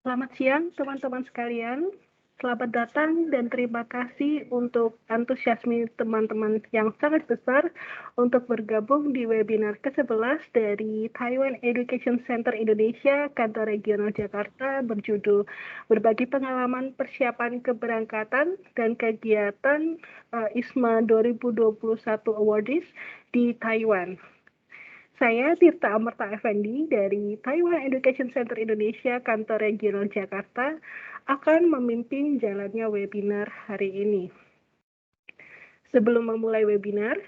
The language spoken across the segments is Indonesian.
Selamat siang teman-teman sekalian. Selamat datang dan terima kasih untuk antusiasme teman-teman yang sangat besar untuk bergabung di webinar ke-11 dari Taiwan Education Center Indonesia, Kantor Regional Jakarta berjudul Berbagi Pengalaman Persiapan Keberangkatan dan Kegiatan ISMA 2021 Awardees di Taiwan. Saya Tirta Amerta Effendi dari Taiwan Education Center Indonesia, Kantor Regional Jakarta, akan memimpin jalannya webinar hari ini. Sebelum memulai webinar,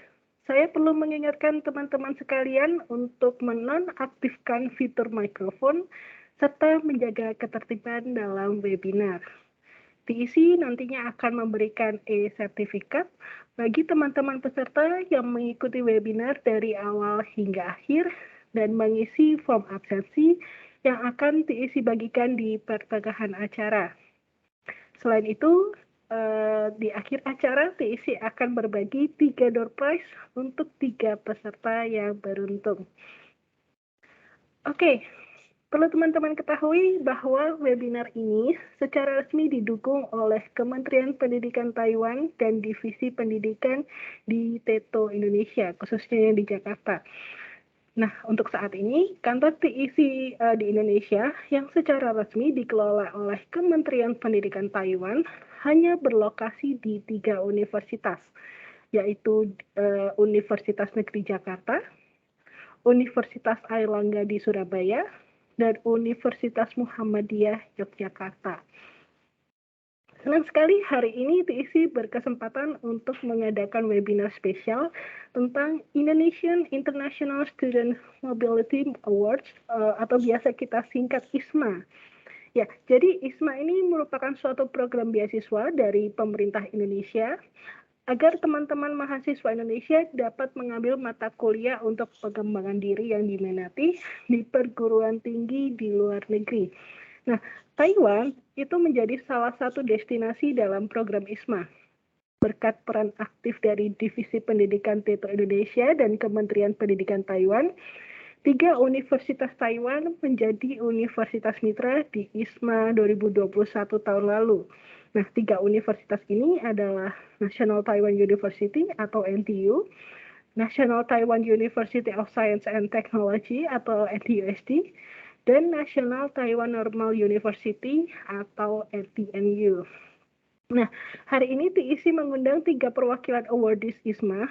saya perlu mengingatkan teman-teman sekalian untuk menonaktifkan fitur mikrofon serta menjaga ketertiban dalam webinar. TEC nantinya akan memberikan e-sertifikat bagi teman-teman peserta yang mengikuti webinar dari awal hingga akhir dan mengisi form absensi yang akan TEC bagikan di pertengahan acara. Selain itu, di akhir acara TEC akan berbagi 3 door prize untuk 3 peserta yang beruntung. Oke. Perlu teman-teman ketahui bahwa webinar ini secara resmi didukung oleh Kementerian Pendidikan Taiwan dan Divisi Pendidikan di TETO Indonesia, khususnya yang di Jakarta. Nah, untuk saat ini, kantor TEC di Indonesia yang secara resmi dikelola oleh Kementerian Pendidikan Taiwan hanya berlokasi di 3 universitas, yaitu Universitas Negeri Jakarta, Universitas Airlangga di Surabaya, dan Universitas Muhammadiyah Yogyakarta. Senang sekali hari ini TEC berkesempatan untuk mengadakan webinar spesial tentang Indonesian International Student Mobility Awards atau biasa kita singkat ISMA. Ya, jadi ISMA ini merupakan suatu program beasiswa dari pemerintah Indonesia agar teman-teman mahasiswa Indonesia dapat mengambil mata kuliah untuk pengembangan diri yang diminati di perguruan tinggi di luar negeri. Nah, Taiwan itu menjadi salah satu destinasi dalam program ISMA. Berkat peran aktif dari Divisi Pendidikan TETO Indonesia dan Kementerian Pendidikan Taiwan, 3 universitas Taiwan menjadi universitas mitra di ISMA 2021 tahun lalu. Nah, 3 universitas ini adalah National Taiwan University atau NTU, National Taiwan University of Science and Technology atau NTUST, dan National Taiwan Normal University atau NTNU. Nah, hari ini TEC mengundang 3 perwakilan awardees ISMA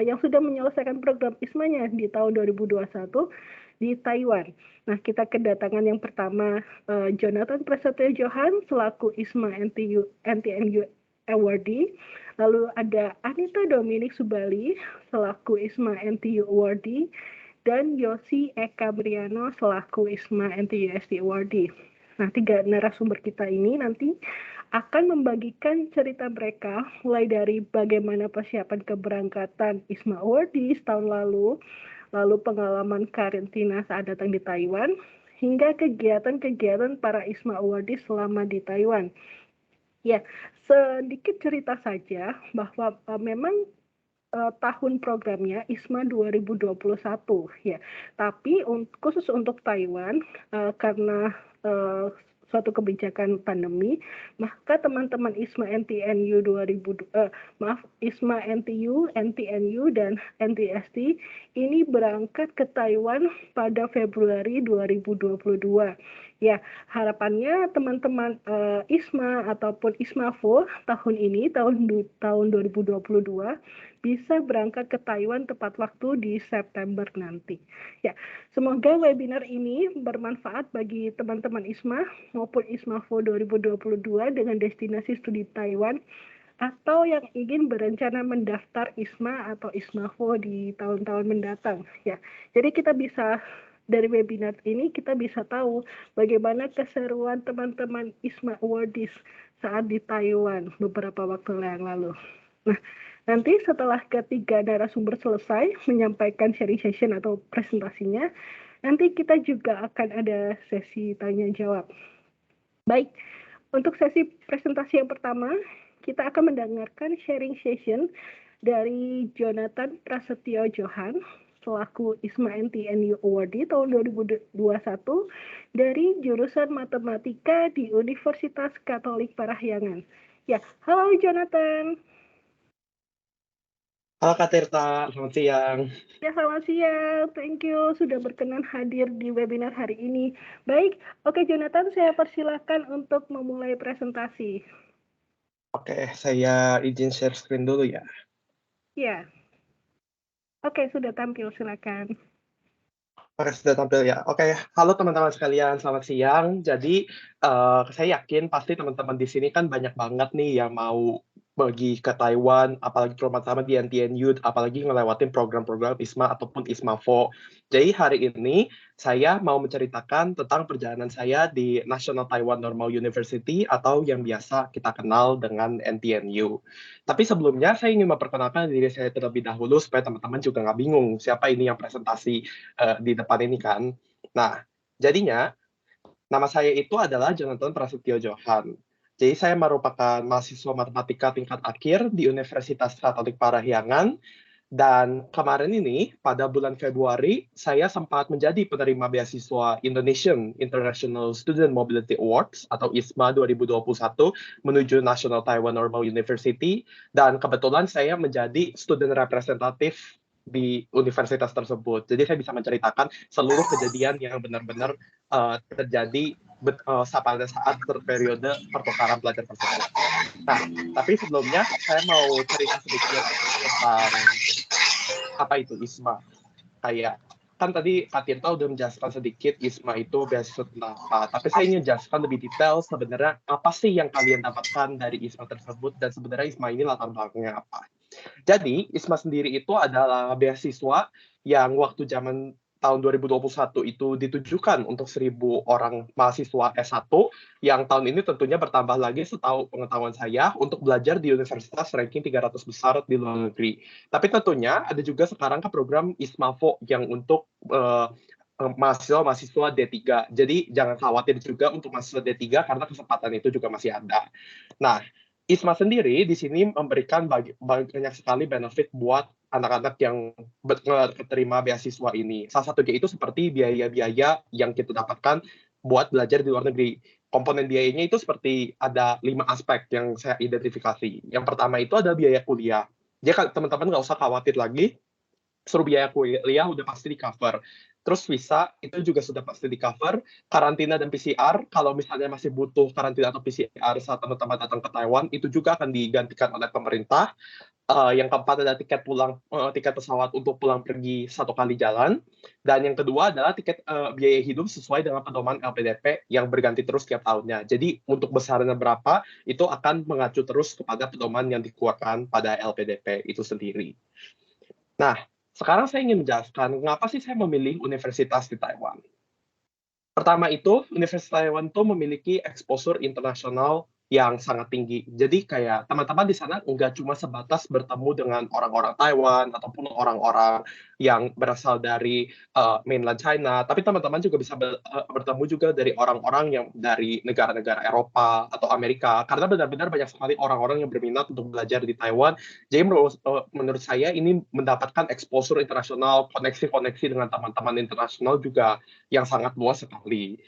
yang sudah menyelesaikan program ISMA-nya di tahun 2021 di Taiwan. Nah, kita kedatangan yang pertama Jonathan Prasetyo Johan selaku ISMA NTNU Awardee. Lalu ada Anita Dominic Subali selaku ISMA NTU Awardee dan Yosi Eka Briano selaku ISMA NTUSD Awardee. Nah, 3 narasumber kita ini nanti akan membagikan cerita mereka mulai dari bagaimana persiapan keberangkatan ISMA Awardees tahun lalu pengalaman karantina saat datang di Taiwan, hingga kegiatan-kegiatan para ISMA Awardees selama di Taiwan. Ya, sedikit cerita saja bahwa memang tahun programnya ISMA 2021 ya. Tapi khusus untuk Taiwan karena suatu kebijakan pandemi, maka teman-teman ISMA NTNU ISMA NTU, NTNU dan NTST ini berangkat ke Taiwan pada Februari 2022. Ya, harapannya teman-teman ISMA ataupun ISMAFO tahun ini tahun 2022 bisa berangkat ke Taiwan tepat waktu di September nanti. Ya, semoga webinar ini bermanfaat bagi teman-teman ISMA maupun ISMAFO 2022 dengan destinasi studi Taiwan atau yang ingin berencana mendaftar ISMA atau ISMAFO di tahun-tahun mendatang. Ya, jadi kita bisa dari webinar ini kita bisa tahu bagaimana keseruan teman-teman ISMA Awardees saat di Taiwan beberapa waktu yang lalu. Nah, nanti setelah ketiga narasumber selesai menyampaikan sharing session atau presentasinya, nanti kita juga akan ada sesi tanya jawab. Baik, untuk sesi presentasi yang pertama, kita akan mendengarkan sharing session dari Jonathan Prasetyo Johan selaku ISMA NTNU Awardee tahun 2021 dari jurusan Matematika di Universitas Katolik Parahyangan. Ya, halo Jonathan. Halo Kak Tirta, selamat siang. Ya, selamat siang. Thank you sudah berkenan hadir di webinar hari ini. Baik, oke Jonathan, saya persilahkan untuk memulai presentasi. Oke, saya izin share screen dulu ya. Ya, oke sudah tampil, silakan. Oke, sudah tampil ya. Oke, halo teman-teman sekalian, selamat siang. Jadi, saya yakin pasti teman-teman di sini kan banyak banget nih yang mau pergi ke Taiwan, apalagi terutama di NTNU, apalagi ngelewatin program-program ISMA ataupun ISMAFO. Jadi hari ini saya mau menceritakan tentang perjalanan saya di National Taiwan Normal University atau yang biasa kita kenal dengan NTNU. Tapi sebelumnya saya ingin memperkenalkan diri saya terlebih dahulu supaya teman-teman juga nggak bingung siapa ini yang presentasi di depan ini kan. Nah, jadinya nama saya itu adalah Jonathan Prasetyo Johan. Jadi saya merupakan mahasiswa matematika tingkat akhir di Universitas Katolik Parahyangan. Dan kemarin ini, pada bulan Februari, saya sempat menjadi penerima beasiswa Indonesian International Student Mobility Awards atau ISMA 2021 menuju National Taiwan Normal University. Dan kebetulan saya menjadi student representatif di universitas tersebut. Jadi saya bisa menceritakan seluruh kejadian yang benar-benar terjadi pada saat periode pertukaran pelajar tersebut. Nah, tapi sebelumnya saya mau cerita sedikit tentang apa itu ISMA. Kayak kan tadi Kak Tirta udah menjelaskan sedikit ISMA itu beasiswa tentang apa. Tapi saya ingin jelaskan lebih detail sebenarnya apa sih yang kalian dapatkan dari ISMA tersebut dan sebenarnya ISMA ini latar belakangnya apa. Jadi, ISMA sendiri itu adalah beasiswa yang waktu zaman tahun 2021 itu ditujukan untuk 1.000 orang mahasiswa S1 yang tahun ini tentunya bertambah lagi setahu pengetahuan saya untuk belajar di universitas ranking 300 besar di luar negeri. Tapi tentunya ada juga sekarang kan program ISMAFO yang untuk mahasiswa D3. Jadi jangan khawatir juga untuk mahasiswa D3 karena kesempatan itu juga masih ada. Nah, ISMA sendiri di sini memberikan banyak sekali benefit buat anak-anak yang terima beasiswa ini. Salah satunya itu seperti biaya-biaya yang kita dapatkan buat belajar di luar negeri. Komponen biayanya itu seperti ada 5 aspek yang saya identifikasi. Yang pertama itu ada biaya kuliah. Jadi teman-teman nggak usah khawatir lagi, seluruh biaya kuliah udah pasti di cover. Terus visa itu juga sudah pasti di cover. Karantina dan PCR, kalau misalnya masih butuh karantina atau PCR saat teman-teman datang ke Taiwan, itu juga akan digantikan oleh pemerintah. Yang keempat ada tiket pesawat untuk pulang pergi 1 kali jalan. Dan yang kedua adalah tiket biaya hidup sesuai dengan pedoman LPDP yang berganti terus setiap tahunnya. Jadi untuk besarannya berapa, itu akan mengacu terus kepada pedoman yang dikeluarkan pada LPDP itu sendiri. Nah, sekarang saya ingin menjelaskan mengapa sih saya memilih universitas di Taiwan. Pertama itu, Universitas Taiwan itu memiliki exposure internasional yang sangat tinggi. Jadi kayak teman-teman di sana nggak cuma sebatas bertemu dengan orang-orang Taiwan ataupun orang-orang yang berasal dari mainland China, tapi teman-teman juga bisa bertemu juga dari orang-orang yang dari negara-negara Eropa atau Amerika, karena benar-benar banyak sekali orang-orang yang berminat untuk belajar di Taiwan. Jadi menurut saya ini mendapatkan exposure internasional, koneksi-koneksi dengan teman-teman internasional juga yang sangat luas sekali.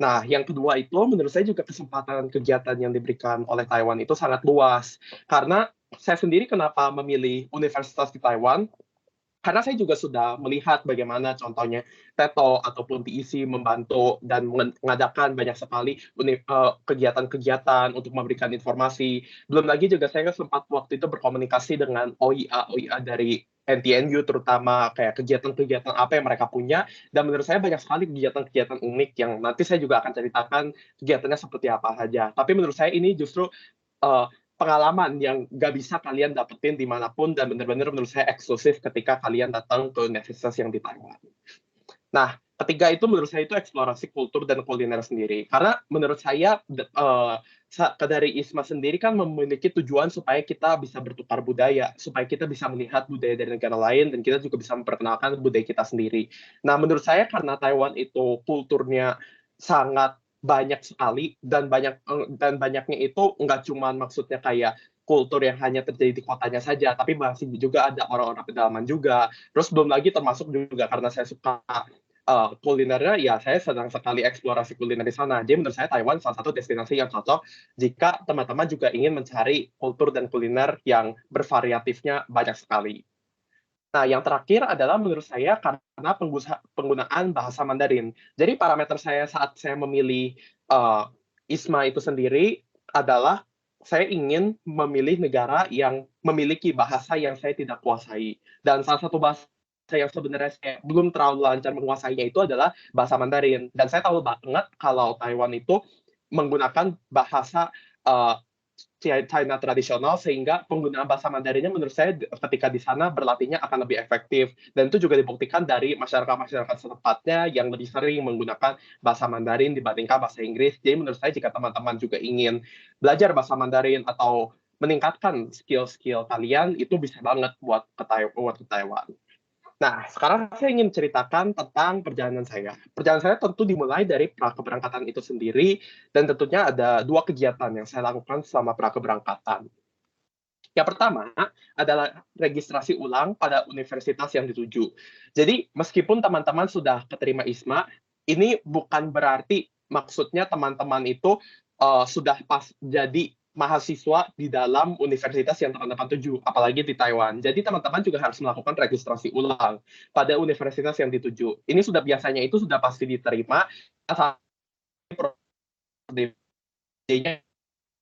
Nah, yang kedua itu menurut saya juga kesempatan kegiatan yang diberikan oleh Taiwan itu sangat luas. Karena saya sendiri kenapa memilih universitas di Taiwan, karena saya juga sudah melihat bagaimana contohnya TETO ataupun TEC membantu dan mengadakan banyak sekali kegiatan-kegiatan untuk memberikan informasi. Belum lagi juga saya sempat waktu itu berkomunikasi dengan OIA dari NTNU, terutama kayak kegiatan-kegiatan apa yang mereka punya. Dan menurut saya banyak sekali kegiatan-kegiatan unik yang nanti saya juga akan ceritakan kegiatannya seperti apa saja. Tapi menurut saya ini justru pengalaman yang nggak bisa kalian dapetin dimanapun dan benar-benar menurut saya eksklusif ketika kalian datang ke universitas yang di Taiwan. Nah, ketiga itu menurut saya itu eksplorasi kultur dan kuliner sendiri. Karena menurut saya dari ISMA sendiri kan memiliki tujuan supaya kita bisa bertukar budaya, supaya kita bisa melihat budaya dari negara lain dan kita juga bisa memperkenalkan budaya kita sendiri. Nah, menurut saya karena Taiwan itu kulturnya sangat banyak sekali dan banyaknya itu nggak cuma maksudnya kayak kultur yang hanya terjadi di kotanya saja, tapi masih juga ada orang-orang pedalaman juga. Terus belum lagi termasuk juga karena saya suka kulinernya, ya saya senang sekali eksplorasi kuliner di sana. Jadi menurut saya Taiwan salah satu destinasi yang cocok jika teman-teman juga ingin mencari kultur dan kuliner yang bervariatifnya banyak sekali. Nah, yang terakhir adalah menurut saya karena penggunaan bahasa Mandarin. Jadi parameter saya saat saya memilih ISMA itu sendiri adalah saya ingin memilih negara yang memiliki bahasa yang saya tidak kuasai. Dan salah satu bahasa yang sebenarnya saya belum terlalu lancar menguasainya itu adalah bahasa Mandarin. Dan saya tahu banget kalau Taiwan itu menggunakan bahasa uh, China tradisional, sehingga penggunaan bahasa Mandarinnya menurut saya ketika di sana berlatihnya akan lebih efektif, dan itu juga dibuktikan dari masyarakat-masyarakat setempatnya yang lebih sering menggunakan bahasa Mandarin dibandingkan bahasa Inggris. Jadi menurut saya jika teman-teman juga ingin belajar bahasa Mandarin atau meningkatkan skill-skill kalian, itu bisa banget buat ke Taiwan. Nah, sekarang saya ingin ceritakan tentang perjalanan saya. Perjalanan saya tentu dimulai dari pra-keberangkatan itu sendiri, dan tentunya ada dua kegiatan yang saya lakukan selama pra-keberangkatan. Yang pertama adalah registrasi ulang pada universitas yang dituju. Jadi, meskipun teman-teman sudah keterima ISMA, ini bukan berarti maksudnya teman-teman itu sudah pas jadi mahasiswa di dalam universitas yang teman-teman tuju, apalagi di Taiwan. Jadi teman-teman juga harus melakukan registrasi ulang pada universitas yang dituju. Ini sudah biasanya itu sudah pasti diterima.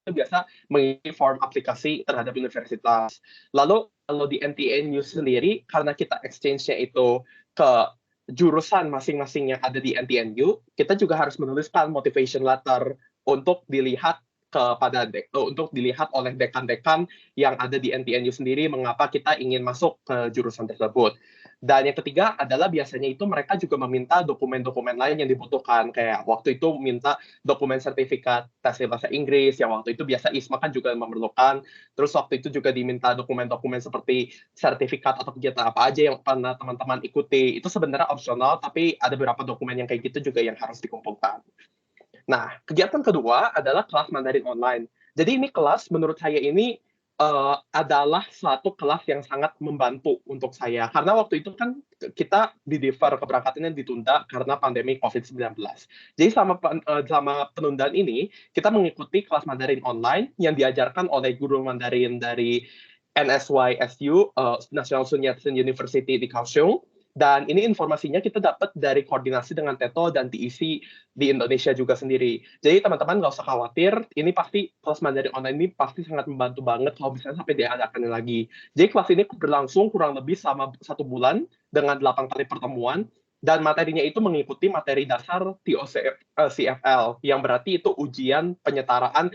Biasa mengisi form aplikasi terhadap universitas. Lalu kalau di NTNU sendiri, karena kita exchange-nya itu ke jurusan masing-masing yang ada di NTNU, kita juga harus menuliskan motivation letter untuk dilihat untuk dilihat oleh dekan-dekan yang ada di NTNU sendiri mengapa kita ingin masuk ke jurusan tersebut. Dan yang ketiga adalah biasanya itu mereka juga meminta dokumen-dokumen lain yang dibutuhkan, kayak waktu itu minta dokumen sertifikat tes bahasa Inggris, yang waktu itu biasa ISMA kan juga memerlukan. Terus waktu itu juga diminta dokumen-dokumen seperti sertifikat atau kegiatan apa aja yang pernah teman-teman ikuti. Itu sebenarnya opsional, tapi ada beberapa dokumen yang kayak gitu juga yang harus dikumpulkan. Nah, kegiatan kedua adalah kelas Mandarin online. Jadi ini kelas menurut saya ini adalah suatu kelas yang sangat membantu untuk saya. Karena waktu itu kan kita di-defer, keberangkatannya ditunda karena pandemi COVID-19. Jadi selama penundaan ini, kita mengikuti kelas Mandarin online yang diajarkan oleh guru Mandarin dari NSYSU, National Sun Yat-sen University di Kaohsiung. Dan ini informasinya kita dapat dari koordinasi dengan TETO dan TEC di Indonesia juga sendiri. Jadi teman-teman nggak usah khawatir, ini pasti kelas Mandarin online ini pasti sangat membantu banget kalau misalnya sampai diadakan lagi. Jadi kelas ini berlangsung kurang lebih selama 1 bulan dengan 8 kali pertemuan, dan materinya itu mengikuti materi dasar TOCFL, yang berarti itu ujian penyetaraan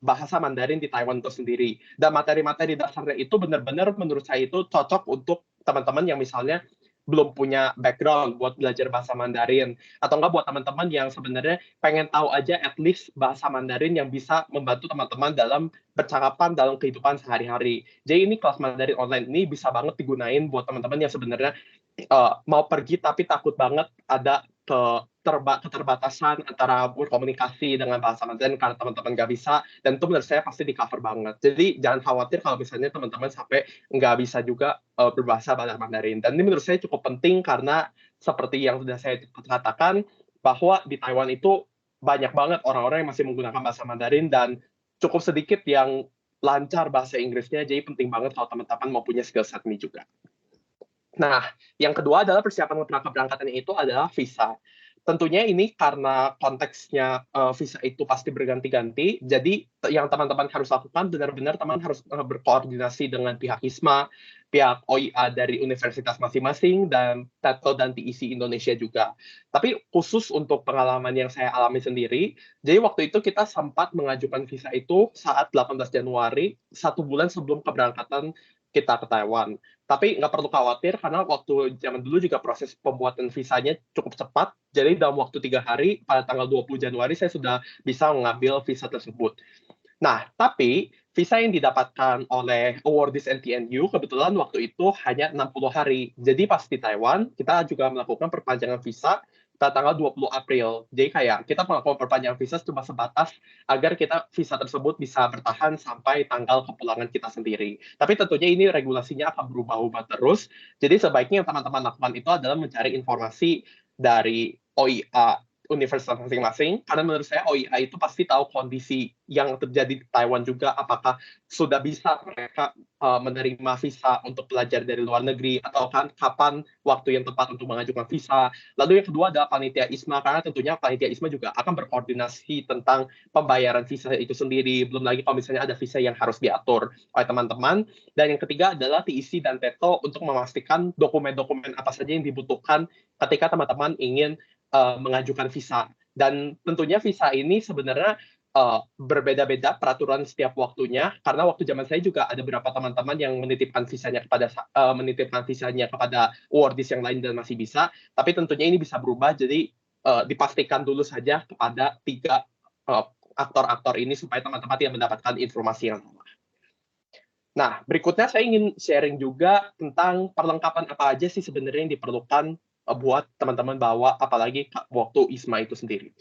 bahasa Mandarin di Taiwan itu sendiri. Dan materi-materi dasarnya itu benar-benar menurut saya itu cocok untuk teman-teman yang misalnya belum punya background buat belajar bahasa Mandarin, atau enggak buat teman-teman yang sebenarnya pengen tahu aja at least bahasa Mandarin yang bisa membantu teman-teman dalam percakapan dalam kehidupan sehari-hari. Jadi ini kelas Mandarin online ini bisa banget digunain buat teman-teman yang sebenarnya mau pergi tapi takut banget ada keterbatasan antara berkomunikasi dengan bahasa Mandarin karena teman-teman nggak bisa, dan itu menurut saya pasti di-cover banget. Jadi jangan khawatir kalau misalnya teman-teman sampai nggak bisa juga berbahasa Mandarin. Dan ini menurut saya cukup penting karena seperti yang sudah saya katakan, bahwa di Taiwan itu banyak banget orang-orang yang masih menggunakan bahasa Mandarin dan cukup sedikit yang lancar bahasa Inggrisnya, jadi penting banget kalau teman-teman mau punya skill set ini juga. Nah, yang kedua adalah persiapan keberangkatan itu adalah visa. Tentunya ini karena konteksnya visa itu pasti berganti-ganti, jadi yang teman-teman harus lakukan benar-benar teman harus berkoordinasi dengan pihak ISMA, pihak OIA dari universitas masing-masing, dan TETO dan TEC Indonesia juga. Tapi khusus untuk pengalaman yang saya alami sendiri, jadi waktu itu kita sempat mengajukan visa itu saat 18 Januari, 1 bulan sebelum keberangkatan kita ke Taiwan. Tapi nggak perlu khawatir, karena waktu zaman dulu juga proses pembuatan visanya cukup cepat. Jadi dalam waktu 3 hari, pada tanggal 20 Januari, saya sudah bisa mengambil visa tersebut. Nah, tapi visa yang didapatkan oleh awardees NTNU kebetulan waktu itu hanya 60 hari. Jadi pas di Taiwan, kita juga melakukan perpanjangan visa pada tanggal 20 April. Jadi kayak kita melakukan perpanjangan visa cuma sebatas agar visa tersebut bisa bertahan sampai tanggal kepulangan kita sendiri. Tapi tentunya ini regulasinya akan berubah-ubah terus. Jadi sebaiknya yang teman-teman lakukan itu adalah mencari informasi dari OIA universitas masing-masing, karena menurut saya OIA itu pasti tahu kondisi yang terjadi di Taiwan juga, apakah sudah bisa mereka menerima visa untuk belajar dari luar negeri, atau kan kapan waktu yang tepat untuk mengajukan visa. Lalu yang kedua adalah panitia ISMA, karena tentunya panitia ISMA juga akan berkoordinasi tentang pembayaran visa itu sendiri, belum lagi kalau misalnya ada visa yang harus diatur oleh teman-teman. Dan yang ketiga adalah TEC dan TETO untuk memastikan dokumen-dokumen apa saja yang dibutuhkan ketika teman-teman ingin mengajukan visa. Dan tentunya visa ini sebenarnya berbeda-beda peraturan setiap waktunya, karena waktu zaman saya juga ada beberapa teman-teman yang menitipkan visanya kepada awardis yang lain dan masih bisa, tapi tentunya ini bisa berubah, jadi dipastikan dulu saja kepada 3 aktor-aktor ini supaya teman-teman tidak mendapatkan informasi yang salah. Nah, berikutnya saya ingin sharing juga tentang perlengkapan apa aja sih sebenarnya yang diperlukan buat teman-teman bawa, apalagi waktu ISMA itu sendiri.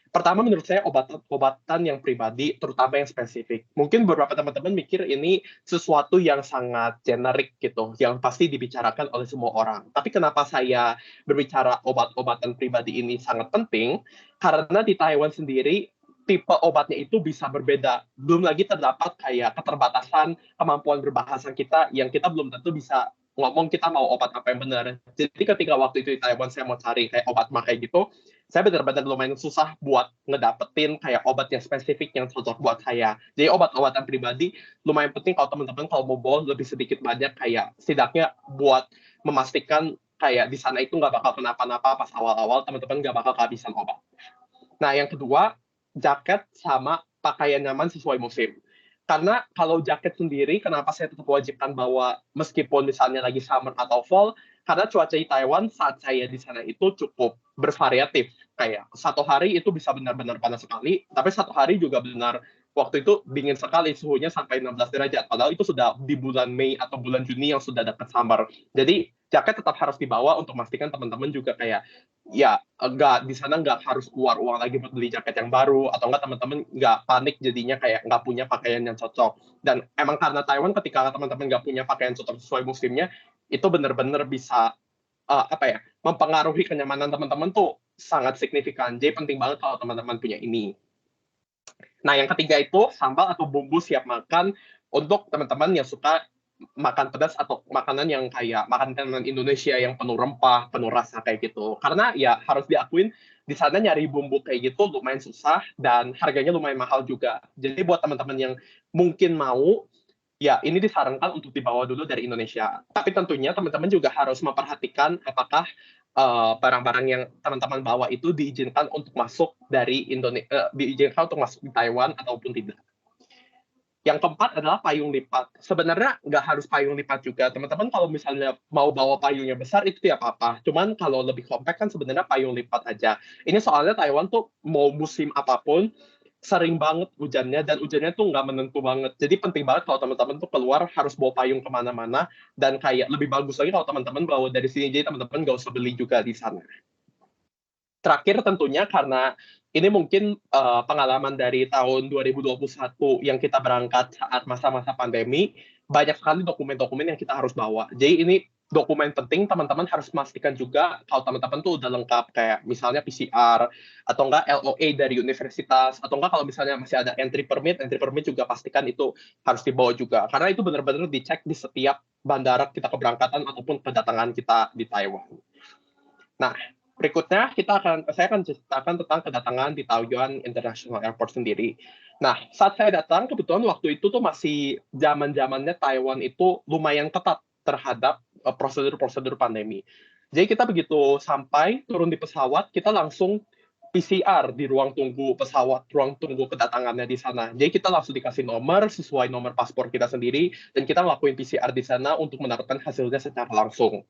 Pertama, menurut saya obatan yang pribadi, terutama yang spesifik. Mungkin beberapa teman-teman mikir ini sesuatu yang sangat generik gitu, yang pasti dibicarakan oleh semua orang. Tapi kenapa saya berbicara obat-obatan pribadi ini sangat penting? Karena di Taiwan sendiri, tipe obatnya itu bisa berbeda. Belum lagi terdapat kayak keterbatasan kemampuan berbahasa kita yang kita belum tentu bisa ngomong kita mau obat apa yang benar. Jadi ketika waktu itu di Taiwan saya mau cari kayak obat mah kayak gitu, saya benar-benar lumayan susah buat ngedapetin kayak obat yang spesifik yang cocok buat saya. Jadi obat-obatan pribadi lumayan penting kalau teman-teman kalau mau bawa lebih sedikit banyak kayak setidaknya buat memastikan kayak di sana itu nggak bakal kenapa-napa pas awal-awal teman-teman nggak bakal kehabisan obat. Nah yang kedua, jaket sama pakaian nyaman sesuai musim. Karena kalau jaket sendiri, kenapa saya tetap wajibkan bawa meskipun misalnya lagi summer atau fall, karena cuaca di Taiwan saat saya di sana itu cukup bervariatif. Kayak satu hari itu bisa benar-benar panas sekali, tapi satu hari juga benar waktu itu dingin sekali, suhunya sampai 16 derajat. Padahal itu sudah di bulan Mei atau bulan Juni yang sudah dekat summer. Jadi jaket tetap harus dibawa untuk memastikan teman-teman juga kayak ya nggak di sana nggak harus keluar uang lagi buat beli jaket yang baru, atau nggak teman-teman nggak panik jadinya kayak nggak punya pakaian yang cocok. Dan emang karena Taiwan ketika teman-teman nggak punya pakaian cocok sesuai musimnya itu benar-benar bisa mempengaruhi kenyamanan teman-teman tuh sangat signifikan. Jadi penting banget kalau teman-teman punya ini. Nah yang ketiga itu sambal atau bumbu siap makan untuk teman-teman yang suka makan pedas atau makanan yang kayak makanan Indonesia yang penuh rempah, penuh rasa kayak gitu. Karena ya harus diakuin di sana nyari bumbu kayak gitu lumayan susah dan harganya lumayan mahal juga. Jadi buat teman-teman yang mungkin mau, ya ini disarankan untuk dibawa dulu dari Indonesia. Tapi tentunya teman-teman juga harus memperhatikan apakah barang-barang yang teman-teman bawa itu diizinkan untuk masuk dari Indonesia, diizinkan untuk masuk di Taiwan ataupun tidak. Yang keempat adalah payung lipat. Sebenarnya nggak harus payung lipat juga. Teman-teman kalau misalnya mau bawa payungnya besar itu tidak apa-apa. Cuman kalau lebih compact kan sebenarnya payung lipat aja. Ini soalnya Taiwan tuh mau musim apapun, sering banget hujannya, dan hujannya tuh nggak menentu banget. Jadi penting banget kalau teman-teman tuh keluar harus bawa payung kemana-mana, dan kayak lebih bagus lagi kalau teman-teman bawa dari sini, jadi teman-teman nggak usah beli juga di sana. Terakhir tentunya karena ini mungkin pengalaman dari tahun 2021 yang kita berangkat saat masa-masa pandemi, banyak sekali dokumen-dokumen yang kita harus bawa. Jadi ini dokumen penting, teman-teman harus memastikan juga kalau teman-teman tuh udah lengkap kayak misalnya PCR atau enggak LOA dari universitas, atau enggak kalau misalnya masih ada entry permit juga pastikan itu harus dibawa juga. Karena itu benar-benar dicek di setiap bandara kita keberangkatan ataupun kedatangan kita di Taiwan. Nah, berikutnya saya akan ceritakan tentang kedatangan di Taoyuan International Airport sendiri. Nah, saat saya datang, kebetulan waktu itu tuh masih zaman-zamannya Taiwan itu lumayan ketat terhadap prosedur-prosedur pandemi. Jadi kita begitu sampai, turun di pesawat, kita langsung PCR di ruang tunggu pesawat, ruang tunggu kedatangannya di sana. Jadi kita langsung dikasih nomor sesuai nomor paspor kita sendiri, dan kita ngelakuin PCR di sana untuk mendapatkan hasilnya secara langsung.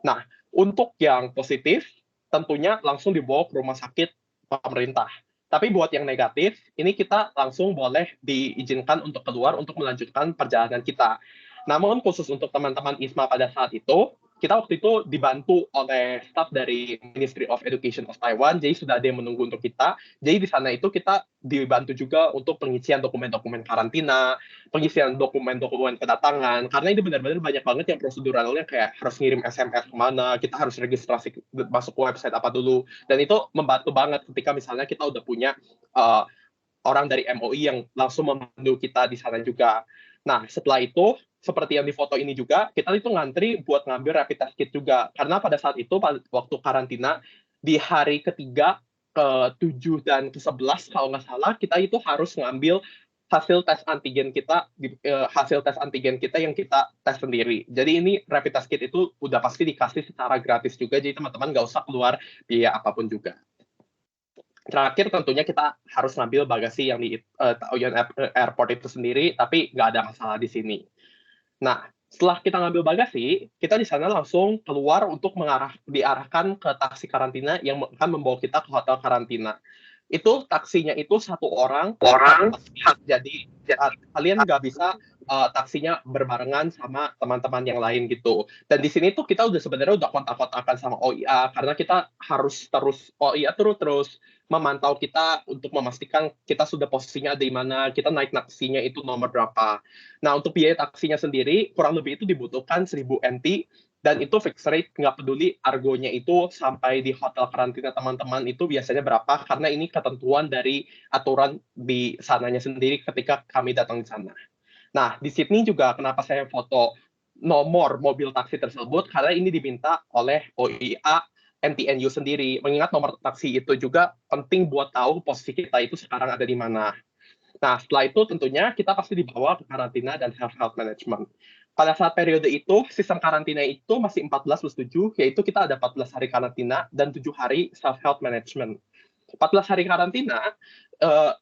Nah, untuk yang positif, tentunya langsung dibawa ke rumah sakit pemerintah. Tapi buat yang negatif, ini kita langsung boleh diizinkan untuk keluar untuk melanjutkan perjalanan kita. Namun khusus untuk teman-teman ISMA pada saat itu, kita waktu itu dibantu oleh staff dari Ministry of Education of Taiwan, jadi sudah ada yang menunggu untuk kita. Jadi di sana itu kita dibantu juga untuk pengisian dokumen-dokumen karantina, pengisian dokumen-dokumen kedatangan, karena ini benar-benar banyak banget yang proseduralnya kayak harus ngirim SMS kemana, kita harus registrasi masuk ke website apa dulu, dan itu membantu banget ketika misalnya kita udah punya orang dari MOI yang langsung memandu kita di sana juga. Nah, setelah itu, seperti yang di foto ini juga, kita itu ngantri buat ngambil rapid test kit juga. Karena pada saat itu, waktu karantina, di hari ketiga, ke-7 dan ke-11, kalau nggak salah, kita itu harus ngambil hasil tes antigen kita, yang kita tes sendiri. Jadi ini rapid test kit itu udah pasti dikasih secara gratis juga, jadi teman-teman nggak usah keluar biaya apapun juga. Terakhir tentunya kita harus ngambil bagasi yang di Taoyuan Airport itu sendiri, tapi nggak ada masalah di sini. Nah, setelah kita ngambil bagasi, kita di sana langsung keluar untuk diarahkan ke taksi karantina yang akan membawa kita ke hotel karantina. Itu taksinya itu satu orang. Jadi kalian nggak bisa taksinya berbarengan sama teman-teman yang lain gitu. Dan di sini tuh kita udah sebenarnya udah kontak-kontakan sama OIA karena kita harus terus OIA terus memantau kita untuk memastikan kita sudah posisinya di mana, kita naik taksinya itu nomor berapa. Nah, untuk biaya taksinya sendiri kurang lebih itu dibutuhkan 1.000 NT dan itu fixed rate, nggak peduli argonya itu sampai di hotel karantina teman-teman itu biasanya berapa, karena ini ketentuan dari aturan di sananya sendiri ketika kami datang di sana. Nah, di Sydney juga kenapa saya foto nomor mobil taksi tersebut, karena ini diminta oleh OIA NTNU sendiri, mengingat nomor taksi itu juga penting buat tahu posisi kita itu sekarang ada di mana. Nah, setelah itu tentunya kita pasti dibawa ke karantina dan health management. Pada saat periode itu, sistem karantina itu masih 14 plus 7, yaitu kita ada 14 hari karantina dan 7 hari self-health management. 14 hari karantina,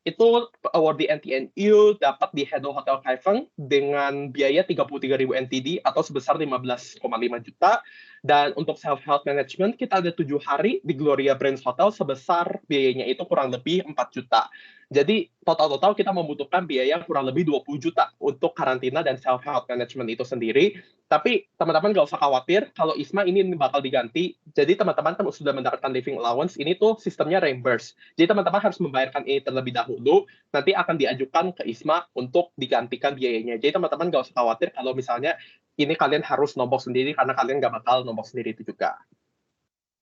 itu award di NTNU dapat di Hedo Hotel Kaifeng dengan biaya 33.000 NTD atau sebesar 15,5 juta. Dan untuk self-health management, kita ada 7 hari di Gloria Brands Hotel sebesar biayanya itu kurang lebih 4 juta. Jadi total-total kita membutuhkan biaya kurang lebih 20 juta untuk karantina dan self-health management itu sendiri. Tapi teman-teman nggak usah khawatir, kalau ISMA ini bakal diganti. Jadi teman-teman kan sudah mendapatkan living allowance, ini tuh sistemnya reimburse. Jadi teman-teman harus membayarkan ini terlebih dahulu, nanti akan diajukan ke ISMA untuk digantikan biayanya. Jadi teman-teman nggak usah khawatir kalau misalnya ini kalian harus nombok sendiri, karena kalian nggak bakal nombok sendiri itu juga.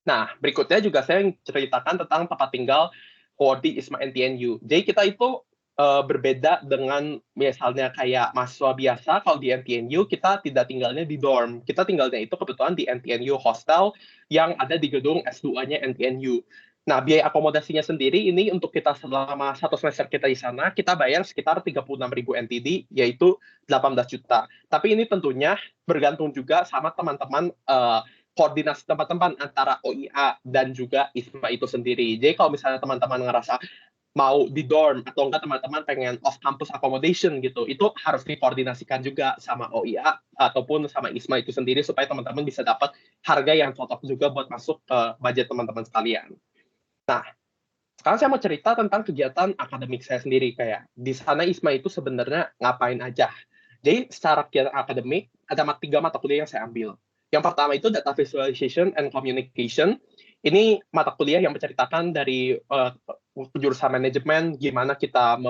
Nah, berikutnya juga saya ceritakan tentang tempat tinggal di ISMA NTNU. Jadi kita itu berbeda dengan misalnya kayak mahasiswa biasa. Kalau di NTNU kita tidak tinggalnya di dorm, kita tinggalnya itu kebetulan di NTNU hostel yang ada di gedung S2-nya NTNU. Nah, biaya akomodasinya sendiri ini untuk kita selama 1 semester kita di sana, kita bayar sekitar 36.000 NTD, yaitu 18 juta. Tapi ini tentunya bergantung juga sama teman-teman koordinasi teman-teman antara OIA dan juga ISMA itu sendiri. Jadi kalau misalnya teman-teman ngerasa mau di dorm atau enggak teman-teman pengen off campus accommodation gitu, itu harus dikoordinasikan juga sama OIA ataupun sama ISMA itu sendiri supaya teman-teman bisa dapat harga yang cocok juga buat masuk ke budget teman-teman sekalian. Nah, sekarang saya mau cerita tentang kegiatan akademik saya sendiri. Kayak di sana ISMA itu sebenarnya ngapain aja. Jadi secara kegiatan akademik ada 3 mata kuliah yang saya ambil. Yang pertama itu Data Visualization and Communication. Ini mata kuliah yang menceritakan dari jurusan manajemen, gimana kita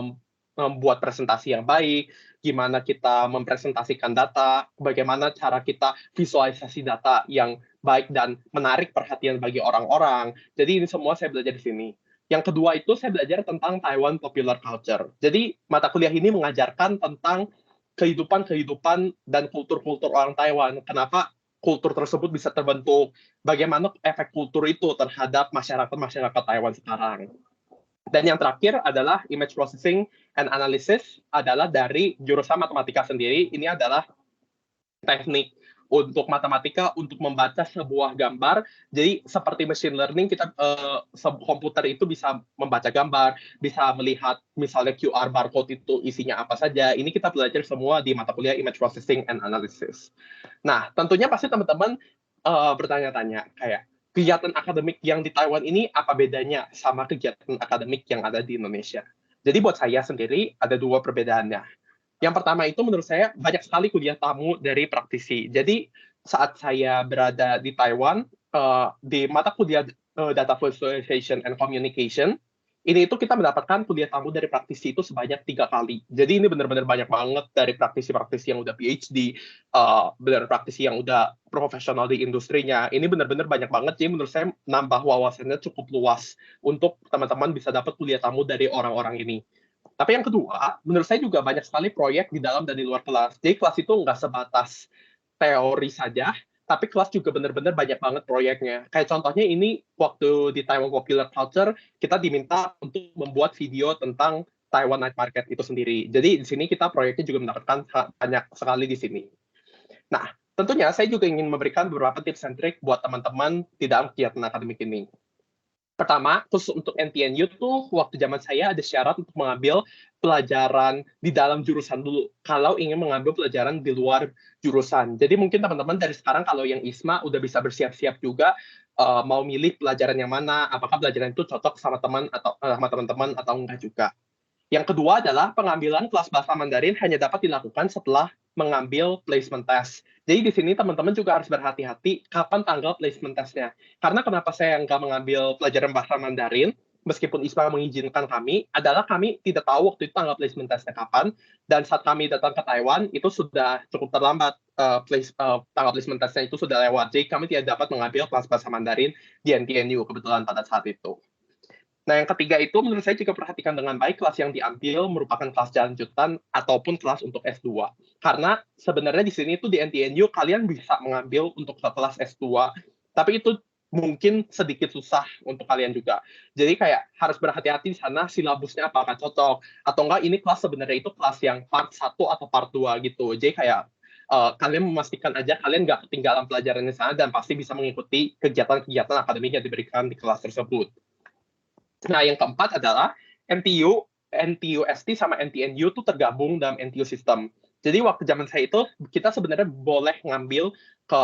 membuat presentasi yang baik, gimana kita mempresentasikan data, bagaimana cara kita visualisasi data yang baik dan menarik perhatian bagi orang-orang. Jadi ini semua saya belajar di sini. Yang kedua itu saya belajar tentang Taiwan Popular Culture. Jadi mata kuliah ini mengajarkan tentang kehidupan dan kultur-kultur orang Taiwan. Kenapa kultur tersebut bisa terbentuk? Bagaimana efek kultur itu terhadap masyarakat Taiwan sekarang? Dan yang terakhir adalah image processing and analysis, adalah dari jurusan matematika sendiri. Ini adalah teknik untuk matematika untuk membaca sebuah gambar. Jadi seperti machine learning, kita komputer itu bisa membaca gambar, bisa melihat misalnya QR barcode itu isinya apa saja. Ini kita belajar semua di mata kuliah image processing and analysis. Nah, tentunya pasti teman-teman bertanya-tanya kayak kegiatan akademik yang di Taiwan ini apa bedanya sama kegiatan akademik yang ada di Indonesia. Jadi buat saya sendiri ada 2 perbedaannya. Yang pertama itu menurut saya banyak sekali kuliah tamu dari praktisi. Jadi saat saya berada di Taiwan, di mata kuliah Data Visualization and Communication, ini itu kita mendapatkan kuliah tamu dari praktisi itu sebanyak 3 kali. Jadi ini benar-benar banyak banget dari praktisi-praktisi yang udah PhD, benar praktisi yang udah profesional di industrinya. Ini benar-benar banyak banget. Jadi menurut saya nambah wawasannya cukup luas untuk teman-teman bisa dapat kuliah tamu dari orang-orang ini. Tapi yang kedua, menurut saya juga banyak sekali proyek di dalam dan di luar kelas. Jadi kelas itu nggak sebatas teori saja, tapi kelas juga benar-benar banyak banget proyeknya. Kayak contohnya ini waktu di Taiwan Popular Culture, kita diminta untuk membuat video tentang Taiwan Night Market itu sendiri. Jadi di sini kita proyeknya juga mendapatkan banyak sekali di sini. Nah, tentunya saya juga ingin memberikan beberapa tips and trik buat teman-teman di dalam kegiatan akademik ini. Pertama, khusus untuk NTNU tuh waktu zaman saya ada syarat untuk mengambil pelajaran di dalam jurusan dulu, kalau ingin mengambil pelajaran di luar jurusan. Jadi mungkin teman-teman dari sekarang kalau yang ISMA udah bisa bersiap-siap juga mau milih pelajaran yang mana, apakah pelajaran itu cocok sama teman atau sama teman-teman atau enggak juga. Yang kedua adalah pengambilan kelas bahasa Mandarin hanya dapat dilakukan setelah mengambil placement test. Jadi di sini teman-teman juga harus berhati-hati kapan tanggal placement testnya. Karena kenapa saya nggak mengambil pelajaran bahasa Mandarin, meskipun ISMA mengizinkan kami, adalah kami tidak tahu waktu itu tanggal placement testnya kapan, dan saat kami datang ke Taiwan, itu sudah cukup terlambat. Tanggal placement testnya itu sudah lewat, jadi kami tidak dapat mengambil kelas bahasa Mandarin di NTNU kebetulan pada saat itu. Nah, yang ketiga itu menurut saya juga perhatikan dengan baik kelas yang diambil merupakan kelas lanjutan ataupun kelas untuk S2. Karena sebenarnya di sini itu di NTNU kalian bisa mengambil untuk kelas S2, tapi itu mungkin sedikit susah untuk kalian juga. Jadi kayak harus berhati-hati di sana silabusnya apakah cocok atau enggak ini kelas sebenarnya itu kelas yang part 1 atau part 2 gitu. Jadi kayak kalian memastikan aja kalian nggak ketinggalan pelajaran di sana dan pasti bisa mengikuti kegiatan-kegiatan akademik yang diberikan di kelas tersebut. Nah, yang keempat adalah NTU, NTUST sama NTNU itu tergabung dalam NTU System. Jadi waktu zaman saya itu kita sebenarnya boleh ngambil ke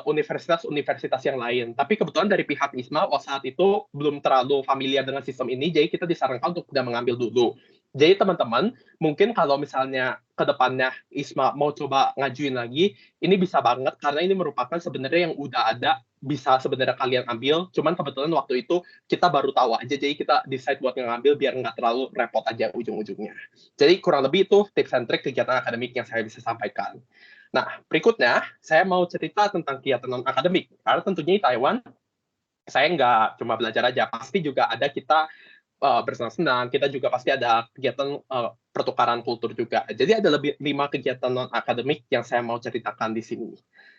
universitas-universitas yang lain. Tapi kebetulan dari pihak ISMA saat itu belum terlalu familiar dengan sistem ini, jadi kita disarankan untuk tidak mengambil dulu. Jadi teman-teman, mungkin kalau misalnya ke depannya ISMA mau coba ngajuin lagi, ini bisa banget karena ini merupakan sebenarnya yang udah ada bisa sebenarnya kalian ambil. Cuman kebetulan waktu itu kita baru tahu aja, jadi kita decide buat ngambil biar nggak terlalu repot aja ujung-ujungnya. Jadi kurang lebih itu tips and trick kegiatan akademik yang saya bisa sampaikan. Nah, berikutnya saya mau cerita tentang kegiatan non-akademik. Karena tentunya di Taiwan, saya nggak cuma belajar aja, pasti juga ada kita bersenang-senang, kita juga pasti ada kegiatan pertukaran kultur juga. Jadi ada lebih 5 kegiatan non-akademik yang saya mau ceritakan di sini.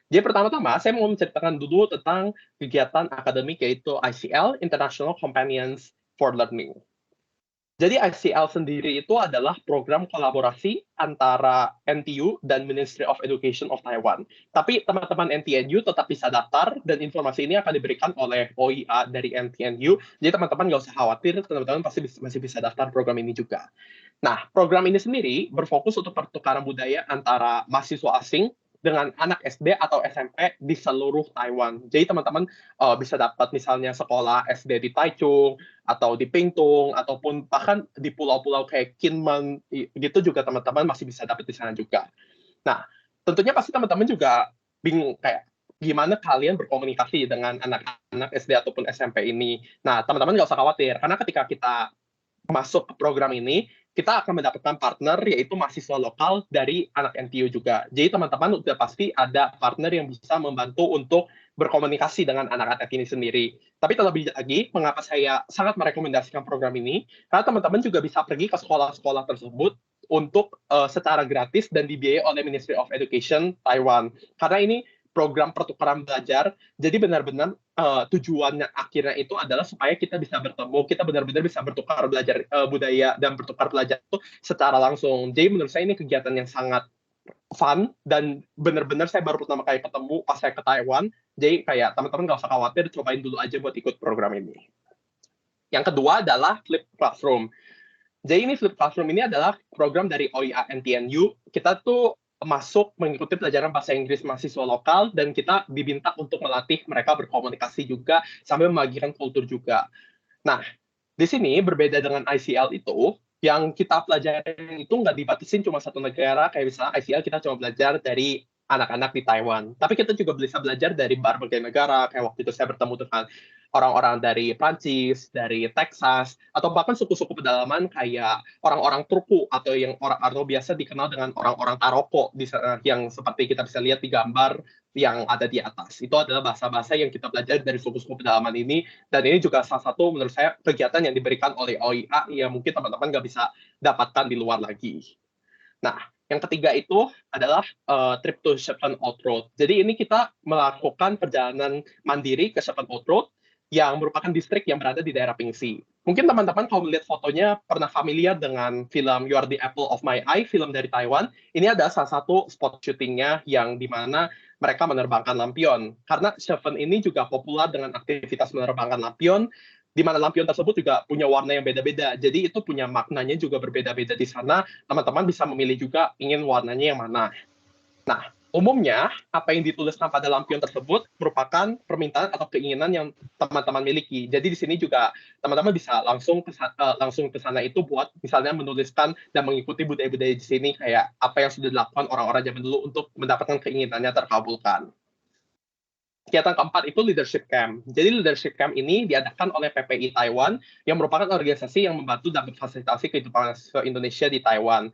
Jadi pertama-tama, saya mau menceritakan dulu tentang kegiatan akademik yaitu ICL, International Companions for Learning. Jadi ICL sendiri itu adalah program kolaborasi antara NTU dan Ministry of Education of Taiwan. Tapi teman-teman NTNU tetap bisa daftar dan informasi ini akan diberikan oleh OIA dari NTNU. Jadi teman-teman nggak usah khawatir, teman-teman pasti masih bisa daftar program ini juga. Nah, program ini sendiri berfokus untuk pertukaran budaya antara mahasiswa asing dengan anak SD atau SMP di seluruh Taiwan. Jadi teman-teman bisa dapat misalnya sekolah SD di Taichung, atau di Pingtung, ataupun bahkan di pulau-pulau kayak Kinmen, gitu juga teman-teman masih bisa dapat di sana juga. Nah, tentunya pasti teman-teman juga bingung kayak gimana kalian berkomunikasi dengan anak-anak SD ataupun SMP ini. Nah, teman-teman nggak usah khawatir, karena ketika kita masuk ke program ini, kita akan mendapatkan partner yaitu mahasiswa lokal dari anak NTU juga. Jadi teman-teman sudah pasti ada partner yang bisa membantu untuk berkomunikasi dengan anak-anak ini sendiri. Tapi terlebih lagi, mengapa saya sangat merekomendasikan program ini? Karena teman-teman juga bisa pergi ke sekolah-sekolah tersebut untuk secara gratis dan dibiayai oleh Ministry of Education Taiwan. Karena ini program pertukaran belajar, jadi benar-benar tujuannya akhirnya itu adalah supaya kita bisa bertemu, kita benar-benar bisa bertukar belajar budaya dan bertukar belajar itu secara langsung. Jadi menurut saya ini kegiatan yang sangat fun dan benar-benar saya baru pertama kali ketemu pas saya ke Taiwan. Jadi kayak teman-teman nggak usah khawatir, cobain dulu aja buat ikut program ini. Yang kedua adalah Flip Classroom. Jadi ini Flip Classroom ini adalah program dari OIA NTNU. Kita tuh masuk mengikuti pelajaran bahasa Inggris mahasiswa lokal dan kita diminta untuk melatih mereka berkomunikasi juga sambil membagikan kultur juga. Nah, di sini berbeda dengan ICL itu, yang kita pelajari itu nggak dibatasin cuma satu negara, kayak misalnya ICL kita cuma belajar dari anak-anak di Taiwan. Tapi kita juga bisa belajar dari berbagai negara, kayak waktu itu saya bertemu dengan orang-orang dari Prancis, dari Texas, atau bahkan suku-suku pedalaman kayak orang-orang Turku atau yang orang atau biasa dikenal dengan orang-orang Taroko di sana, yang seperti kita bisa lihat di gambar yang ada di atas. Itu adalah bahasa-bahasa yang kita belajar dari suku-suku pedalaman ini, dan ini juga salah satu menurut saya kegiatan yang diberikan oleh OIA yang mungkin teman-teman nggak bisa dapatkan di luar lagi. Nah, yang ketiga itu adalah trip to Shepherd Old Road. Jadi ini kita melakukan perjalanan mandiri ke Shepherd Old Road yang merupakan distrik yang berada di daerah Pingxi. Mungkin teman-teman kalau melihat fotonya pernah familiar dengan film You Are the Apple of My Eye, film dari Taiwan. Ini adalah salah satu spot syutingnya yang dimana mereka menerbangkan lampion. Karena Shepherd ini juga populer dengan aktivitas menerbangkan lampion, di mana lampion tersebut juga punya warna yang beda-beda. Jadi itu punya maknanya juga berbeda-beda di sana. Teman-teman bisa memilih juga ingin warnanya yang mana. Nah, umumnya apa yang dituliskan pada lampion tersebut merupakan permintaan atau keinginan yang teman-teman miliki. Jadi di sini juga teman-teman bisa langsung ke sana itu buat misalnya menuliskan dan mengikuti budaya-budaya di sini kayak apa yang sudah dilakukan orang-orang zaman dulu untuk mendapatkan keinginannya terkabulkan. Kegiatan keempat itu leadership camp. Jadi leadership camp ini diadakan oleh PPI Taiwan yang merupakan organisasi yang membantu dan memfasilitasi kehidupan mahasiswa Indonesia di Taiwan.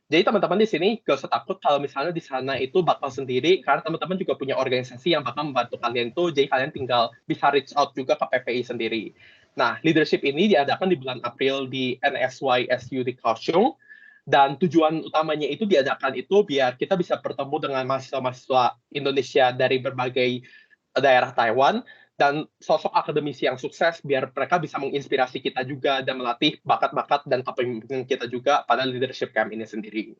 Jadi teman-teman di sini gak usah takut kalau misalnya di sana itu bakal sendiri, karena teman-teman juga punya organisasi yang bakal membantu kalian itu, jadi kalian tinggal bisa reach out juga ke PPI sendiri. Nah, leadership ini diadakan di bulan April di NSYSU di Kaohsiung, dan tujuan utamanya itu diadakan itu biar kita bisa bertemu dengan mahasiswa-mahasiswa Indonesia dari berbagai daerah Taiwan, dan sosok akademisi yang sukses biar mereka bisa menginspirasi kita juga dan melatih bakat-bakat dan kepemimpinan kita juga pada leadership camp ini sendiri.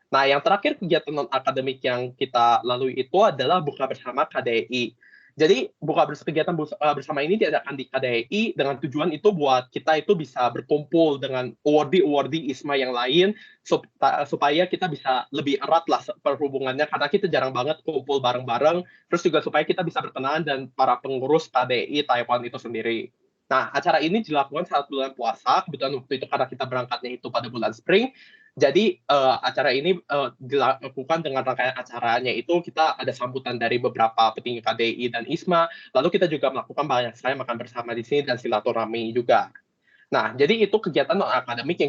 Nah, yang terakhir kegiatan non-akademik yang kita lalui itu adalah buka bersama KDI. Jadi kegiatan bersama ini diadakan di KDI dengan tujuan itu buat kita itu bisa berkumpul dengan awardee ISMA yang lain supaya kita bisa lebih erat lah perhubungannya, karena kita jarang banget kumpul bareng-bareng, terus juga supaya kita bisa berkenalan dan para pengurus KDI Taiwan itu sendiri. Nah, acara ini dilakukan saat bulan puasa, kebetulan waktu itu karena kita berangkatnya itu pada bulan spring. Jadi acara ini dilakukan dengan rangkaian acaranya itu kita ada sambutan dari beberapa petinggi KDI dan ISMA, lalu kita juga melakukan banyak sekali makan bersama di sini dan silaturahmi juga. Nah, jadi itu kegiatan non akademik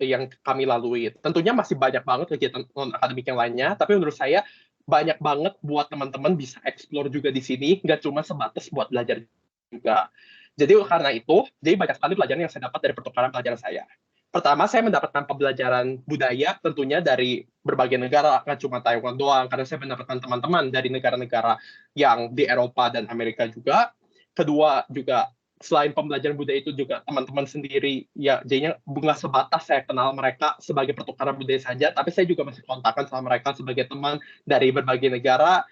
yang kami lalui. Tentunya masih banyak banget kegiatan non akademik yang lainnya, tapi menurut saya banyak banget buat teman-teman bisa explore juga di sini, nggak cuma sebatas buat belajar juga. Jadi karena itu, jadi banyak sekali pelajaran yang saya dapat dari pertukaran pelajaran saya. Pertama, saya mendapatkan pembelajaran budaya tentunya dari berbagai negara, nggak cuma Taiwan doang, karena saya mendapatkan teman-teman dari negara-negara yang di Eropa dan Amerika juga. Kedua, juga selain pembelajaran budaya itu juga teman-teman sendiri, ya jadinya bunga sebatas saya kenal mereka sebagai pertukaran budaya saja, tapi saya juga masih kontakkan sama mereka sebagai teman dari berbagai negara.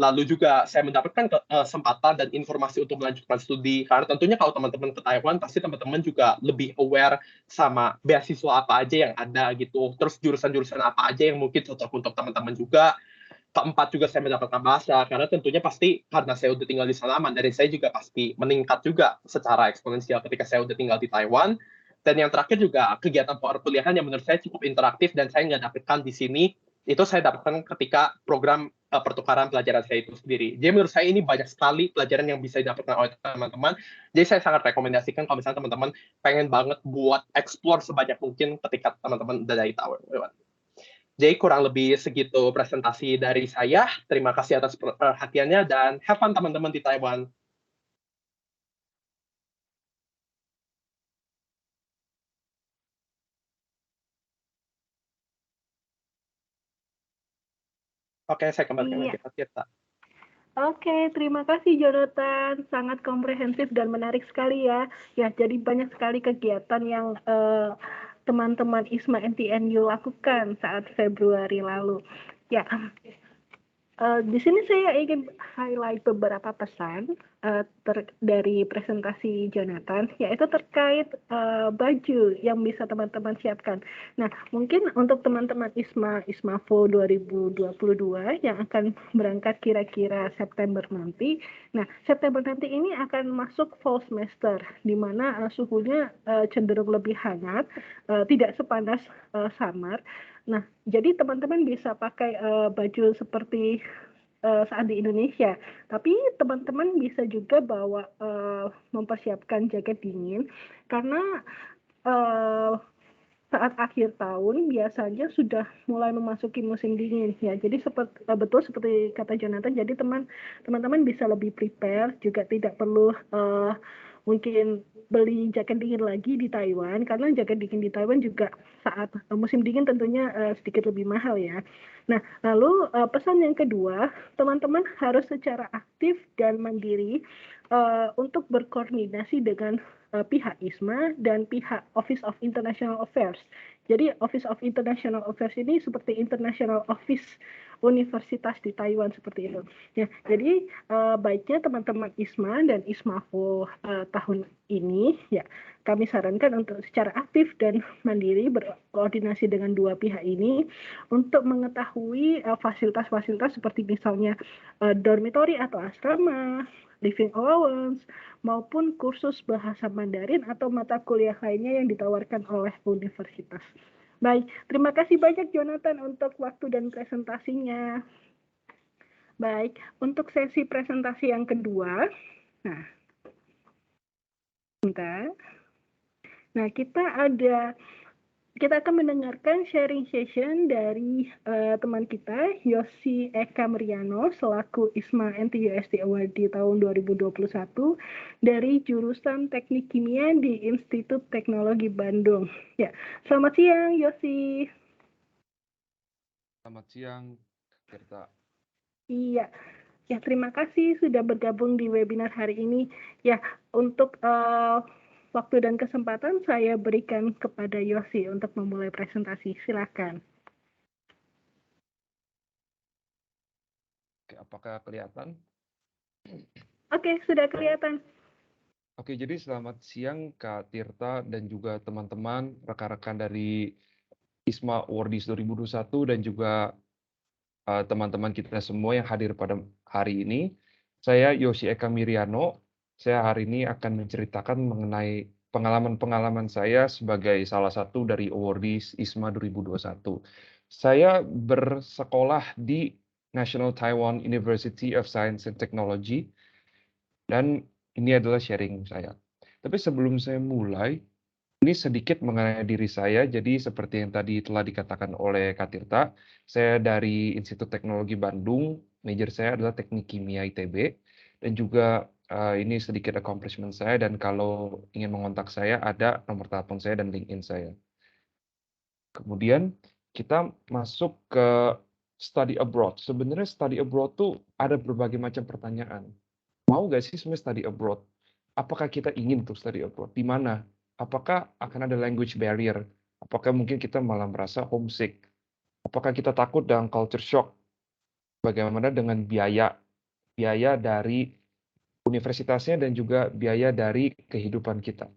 Lalu juga saya mendapatkan kesempatan dan informasi untuk melanjutkan studi, karena tentunya kalau teman-teman ke Taiwan pasti teman-teman juga lebih aware sama beasiswa apa aja yang ada gitu, terus jurusan-jurusan apa aja yang mungkin cocok untuk teman-teman juga. Keempat juga saya mendapatkan bahasa, karena tentunya pasti karena saya udah tinggal di sana, Mandarin saya juga pasti meningkat juga secara eksponensial ketika saya udah tinggal di Taiwan. Dan yang terakhir juga kegiatan perkuliahan yang menurut saya cukup interaktif dan saya nggak dapatkan di sini, itu saya dapatkan ketika program pertukaran pelajaran saya itu sendiri. Jadi menurut saya ini banyak sekali pelajaran yang bisa didapatkan oleh teman-teman. Jadi saya sangat rekomendasikan kalau misalnya teman-teman pengen banget buat explore sebanyak mungkin ketika teman-teman udah dari Taiwan. Jadi kurang lebih segitu presentasi dari saya. Terima kasih atas perhatiannya dan have fun teman-teman di Taiwan. Oke, saya kembalikan Iya. lagi ke Tirta. Oke, terima kasih Jonathan. Sangat komprehensif dan menarik sekali ya. Ya, jadi banyak sekali kegiatan yang teman-teman ISMA NTNU lakukan saat Februari lalu. Ya, di sini saya ingin highlight beberapa pesan dari presentasi Jonathan, yaitu terkait baju yang bisa teman-teman siapkan. Nah, mungkin untuk teman-teman ISMAFO 2022 yang akan berangkat kira-kira September nanti. Nah, September nanti ini akan masuk fall semester, di mana suhunya cenderung lebih hangat, tidak sepanas summer. Nah, jadi teman-teman bisa pakai baju seperti saat di Indonesia, tapi teman-teman bisa juga bawa mempersiapkan jaket dingin karena saat akhir tahun biasanya sudah mulai memasuki musim dingin ya. Jadi betul seperti kata Jonathan, jadi teman-teman bisa lebih prepare, juga tidak perlu mungkin beli jaket dingin lagi di Taiwan, karena jaket dingin di Taiwan juga saat musim dingin tentunya sedikit lebih mahal ya. Nah, lalu pesan yang kedua, teman-teman harus secara aktif dan mandiri untuk berkoordinasi dengan pihak ISMA dan pihak Office of International Affairs. Jadi Office of International Affairs ini seperti International Office Universitas di Taiwan seperti itu. Ya, jadi baiknya teman-teman ISMA dan ISMAFO tahun ini ya kami sarankan untuk secara aktif dan mandiri berkoordinasi dengan dua pihak ini untuk mengetahui fasilitas-fasilitas seperti misalnya dormitory atau asrama, living allowance, maupun kursus bahasa Mandarin atau mata kuliah lainnya yang ditawarkan oleh universitas. Baik, terima kasih banyak Jonathan untuk waktu dan presentasinya. Baik, untuk sesi presentasi yang kedua, nah, bentar. Nah, kita akan mendengarkan sharing session dari teman kita, Yosi Eka Meriano, selaku ISMA NTUSD Award di tahun 2021 dari jurusan Teknik Kimia di Institut Teknologi Bandung. Ya, selamat siang, Yosi. Selamat siang, Tirta. Iya, ya terima kasih sudah bergabung di webinar hari ini. Ya, untuk waktu dan kesempatan saya berikan kepada Yosi untuk memulai presentasi. Silakan. Oke, apakah kelihatan? Oke, sudah kelihatan. Oke, jadi selamat siang Kak Tirta dan juga teman-teman, rekan-rekan dari ISMA Awardees 2021 dan juga teman-teman kita semua yang hadir pada hari ini. Saya Yosi Eka Miriano. Saya hari ini akan menceritakan mengenai pengalaman-pengalaman saya sebagai salah satu dari awardees ISMA 2021. Saya bersekolah di National Taiwan University of Science and Technology, dan ini adalah sharing saya. Tapi sebelum saya mulai, ini sedikit mengenai diri saya. Jadi seperti yang tadi telah dikatakan oleh Kak Tirta, saya dari Institut Teknologi Bandung, major saya adalah Teknik Kimia ITB, dan juga ini sedikit accomplishment saya, dan kalau ingin mengontak saya, ada nomor telepon saya dan LinkedIn saya. Kemudian kita masuk ke study abroad. Sebenarnya study abroad tuh ada berbagai macam pertanyaan. Mau nggak sih sebenarnya study abroad? Apakah kita ingin untuk study abroad? Di mana? Apakah akan ada language barrier? Apakah mungkin kita malah merasa homesick? Apakah kita takut dengan culture shock? Bagaimana dengan biaya? Biaya dari universitasnya dan juga biaya dari kehidupan kita.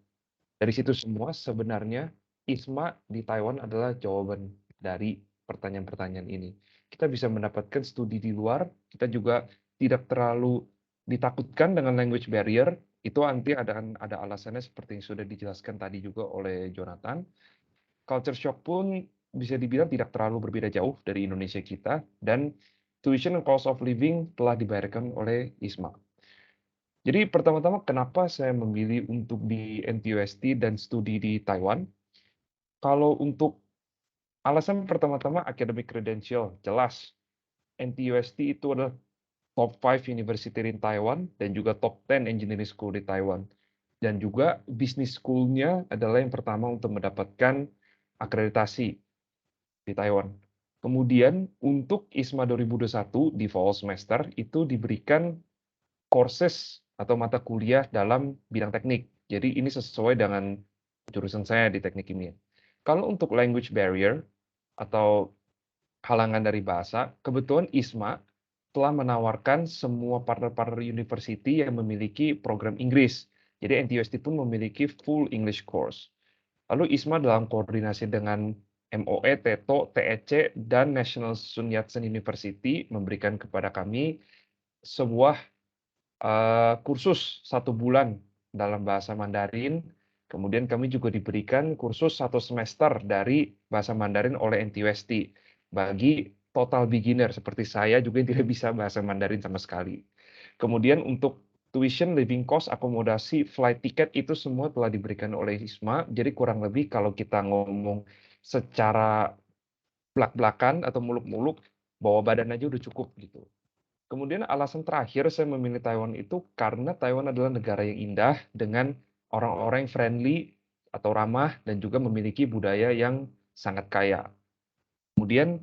Dari situ semua sebenarnya ISMA di Taiwan adalah jawaban dari pertanyaan-pertanyaan ini. Kita bisa mendapatkan studi di luar, kita juga tidak terlalu ditakutkan dengan language barrier. Itu nanti ada alasannya seperti yang sudah dijelaskan tadi juga oleh Jonathan. Culture shock pun bisa dibilang tidak terlalu berbeda jauh dari Indonesia kita, dan tuition and cost of living telah dibayarkan oleh ISMA. Jadi pertama-tama kenapa saya memilih untuk di NTUST dan studi di Taiwan? Kalau untuk alasan pertama-tama academic credential, jelas NTUST itu adalah top 5 university in Taiwan dan juga top 10 engineering school di Taiwan. Dan juga business school-nya adalah yang pertama untuk mendapatkan akreditasi di Taiwan. Kemudian untuk ISMA 2021 di fall semester itu diberikan courses atau mata kuliah dalam bidang teknik. Jadi ini sesuai dengan jurusan saya di teknik kimia. Kalau untuk language barrier atau halangan dari bahasa, kebetulan ISMA telah menawarkan semua partner-partner university yang memiliki program Inggris. Jadi NTUST pun memiliki full English course. Lalu ISMA dalam koordinasi dengan MOE, TETO, TEC, dan National Sun Yat-sen University memberikan kepada kami sebuah kursus 1 bulan dalam bahasa Mandarin Kemudian kami juga diberikan kursus 1 semester dari bahasa Mandarin oleh NTUST bagi total beginner seperti saya juga yang tidak bisa bahasa Mandarin sama sekali. Kemudian untuk tuition, living cost, akomodasi, flight ticket itu semua telah diberikan oleh ISMA. Jadi kurang lebih kalau kita ngomong secara belak-belakan atau muluk-muluk, bawa badan aja udah cukup gitu. Kemudian alasan terakhir saya memilih Taiwan itu karena Taiwan adalah negara yang indah dengan orang-orang yang friendly atau ramah dan juga memiliki budaya yang sangat kaya. Kemudian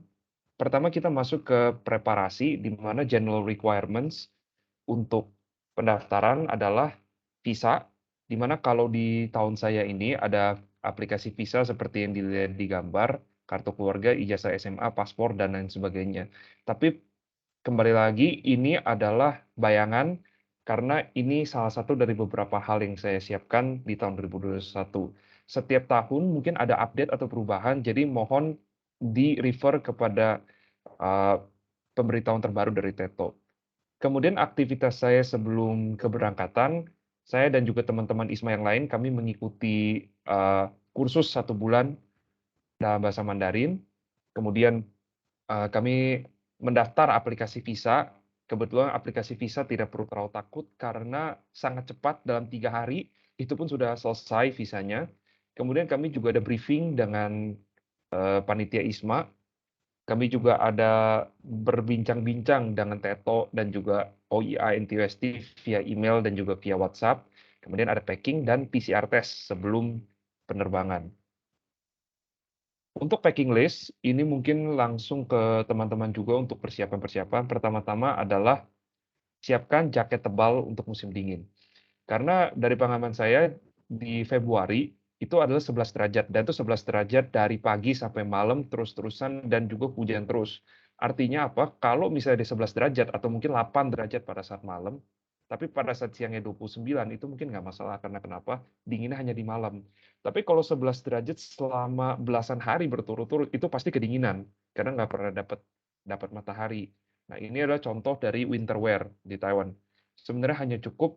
pertama kita masuk ke preparasi di mana general requirements untuk pendaftaran adalah visa, di mana kalau di tahun saya ini ada aplikasi visa seperti yang dilihat di gambar, kartu keluarga, ijazah SMA, paspor, dan lain sebagainya. Tapi kembali lagi, ini adalah bayangan karena ini salah satu dari beberapa hal yang saya siapkan di tahun 2021. Setiap tahun mungkin ada update atau perubahan, jadi mohon di-refer kepada pemberitahuan terbaru dari Teto. Kemudian aktivitas saya sebelum keberangkatan, saya dan juga teman-teman ISMA yang lain, kami mengikuti kursus 1 bulan dalam bahasa Mandarin. Kemudian kami mendaftar aplikasi visa. Kebetulan aplikasi visa tidak perlu terlalu takut karena sangat cepat dalam 3 hari, itu pun sudah selesai visanya. Kemudian kami juga ada briefing dengan panitia ISMA. Kami juga ada berbincang-bincang dengan Teto dan juga OIA NTUST via email dan juga via WhatsApp. Kemudian ada packing dan PCR test sebelum penerbangan. Untuk packing list, ini mungkin langsung ke teman-teman juga untuk persiapan-persiapan. Pertama-tama adalah siapkan jaket tebal untuk musim dingin. Karena dari pengalaman saya di Februari itu adalah 11 derajat dan itu 11 derajat dari pagi sampai malam terus-terusan dan juga hujan terus. Artinya apa? Kalau misalnya di 11 derajat atau mungkin 8 derajat pada saat malam, tapi pada saat siangnya 29 itu mungkin nggak masalah karena kenapa? Dinginnya hanya di malam. Tapi kalau 11 derajat selama belasan hari berturut-turut itu pasti kedinginan karena nggak pernah dapat matahari. Nah, ini adalah contoh dari winter wear di Taiwan. Sebenarnya hanya cukup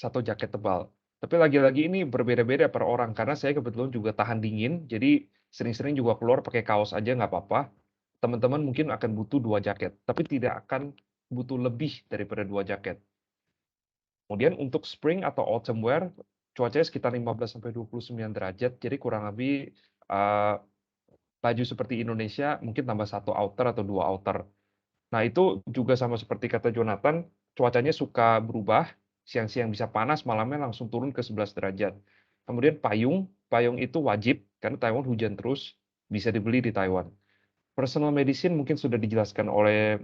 1 jaket tebal. Tapi lagi-lagi ini berbeda-beda per orang, karena saya kebetulan juga tahan dingin, jadi sering-sering juga keluar pakai kaos aja nggak apa-apa. Teman-teman mungkin akan butuh 2 jaket, tapi tidak akan butuh lebih daripada 2 jaket. Kemudian untuk spring atau autumn wear, cuacanya sekitar 15-29 derajat, jadi kurang lebih baju seperti Indonesia mungkin tambah 1 outer atau 2 outer. Nah, itu juga sama seperti kata Jonathan, cuacanya suka berubah, siang-siang bisa panas, malamnya langsung turun ke 11 derajat. Kemudian payung, payung itu wajib, karena Taiwan hujan terus, bisa dibeli di Taiwan. Personal medicine mungkin sudah dijelaskan oleh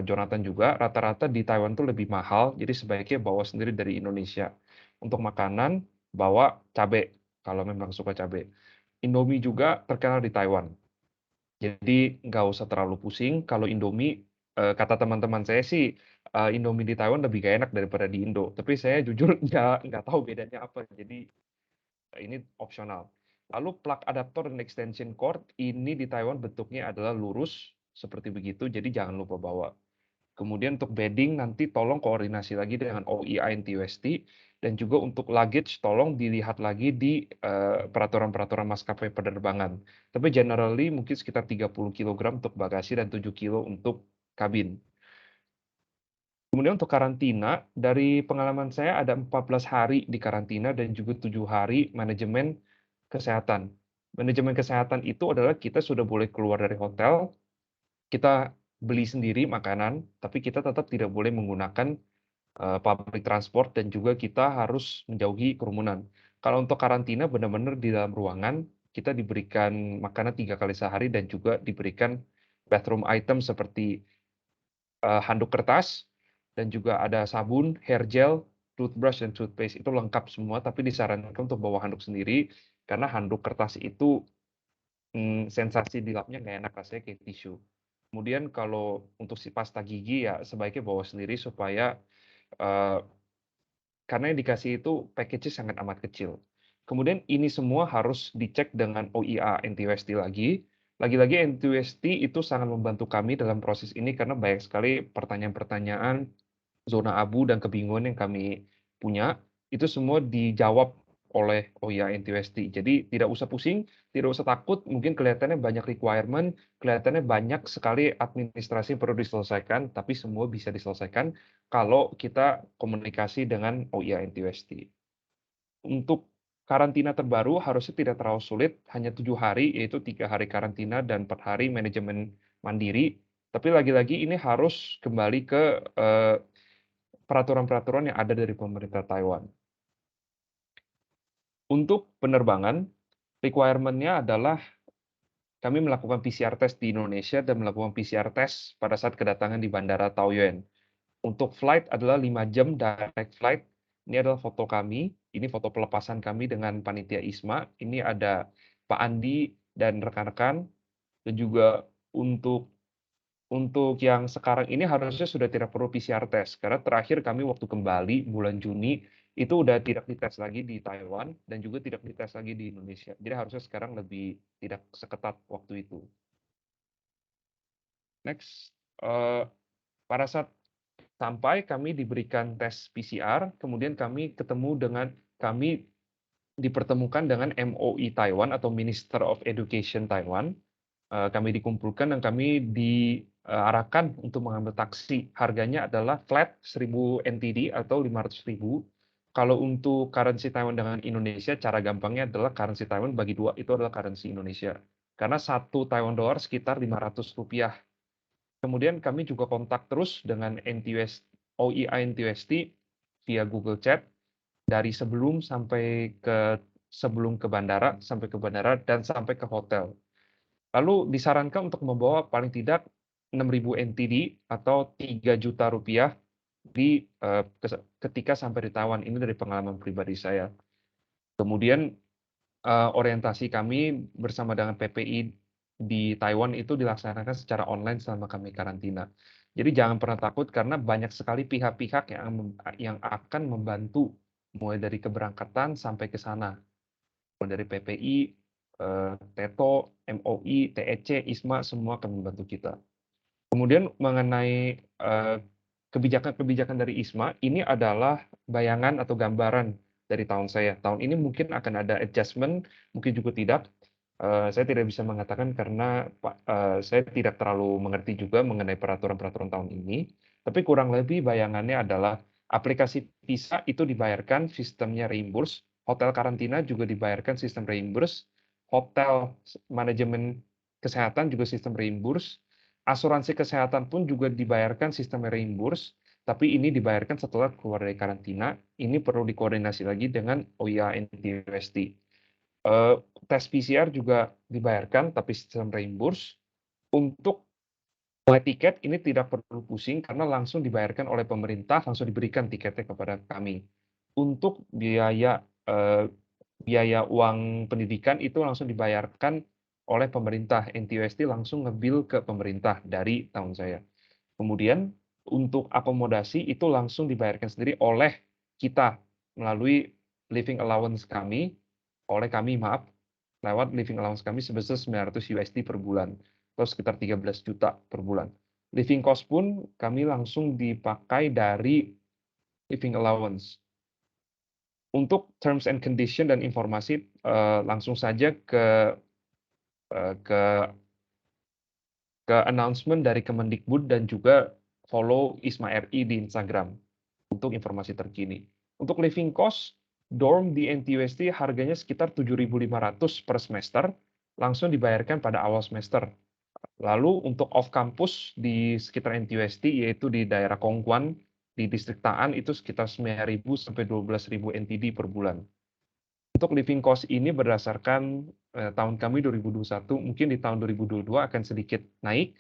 Jonathan juga, rata-rata di Taiwan itu lebih mahal, jadi sebaiknya bawa sendiri dari Indonesia. Untuk makanan, bawa cabai, kalau memang suka cabai. Indomie juga terkenal di Taiwan. Jadi nggak usah terlalu pusing. Kalau Indomie, kata teman-teman saya sih, Indomie di Taiwan lebih gak enak daripada di Indo. Tapi saya jujur nggak tahu bedanya apa. Jadi ini opsional. Lalu plug adaptor dan extension cord ini di Taiwan bentuknya adalah lurus seperti begitu. Jadi jangan lupa bawa. Kemudian untuk bedding nanti tolong koordinasi lagi dengan OIA NTUST dan juga untuk luggage tolong dilihat lagi di peraturan-peraturan maskapai penerbangan. Tapi generally mungkin sekitar 30 kg untuk bagasi dan 7 kg untuk kabin. Kemudian untuk karantina, dari pengalaman saya ada 14 hari di karantina dan juga 7 hari manajemen kesehatan. Manajemen kesehatan itu adalah kita sudah boleh keluar dari hotel, kita beli sendiri makanan, tapi kita tetap tidak boleh menggunakan public transport dan juga kita harus menjauhi kerumunan. Kalau untuk karantina benar-benar di dalam ruangan, kita diberikan makanan 3 kali sehari dan juga diberikan bathroom item seperti handuk kertas dan juga ada sabun, hair gel, toothbrush dan toothpaste itu lengkap semua, tapi disarankan untuk bawa handuk sendiri karena handuk kertas itu sensasi di lapnya nggak enak rasanya kayak tisu. Kemudian kalau untuk si pasta gigi ya sebaiknya bawa sendiri supaya karena yang dikasih itu package-nya sangat amat kecil. Kemudian ini semua harus dicek dengan OIA NTUST lagi. Lagi-lagi NTUST itu sangat membantu kami dalam proses ini karena banyak sekali pertanyaan-pertanyaan, zona abu dan kebingungan yang kami punya, itu semua dijawab oleh OYA NTUSD. Jadi tidak usah pusing, tidak usah takut, mungkin kelihatannya banyak requirement, kelihatannya banyak sekali administrasi yang perlu diselesaikan, tapi semua bisa diselesaikan kalau kita komunikasi dengan OYA NTUSD. Untuk karantina terbaru harusnya tidak terlalu sulit, hanya 7 hari, yaitu 3 hari karantina dan 4 hari manajemen mandiri. Tapi lagi-lagi ini harus kembali ke peraturan-peraturan yang ada dari pemerintah Taiwan. Untuk penerbangan, requirement-nya adalah kami melakukan PCR test di Indonesia dan melakukan PCR test pada saat kedatangan di Bandara Taoyuan. Untuk flight adalah 5 jam direct flight. Ini adalah foto kami, ini foto pelepasan kami dengan panitia ISMA. Ini ada Pak Andi dan rekan-rekan, dan juga untuk yang sekarang ini harusnya sudah tidak perlu PCR test, karena terakhir kami waktu kembali bulan Juni, itu udah tidak dites lagi di Taiwan dan juga tidak dites lagi di Indonesia. Jadi harusnya sekarang lebih tidak seketat waktu itu. Next, pada saat sampai kami diberikan tes PCR, kemudian kami dipertemukan dengan MOE Taiwan atau Minister of Education Taiwan. Kami dikumpulkan dan kami diarahkan untuk mengambil taksi. Harganya adalah flat 1.000 NTD atau 500.000. Kalau untuk currency Taiwan dengan Indonesia, cara gampangnya adalah currency Taiwan bagi 2, itu adalah currency Indonesia. Karena 1 Taiwan dollar sekitar Rp500. Kemudian kami juga kontak terus dengan OEA NTUSD via Google Chat dari sebelum ke bandara, sampai ke bandara, dan sampai ke hotel. Lalu disarankan untuk membawa paling tidak 6.000 NTD atau 3 juta rupiah ketika sampai di Taiwan. Ini dari pengalaman pribadi saya. Kemudian orientasi kami bersama dengan PPI di Taiwan itu dilaksanakan secara online selama kami karantina. Jadi jangan pernah takut karena banyak sekali pihak-pihak yang akan membantu mulai dari keberangkatan sampai ke sana. Mulai dari PPI, TETO, MOI, TEC, ISMA, semua akan membantu kita. Kemudian mengenai kebijakan-kebijakan dari ISMA, ini adalah bayangan atau gambaran dari tahun saya. Tahun ini mungkin akan ada adjustment, mungkin juga tidak. Saya tidak bisa mengatakan karena saya tidak terlalu mengerti juga mengenai peraturan-peraturan tahun ini. Tapi kurang lebih bayangannya adalah aplikasi visa itu dibayarkan sistemnya reimburse, hotel karantina juga dibayarkan sistem reimburse, hotel manajemen kesehatan juga sistem reimburse, asuransi kesehatan pun juga dibayarkan sistem reimburse, tapi ini dibayarkan setelah keluar dari karantina. Ini perlu dikoordinasi lagi dengan OYA NTUSD. Tes PCR juga dibayarkan, tapi sistem reimburse. Untuk mulai tiket ini tidak perlu pusing karena langsung dibayarkan oleh pemerintah, langsung diberikan tiketnya kepada kami. Untuk biaya uang pendidikan itu langsung dibayarkan oleh pemerintah. NTUSD langsung nge-bill ke pemerintah dari tahun saya. Kemudian untuk akomodasi itu langsung dibayarkan sendiri oleh kita melalui living allowance kami, lewat living allowance kami sebesar 900 USD per bulan, atau sekitar 13 juta per bulan. Living cost pun kami langsung dipakai dari living allowance. Untuk terms and condition dan informasi langsung saja ke announcement dari Kemendikbud dan juga follow ISMA RI di Instagram untuk informasi terkini. Untuk living cost, dorm di NTUSD harganya sekitar 7.500 per semester, langsung dibayarkan pada awal semester. Lalu untuk off campus di sekitar NTUSD, yaitu di daerah Kongguan, di distrik Ta'an, itu sekitar 9.000 sampai 12.000 NTD per bulan. Untuk living cost ini berdasarkan tahun kami 2021, mungkin di tahun 2022 akan sedikit naik.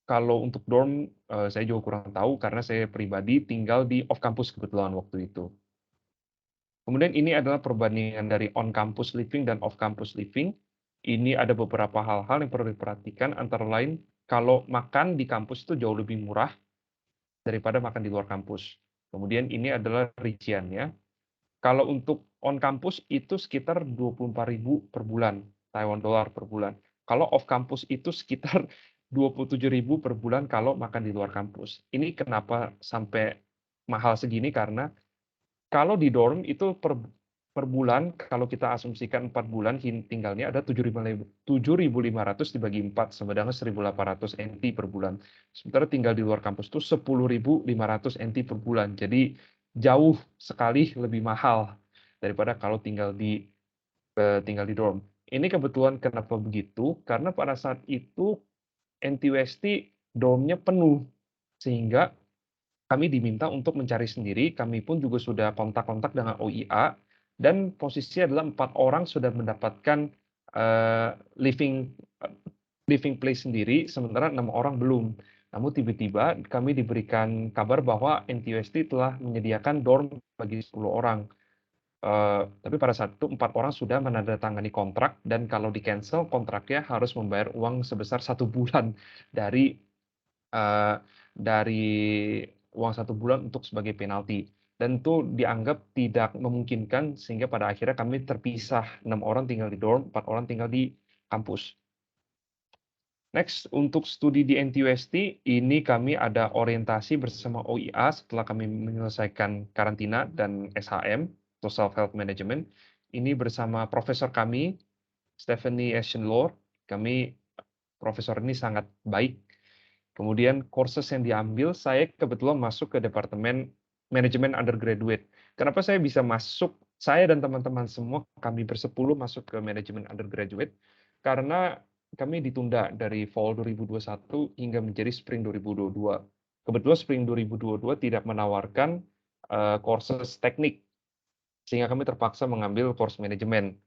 Kalau untuk dorm, saya juga kurang tahu karena saya pribadi tinggal di off campus kebetulan waktu itu. Kemudian ini adalah perbandingan dari on campus living dan off campus living. Ini ada beberapa hal-hal yang perlu diperhatikan, antara lain kalau makan di kampus itu jauh lebih murah daripada makan di luar kampus. Kemudian ini adalah rinciannya. Kalau untuk on campus itu sekitar 24.000 per bulan, Taiwan dollar per bulan. Kalau off campus itu sekitar 27.000 per bulan kalau makan di luar kampus. Ini kenapa sampai mahal segini, karena kalau di dorm itu per bulan, kalau kita asumsikan 4 bulan tinggalnya ada 7.500 dibagi 4, sama dengan 1.800 NT per bulan. Sementara tinggal di luar kampus itu 10.500 NT per bulan. Jadi jauh sekali lebih mahal daripada kalau tinggal di dorm. Ini kebetulan kenapa begitu? Karena pada saat itu NTUST dormnya penuh, sehingga kami diminta untuk mencari sendiri. Kami pun juga sudah kontak-kontak dengan OIA, dan posisinya adalah 4 orang sudah mendapatkan living place sendiri, sementara 6 orang belum. Namun tiba-tiba kami diberikan kabar bahwa NTUST telah menyediakan dorm bagi 10 orang. Tapi pada saat itu 4 orang sudah menandatangani kontrak, dan kalau di-cancel kontraknya harus membayar uang sebesar 1 bulan dari uang 1 bulan untuk sebagai penalti. Dan itu dianggap tidak memungkinkan, sehingga pada akhirnya kami terpisah, 6 orang tinggal di dorm, 4 orang tinggal di kampus. Next, untuk studi di NTUST, ini kami ada orientasi bersama OIA setelah kami menyelesaikan karantina dan SHM, atau Self-Health Management. Ini bersama profesor kami, Stephanie Eschenlohr. Profesor ini sangat baik. Kemudian courses yang diambil, saya kebetulan masuk ke Departemen Manajemen Undergraduate. Kenapa saya bisa masuk? Saya dan teman-teman semua, kami bersepuluh masuk ke Manajemen Undergraduate, karena kami ditunda dari Fall 2021 hingga menjadi Spring 2022. Kebetulan Spring 2022 tidak menawarkan courses teknik, sehingga kami terpaksa mengambil course manajemen.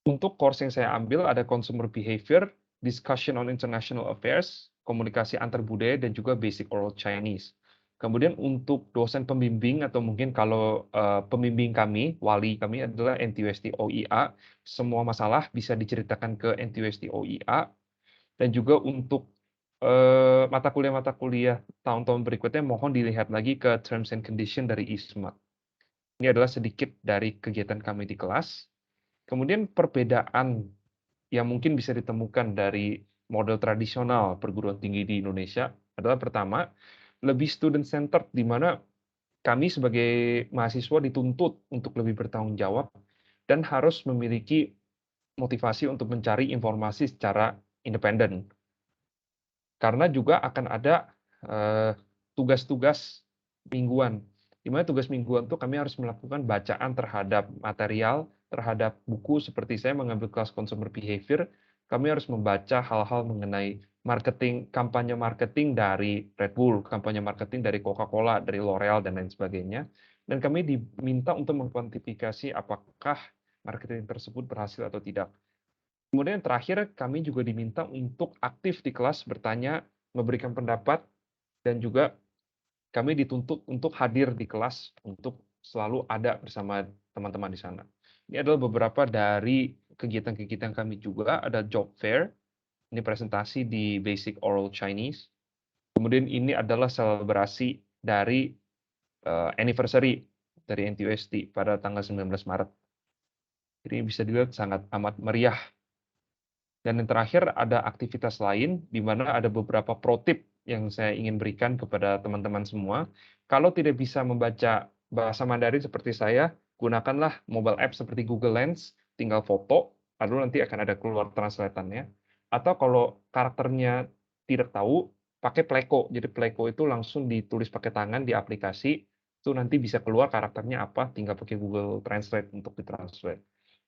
Untuk course yang saya ambil ada Consumer Behavior, Discussion on International Affairs, Komunikasi Antar Budaya, dan juga Basic Oral Chinese. Kemudian untuk dosen pembimbing, atau mungkin kalau pembimbing kami, wali kami adalah NTUST OIA, semua masalah bisa diceritakan ke NTUST OIA, dan juga untuk mata kuliah tahun-tahun berikutnya mohon dilihat lagi ke Terms and Condition dari ISMA. Ini adalah sedikit dari kegiatan kami di kelas. Kemudian perbedaan yang mungkin bisa ditemukan dari model tradisional perguruan tinggi di Indonesia adalah, pertama, lebih student-centered, di mana kami sebagai mahasiswa dituntut untuk lebih bertanggung jawab dan harus memiliki motivasi untuk mencari informasi secara independen. Karena juga akan ada tugas-tugas mingguan, di mana tugas mingguan itu kami harus melakukan bacaan terhadap material, terhadap buku. Seperti saya mengambil kelas Consumer Behavior, kami harus membaca hal-hal mengenai marketing, kampanye marketing dari Red Bull, kampanye marketing dari Coca-Cola, dari L'Oreal, dan lain sebagainya. Dan kami diminta untuk mengkuantifikasi apakah marketing tersebut berhasil atau tidak. Kemudian yang terakhir, kami juga diminta untuk aktif di kelas, bertanya, memberikan pendapat, dan juga kami dituntut untuk hadir di kelas, untuk selalu ada bersama teman-teman di sana. Ini adalah beberapa dari kegiatan-kegiatan kami juga. Ada job fair, ini presentasi di Basic Oral Chinese. Kemudian ini adalah selebrasi dari anniversary dari NTUST pada tanggal 19 Maret. Jadi bisa dilihat sangat amat meriah. Dan yang terakhir ada aktivitas lain, di mana ada beberapa pro tip yang saya ingin berikan kepada teman-teman semua. Kalau tidak bisa membaca bahasa Mandarin seperti saya, gunakanlah mobile app seperti Google Lens, tinggal foto, lalu nanti akan ada keluar translatannya. Atau kalau karakternya tidak tahu, pakai Pleco. Jadi Pleco itu langsung ditulis pakai tangan di aplikasi, itu nanti bisa keluar karakternya apa, tinggal pakai Google Translate untuk ditranslate.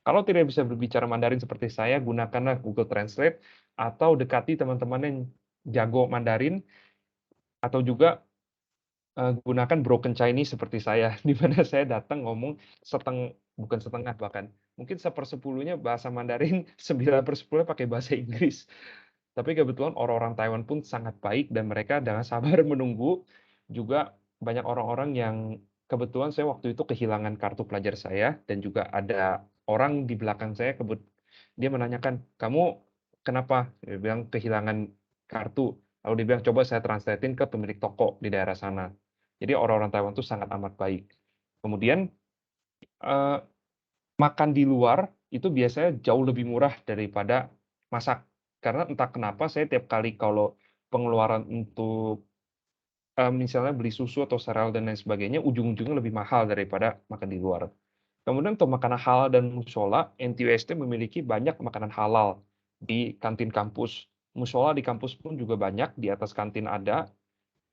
Kalau tidak bisa berbicara Mandarin seperti saya, gunakanlah Google Translate, atau dekati teman-teman yang jago Mandarin, atau juga gunakan broken Chinese seperti saya, di mana saya datang ngomong bukan setengah, bahkan mungkin 1/10-nya bahasa Mandarin, 9/10 pakai bahasa Inggris. Tapi kebetulan orang-orang Taiwan pun sangat baik, dan mereka dengan sabar menunggu. Juga banyak orang-orang yang kebetulan saya waktu itu kehilangan kartu pelajar saya, dan juga ada orang di belakang saya dia menanyakan, "Kamu kenapa?" Dia bilang kehilangan kartu. Lalu dia bilang, "Coba saya translatein ke pemilik toko di daerah sana." Jadi orang-orang Taiwan itu sangat amat baik. Kemudian makan di luar itu biasanya jauh lebih murah daripada masak. Karena entah kenapa saya tiap kali kalau pengeluaran untuk misalnya beli susu atau sereal dan lain sebagainya, ujung-ujungnya lebih mahal daripada makan di luar. Kemudian untuk makanan halal dan mushola, NTUST memiliki banyak makanan halal di kantin kampus. Mushola di kampus pun juga banyak, di atas kantin ada,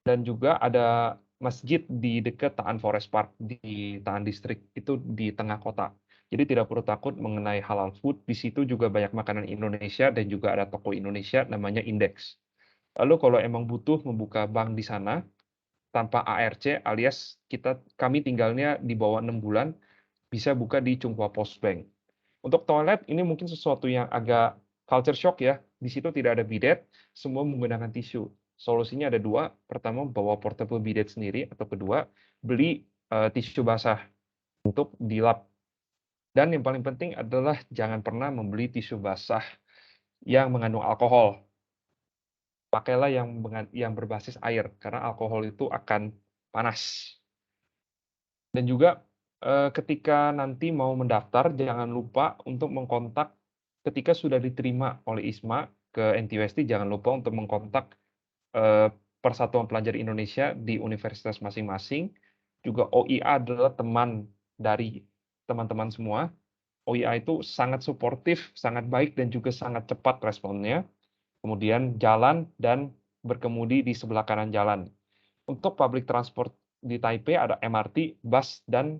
dan juga ada masjid di dekat Taan Forest Park di Taan Distrik, itu di tengah kota. Jadi tidak perlu takut mengenai halal food, di situ juga banyak makanan Indonesia dan juga ada toko Indonesia namanya Index. Lalu kalau emang butuh membuka bank di sana, tanpa ARC alias kami tinggalnya di bawah 6 bulan, bisa buka di Chunghwa Post Bank. Untuk toilet, ini mungkin sesuatu yang agak culture shock ya. Di situ tidak ada bidet, semua menggunakan tisu. Solusinya ada dua. Pertama, bawa portable bidet sendiri. Atau kedua, beli tisu basah untuk dilap. Dan yang paling penting adalah jangan pernah membeli tisu basah yang mengandung alkohol. Pakailah yang berbasis air, karena alkohol itu akan panas. Dan juga ketika nanti mau mendaftar, jangan lupa untuk mengkontak ketika sudah diterima oleh ISMA ke NTUST, jangan lupa untuk mengkontak Persatuan Pelajar Indonesia di universitas masing-masing. Juga OIA adalah teman dari teman-teman semua. OIA itu sangat suportif, sangat baik, dan juga sangat cepat responnya. Kemudian jalan dan berkemudi di sebelah kanan jalan. Untuk public transport di Taipei ada MRT, bus, dan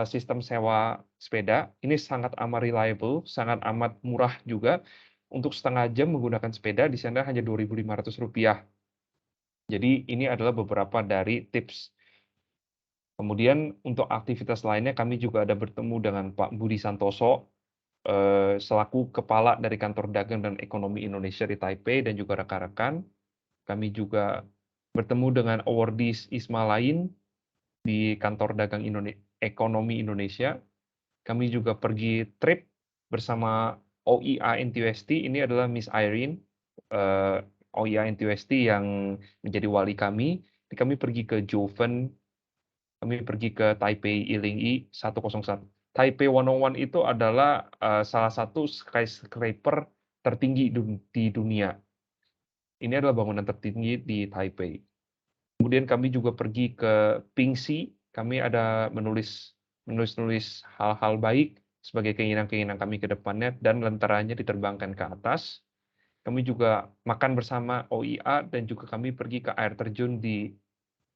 sistem sewa sepeda. Ini sangat amat reliable, sangat amat murah juga. Untuk setengah jam menggunakan sepeda di sana hanya Rp2.500. Jadi ini adalah beberapa dari tips. Kemudian untuk aktivitas lainnya kami juga ada bertemu dengan Pak Budi Santoso, selaku Kepala dari Kantor Dagang dan Ekonomi Indonesia di Taipei, dan juga rekan-rekan. Kami juga bertemu dengan awardees ISMA lain di Kantor Dagang Ekonomi Indonesia. Kami juga pergi trip bersama OIA NTUST, ini adalah Miss Irene, OIA NTUST yang menjadi wali kami. Kami pergi ke Joven, kami pergi ke Taipei Ilingi 101. Taipei 101 itu adalah salah satu skyscraper tertinggi di dunia. Ini adalah bangunan tertinggi di Taipei. Kemudian kami juga pergi ke Pingxi, kami ada menulis hal-hal baik sebagai keinginan-keinginan kami ke depannya, dan lenteranya diterbangkan ke atas. Kami juga makan bersama OIA, dan juga kami pergi ke air terjun di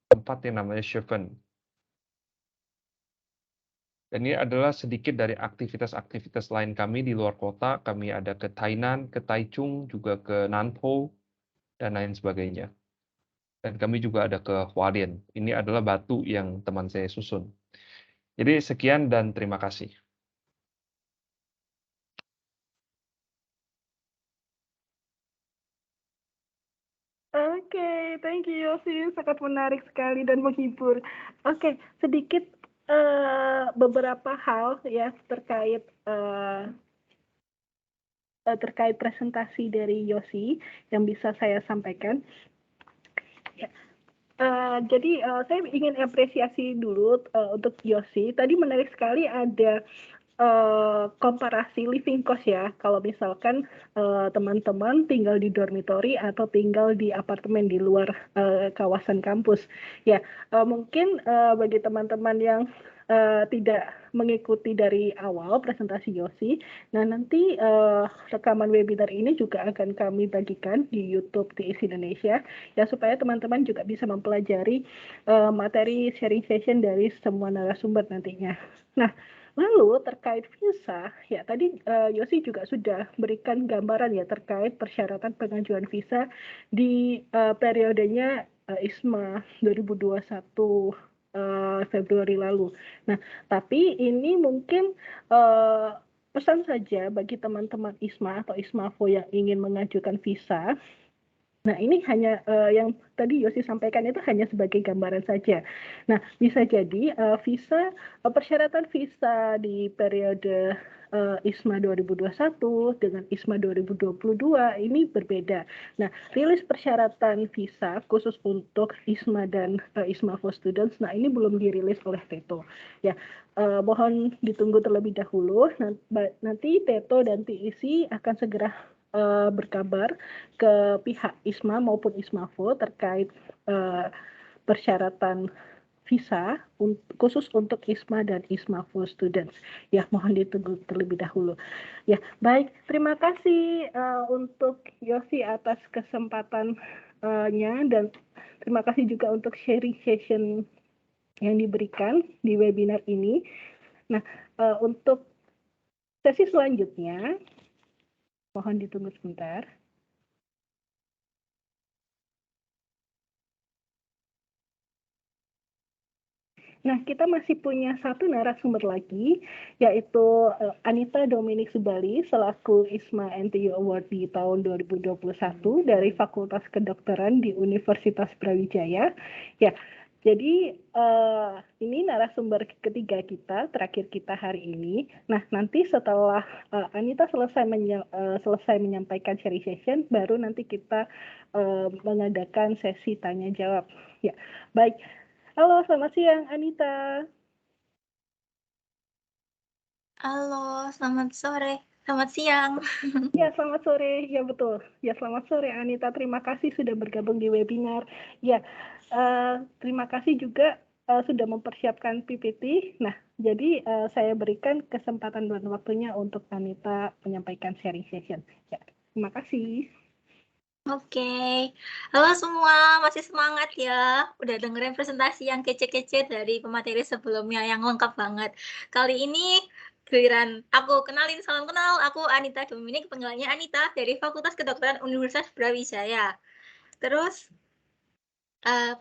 tempat yang namanya Sheven. Dan ini adalah sedikit dari aktivitas-aktivitas lain kami di luar kota. Kami ada ke Tainan, ke Taichung, juga ke Nantou, dan lain sebagainya. Dan kami juga ada ke Hualien. Ini adalah batu yang teman saya susun. Jadi sekian dan terima kasih. Oke, thank you Yosi, sangat menarik sekali dan menghibur. Oke, sedikit beberapa hal ya terkait presentasi dari Yosi yang bisa saya sampaikan. Ya. Jadi saya ingin apresiasi dulu untuk Yosi. Tadi menarik sekali ada komparasi living cost ya. Kalau misalkan teman-teman tinggal di dormitory atau tinggal di apartemen di luar kawasan kampus. Ya, mungkin bagi teman-teman yang tidak mengikuti dari awal presentasi Yosi, nah nanti rekaman webinar ini juga akan kami bagikan di YouTube TIS Indonesia, ya supaya teman-teman juga bisa mempelajari materi sharing session dari semua narasumber nantinya. Nah, lalu terkait visa, ya tadi Yosi juga sudah berikan gambaran ya terkait persyaratan pengajuan visa di periodenya ISMA 2021 Februari lalu. Nah, tapi ini mungkin pesan saja bagi teman-teman ISMA atau ISMAFO yang ingin mengajukan visa. Nah, ini hanya yang tadi Yosi sampaikan itu hanya sebagai gambaran saja. Nah, bisa jadi persyaratan visa di periode ISMA 2021 dengan ISMA 2022 ini berbeda. Nah, rilis persyaratan visa khusus untuk ISMA dan ISMA for Students, nah ini belum dirilis oleh TETO. Ya, mohon ditunggu terlebih dahulu. Nanti TETO dan TIC akan segera berkabar ke pihak ISMA maupun ISMAFO terkait persyaratan visa khusus untuk ISMA dan ISMA full students. Ya, mohon ditunggu terlebih dahulu. Ya, baik. Terima kasih untuk Yosi atas kesempatannya dan terima kasih juga untuk sharing session yang diberikan di webinar ini. Nah, untuk sesi selanjutnya, mohon ditunggu sebentar. Nah, kita masih punya satu narasumber lagi, yaitu Anita Dominic Subali, selaku ISMA NTU Award di tahun 2021 dari Fakultas Kedokteran di Universitas Brawijaya. Ya, jadi ini narasumber ketiga kita, terakhir kita hari ini. Nah, nanti setelah Anita selesai menyampaikan sharing session, baru nanti kita mengadakan sesi tanya jawab. Ya, baik. Halo, selamat siang Anita. Halo, selamat sore. Selamat siang. Ya, selamat sore. Ya, betul. Ya, selamat sore Anita. Terima kasih sudah bergabung di webinar. Ya, terima kasih juga sudah mempersiapkan PPT. Nah, jadi saya berikan kesempatan dan waktunya untuk Anita menyampaikan sharing session. Ya, terima kasih. Oke, halo semua, masih semangat ya? Udah dengerin presentasi yang kece-kece dari pemateri sebelumnya yang lengkap banget. Kali ini giliran aku kenalin, salam kenal, aku Anita Dominic, panggilannya Anita dari Fakultas Kedokteran Universitas Brawijaya. Terus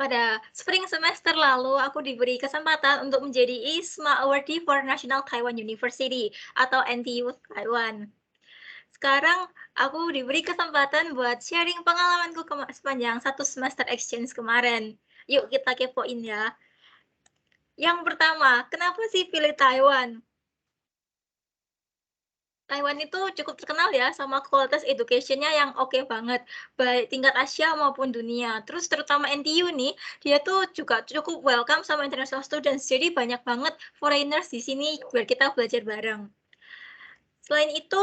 pada spring semester lalu aku diberi kesempatan untuk menjadi ISMA Awardee for National Taiwan University atau NTU Taiwan. Sekarang aku diberi kesempatan buat sharing pengalamanku sepanjang 1 semester exchange kemarin. Yuk kita kepoin ya. Yang pertama, kenapa sih pilih Taiwan? Taiwan itu cukup terkenal ya sama kualitas education-nya yang oke banget, baik tingkat Asia maupun dunia. Terus terutama NTU nih, dia tuh juga cukup welcome sama international students. Jadi banyak banget foreigners di sini biar kita belajar bareng. Selain itu,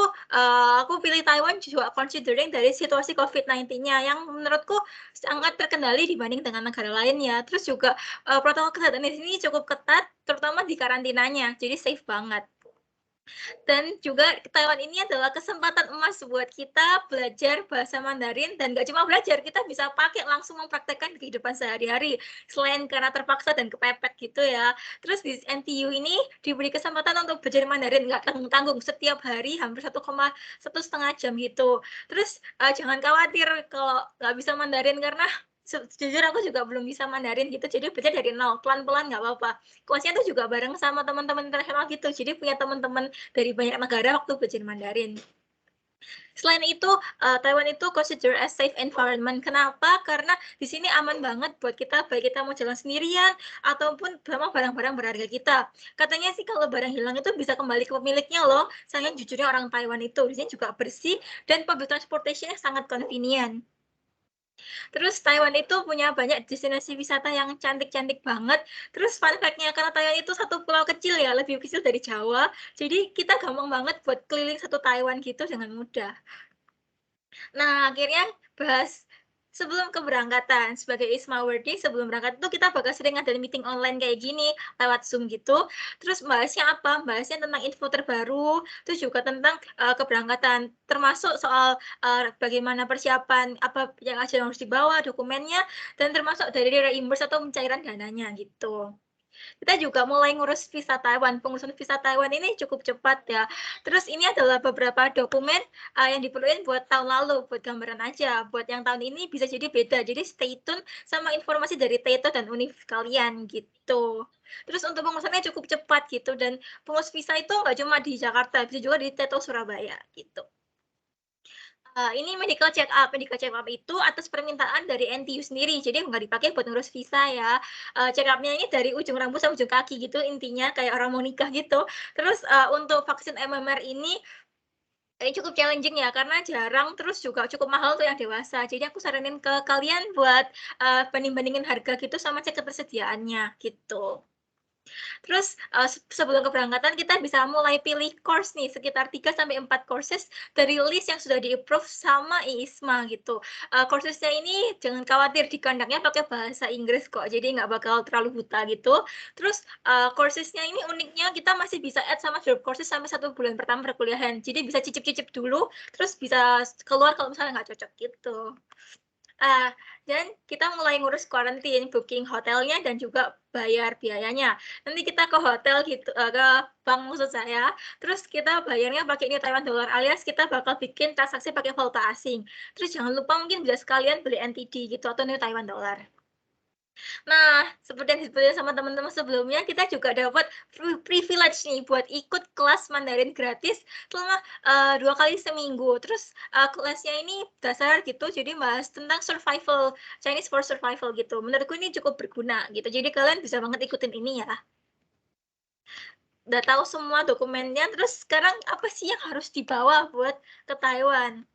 aku pilih Taiwan juga considering dari situasi COVID-19-nya yang menurutku sangat terkendali dibanding dengan negara lainnya. Terus juga protokol kesehatan di sini cukup ketat, terutama di karantinanya, jadi safe banget. Dan juga Taiwan ini adalah kesempatan emas buat kita belajar bahasa Mandarin, dan gak cuma belajar, kita bisa pakai langsung mempraktekkan di kehidupan sehari-hari, selain karena terpaksa dan kepepet gitu ya. Terus di NTU ini diberi kesempatan untuk belajar Mandarin, nggak tanggung-tanggung, setiap hari hampir 1,5 jam gitu. Terus jangan khawatir kalau nggak bisa Mandarin, karena jujur aku juga belum bisa Mandarin gitu, jadi belajar dari nol, pelan-pelan nggak apa-apa. Kelasnya tuh juga bareng sama teman-teman internasional gitu, jadi punya teman-teman dari banyak negara waktu belajar Mandarin. Selain itu, Taiwan itu consider as safe environment. Kenapa? Karena di sini aman banget buat kita, baik kita mau jalan sendirian ataupun sama barang-barang berharga kita. Katanya sih kalau barang hilang itu bisa kembali ke pemiliknya loh. Saya jujurnya orang Taiwan itu di sini juga bersih dan public transportation-nya sangat convenient. Terus Taiwan itu punya banyak destinasi wisata yang cantik-cantik banget. Terus fun fact-nya, karena Taiwan itu satu pulau kecil ya, lebih kecil dari Jawa. Jadi kita gampang banget buat keliling satu Taiwan gitu dengan mudah. Nah, akhirnya bahas sebelum keberangkatan. Sebagai ISMA Awardee, sebelum berangkat itu kita bakal sering ada meeting online kayak gini, lewat Zoom gitu. Terus bahasnya apa? Bahasnya tentang info terbaru, terus juga tentang keberangkatan, termasuk soal bagaimana persiapan, apa yang harus dibawa, dokumennya, dan termasuk dari reimburse atau pencairan dananya gitu. Kita juga mulai ngurus visa Taiwan. Pengurusan visa Taiwan ini cukup cepat ya. Terus ini adalah beberapa dokumen yang diperlukan buat tahun lalu, buat gambaran aja. Buat yang tahun ini bisa jadi beda. Jadi stay tune sama informasi dari Teto dan univ kalian gitu. Terus untuk pengurusannya cukup cepat gitu, dan pengurus visa itu nggak cuma di Jakarta, bisa juga di Teto Surabaya gitu. Ini medical check up. Medical check up itu atas permintaan dari NTU sendiri, jadi nggak dipakai buat ngurus visa ya. Check up-nya ini dari ujung rambut sampai ujung kaki gitu, intinya kayak orang mau nikah gitu. Terus untuk vaksin MMR ini cukup challenging ya, karena jarang, terus juga cukup mahal tuh yang dewasa. Jadi aku saranin ke kalian buat banding-bandingin harga gitu sama cek ketersediaannya gitu. Terus sebelum keberangkatan kita bisa mulai pilih course nih sekitar 3-4 courses dari list yang sudah di-approve sama IISMA gitu. Coursesnya ini jangan khawatir dikandangnya pakai bahasa Inggris kok, jadi nggak bakal terlalu buta gitu. Terus coursesnya ini uniknya kita masih bisa add sama drop courses sampai 1 bulan pertama perkuliahan. Jadi bisa cicip-cicip dulu, terus bisa keluar kalau misalnya nggak cocok gitu. Dan kita mulai ngurus karantin, booking hotelnya dan juga bayar biayanya. Nanti kita ke hotel gitu, ke bank maksud saya. Terus kita bayarnya pakai ini Taiwan dollar alias kita bakal bikin transaksi pakai valuta asing. Terus jangan lupa mungkin bisa sekalian beli NTD gitu atau new Taiwan dollar. Nah, seperti yang disebutin sama teman-teman sebelumnya, kita juga dapat privilege nih buat ikut kelas Mandarin gratis selama 2 kali seminggu. Terus kelasnya ini dasar gitu, jadi bahas tentang survival, Chinese for survival gitu. Menurutku ini cukup berguna gitu. Jadi kalian bisa banget ikutin ini ya. Udah tahu semua dokumennya, terus sekarang apa sih yang harus dibawa buat ke Taiwan?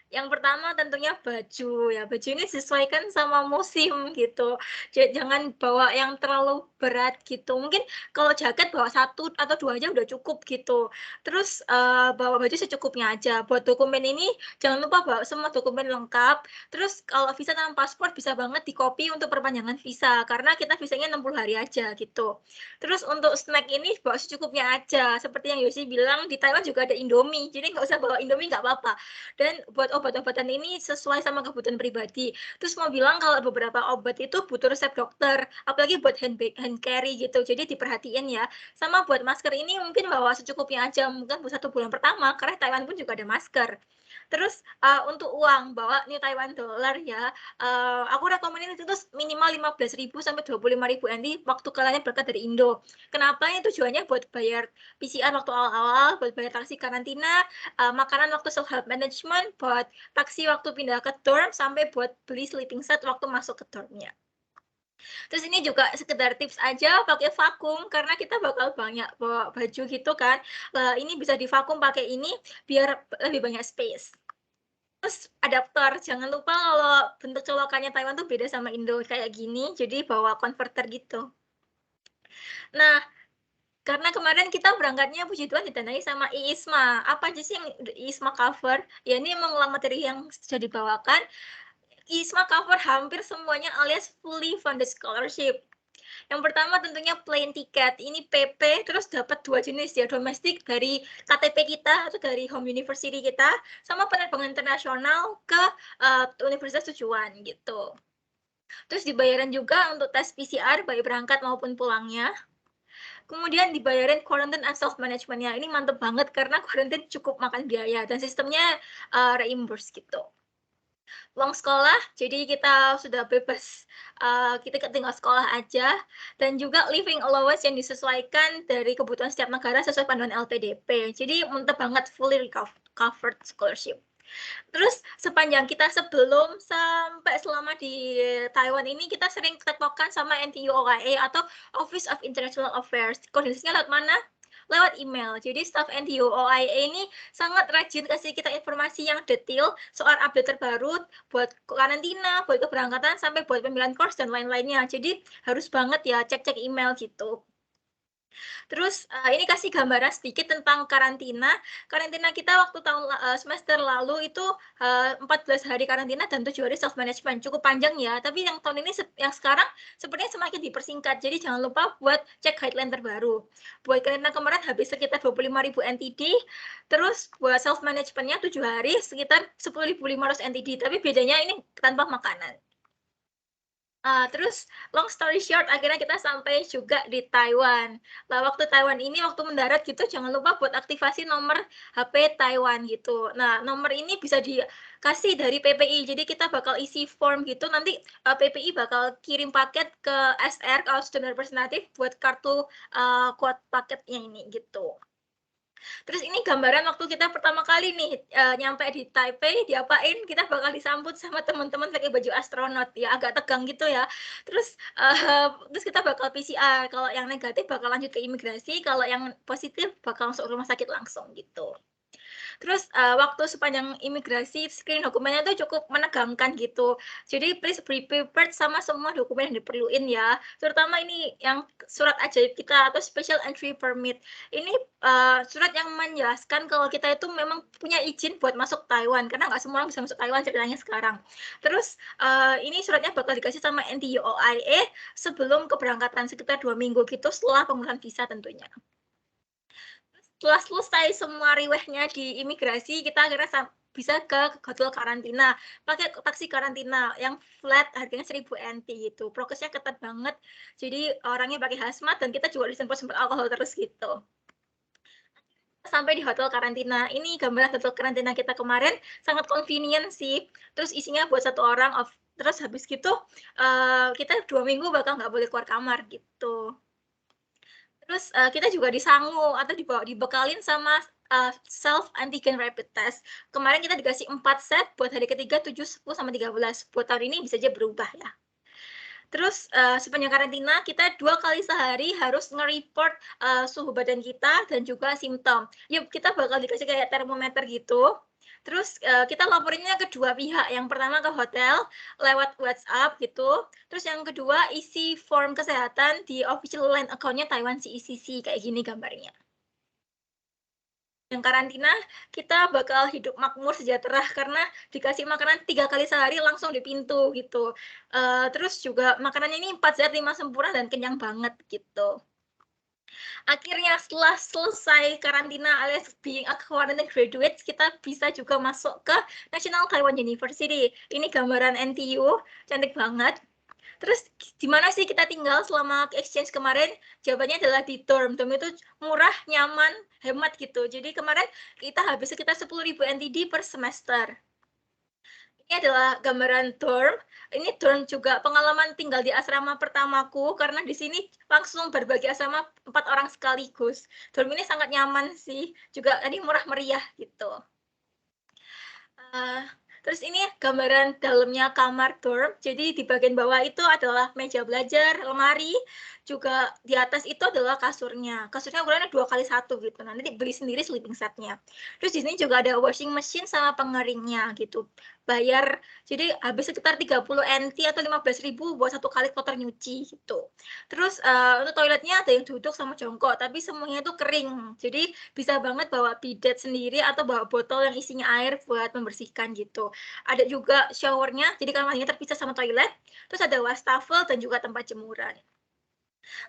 Yang pertama tentunya baju ya, baju ini disesuaikan sama musim gitu. Jangan bawa yang terlalu berat gitu. Mungkin kalau jaket bawa 1 atau 2 aja udah cukup gitu. Terus bawa baju secukupnya aja. Buat dokumen ini jangan lupa bawa semua dokumen lengkap. Terus kalau visa dan paspor bisa banget di-copy untuk perpanjangan visa karena kita visanya 60 hari aja gitu. Terus untuk snack ini bawa secukupnya aja. Seperti yang Yosi bilang di Taiwan juga ada Indomie. Jadi nggak usah bawa Indomie nggak apa-apa. Dan buat obat-obatan ini sesuai sama kebutuhan pribadi. Terus mau bilang kalau beberapa obat itu butuh resep dokter, apalagi buat hand carry gitu. Jadi diperhatiin ya. Sama buat masker ini mungkin bawa secukupnya aja, mungkin buat 1 bulan pertama, karena Taiwan pun juga ada masker. Terus untuk uang bawa New Taiwan dollar ya. Aku rekomenin itu minimal 15.000 sampai 25.000 NT waktu kalian berangkat dari Indo. Kenapa? Ini tujuannya buat bayar PCR waktu awal-awal, buat bayar taksi karantina, makanan waktu self help management, buat taksi waktu pindah ke dorm, sampai buat beli sleeping set waktu masuk ke dormnya. Terus ini juga sekedar tips aja pakai vakum karena kita bakal banyak bawa baju gitu kan. Ini bisa divakum pakai ini biar lebih banyak space. Terus adaptor, jangan lupa kalau bentuk colokannya Taiwan tuh beda sama Indo kayak gini, jadi bawa converter gitu. Nah, karena kemarin kita berangkatnya puji Tuhan didanai sama IISMA. Apa aja sih yang IISMA cover? Ya ini mengulang materi yang sudah dibawakan. IISMA cover hampir semuanya alias fully funded scholarship. Yang pertama tentunya plane ticket. Ini PP terus dapat 2 jenis ya, domestik dari KTP kita atau dari home university kita, sama penerbangan internasional ke universitas tujuan gitu. Terus dibayaran juga untuk tes PCR baik berangkat maupun pulangnya. Kemudian dibayarin quarantine and self managementnya. Ini mantep banget karena quarantine cukup makan biaya dan sistemnya reimburse gitu. Uang sekolah, jadi kita sudah bebas, kita tinggal sekolah aja, dan juga living allowance yang disesuaikan dari kebutuhan setiap negara sesuai panduan LPDP. Jadi mantep banget, fully covered scholarship. Terus sepanjang kita sebelum sampai selama di Taiwan ini kita sering tektokan sama NTU OIA atau Office of International Affairs. Koordinasinya lewat mana? Lewat email. Jadi staff NTU OIA ini sangat rajin kasih kita informasi yang detail soal update terbaru buat karantina, buat keberangkatan, sampai buat pemilihan course dan lain-lainnya. Jadi harus banget ya cek-cek email gitu. Terus ini kasih gambaran sedikit tentang karantina. Karantina kita waktu tahun semester lalu itu 14 hari karantina dan 7 hari self management. Cukup panjang ya, tapi yang tahun ini yang sekarang sepertinya semakin dipersingkat. Jadi jangan lupa buat cek guideline terbaru. Buat karantina kemarin habis sekitar 25.000 NTD, terus buat self managementnya 7 hari sekitar 10.500 NTD, tapi bedanya ini tanpa makanan. Terus long story short, akhirnya kita sampai juga di Taiwan. Nah, waktu Taiwan ini, waktu mendarat gitu, jangan lupa buat aktivasi nomor HP Taiwan gitu. Nah, nomor ini bisa dikasih dari PPI. Jadi kita bakal isi form gitu, nanti PPI bakal kirim paket ke SR, kalau student representative, buat kartu quote paketnya ini gitu. Terus ini gambaran waktu kita pertama kali nih nyampe di Taipei, diapain? Kita bakal disambut sama teman-teman pakai baju astronot ya, agak tegang gitu ya. Terus kita bakal PCR. Kalau yang negatif bakal lanjut ke imigrasi, kalau yang positif bakal masuk rumah sakit langsung gitu. Terus waktu sepanjang imigrasi screen dokumennya itu cukup menegangkan gitu. Jadi please be prepared sama semua dokumen yang diperluin ya. Terutama ini yang surat ajaib kita atau special entry permit. Ini surat yang menjelaskan kalau kita itu memang punya izin buat masuk Taiwan karena nggak semua orang bisa masuk Taiwan ceritanya sekarang. Terus ini suratnya bakal dikasih sama NTU OIA sebelum keberangkatan sekitar 2 minggu gitu setelah pengurusan visa tentunya. Setelah selesai semua riwehnya di imigrasi, kita akhirnya bisa ke hotel karantina, pakai taksi karantina yang flat harganya 1000 NT gitu. Prokesnya ketat banget, jadi orangnya pakai hazmat dan kita juga disemprot-semprot alkohol terus gitu. Sampai di hotel karantina, ini gambaran hotel karantina kita kemarin, sangat convenient sih. Terus isinya buat 1 orang, terus habis gitu kita 2 minggu bakal nggak boleh keluar kamar gitu. Terus kita juga disangu atau dibekalin sama self antigen rapid test. Kemarin kita dikasih 4 set buat hari ketiga, 7, 10, sama 13. Buat tahun ini bisa aja berubah ya. Terus sepanjang karantina kita 2 kali sehari harus nge-report suhu badan kita dan juga simptom. Yuk kita bakal dikasih kayak termometer gitu. Terus kita laporinnya ke 2 pihak. Yang pertama ke hotel lewat WhatsApp gitu. Terus yang kedua isi form kesehatan di official line account-nya Taiwan CECC kayak gini gambarnya. Yang karantina kita bakal hidup makmur sejahtera karena dikasih makanan 3 kali sehari langsung di pintu gitu. Terus juga makanannya ini 4 sehat 5 sempurna dan kenyang banget gitu. Akhirnya setelah selesai karantina alias being a quarantine graduate, kita bisa juga masuk ke National Taiwan University. Ini gambaran NTU, cantik banget. Terus di mana sih kita tinggal selama exchange kemarin? Jawabannya adalah di dorm. Dorm itu murah, nyaman, hemat gitu. Jadi kemarin kita habis sekitar 10.000 NTD per semester. Ini adalah gambaran dorm. Ini dorm juga pengalaman tinggal di asrama pertamaku karena di sini langsung berbagi asrama 4 orang sekaligus. Dorm ini sangat nyaman sih, juga ini murah meriah gitu. Terus ini gambaran dalamnya kamar dorm. Jadi di bagian bawah itu adalah meja belajar, lemari, juga di atas itu adalah kasurnya. Kasurnya ukurannya 2x1 gitu. Nanti beli sendiri sleeping setnya. Terus di sini juga ada washing machine sama pengeringnya gitu. Bayar, jadi habis sekitar 30 NT atau 15.000 buat 1 kali kotor nyuci gitu. Terus untuk toiletnya ada yang duduk sama jongkok, tapi semuanya itu kering. Jadi bisa banget bawa bidet sendiri atau bawa botol yang isinya air buat membersihkan gitu. Ada juga showernya, jadi kamar mandinya terpisah sama toilet. Terus ada wastafel dan juga tempat jemuran.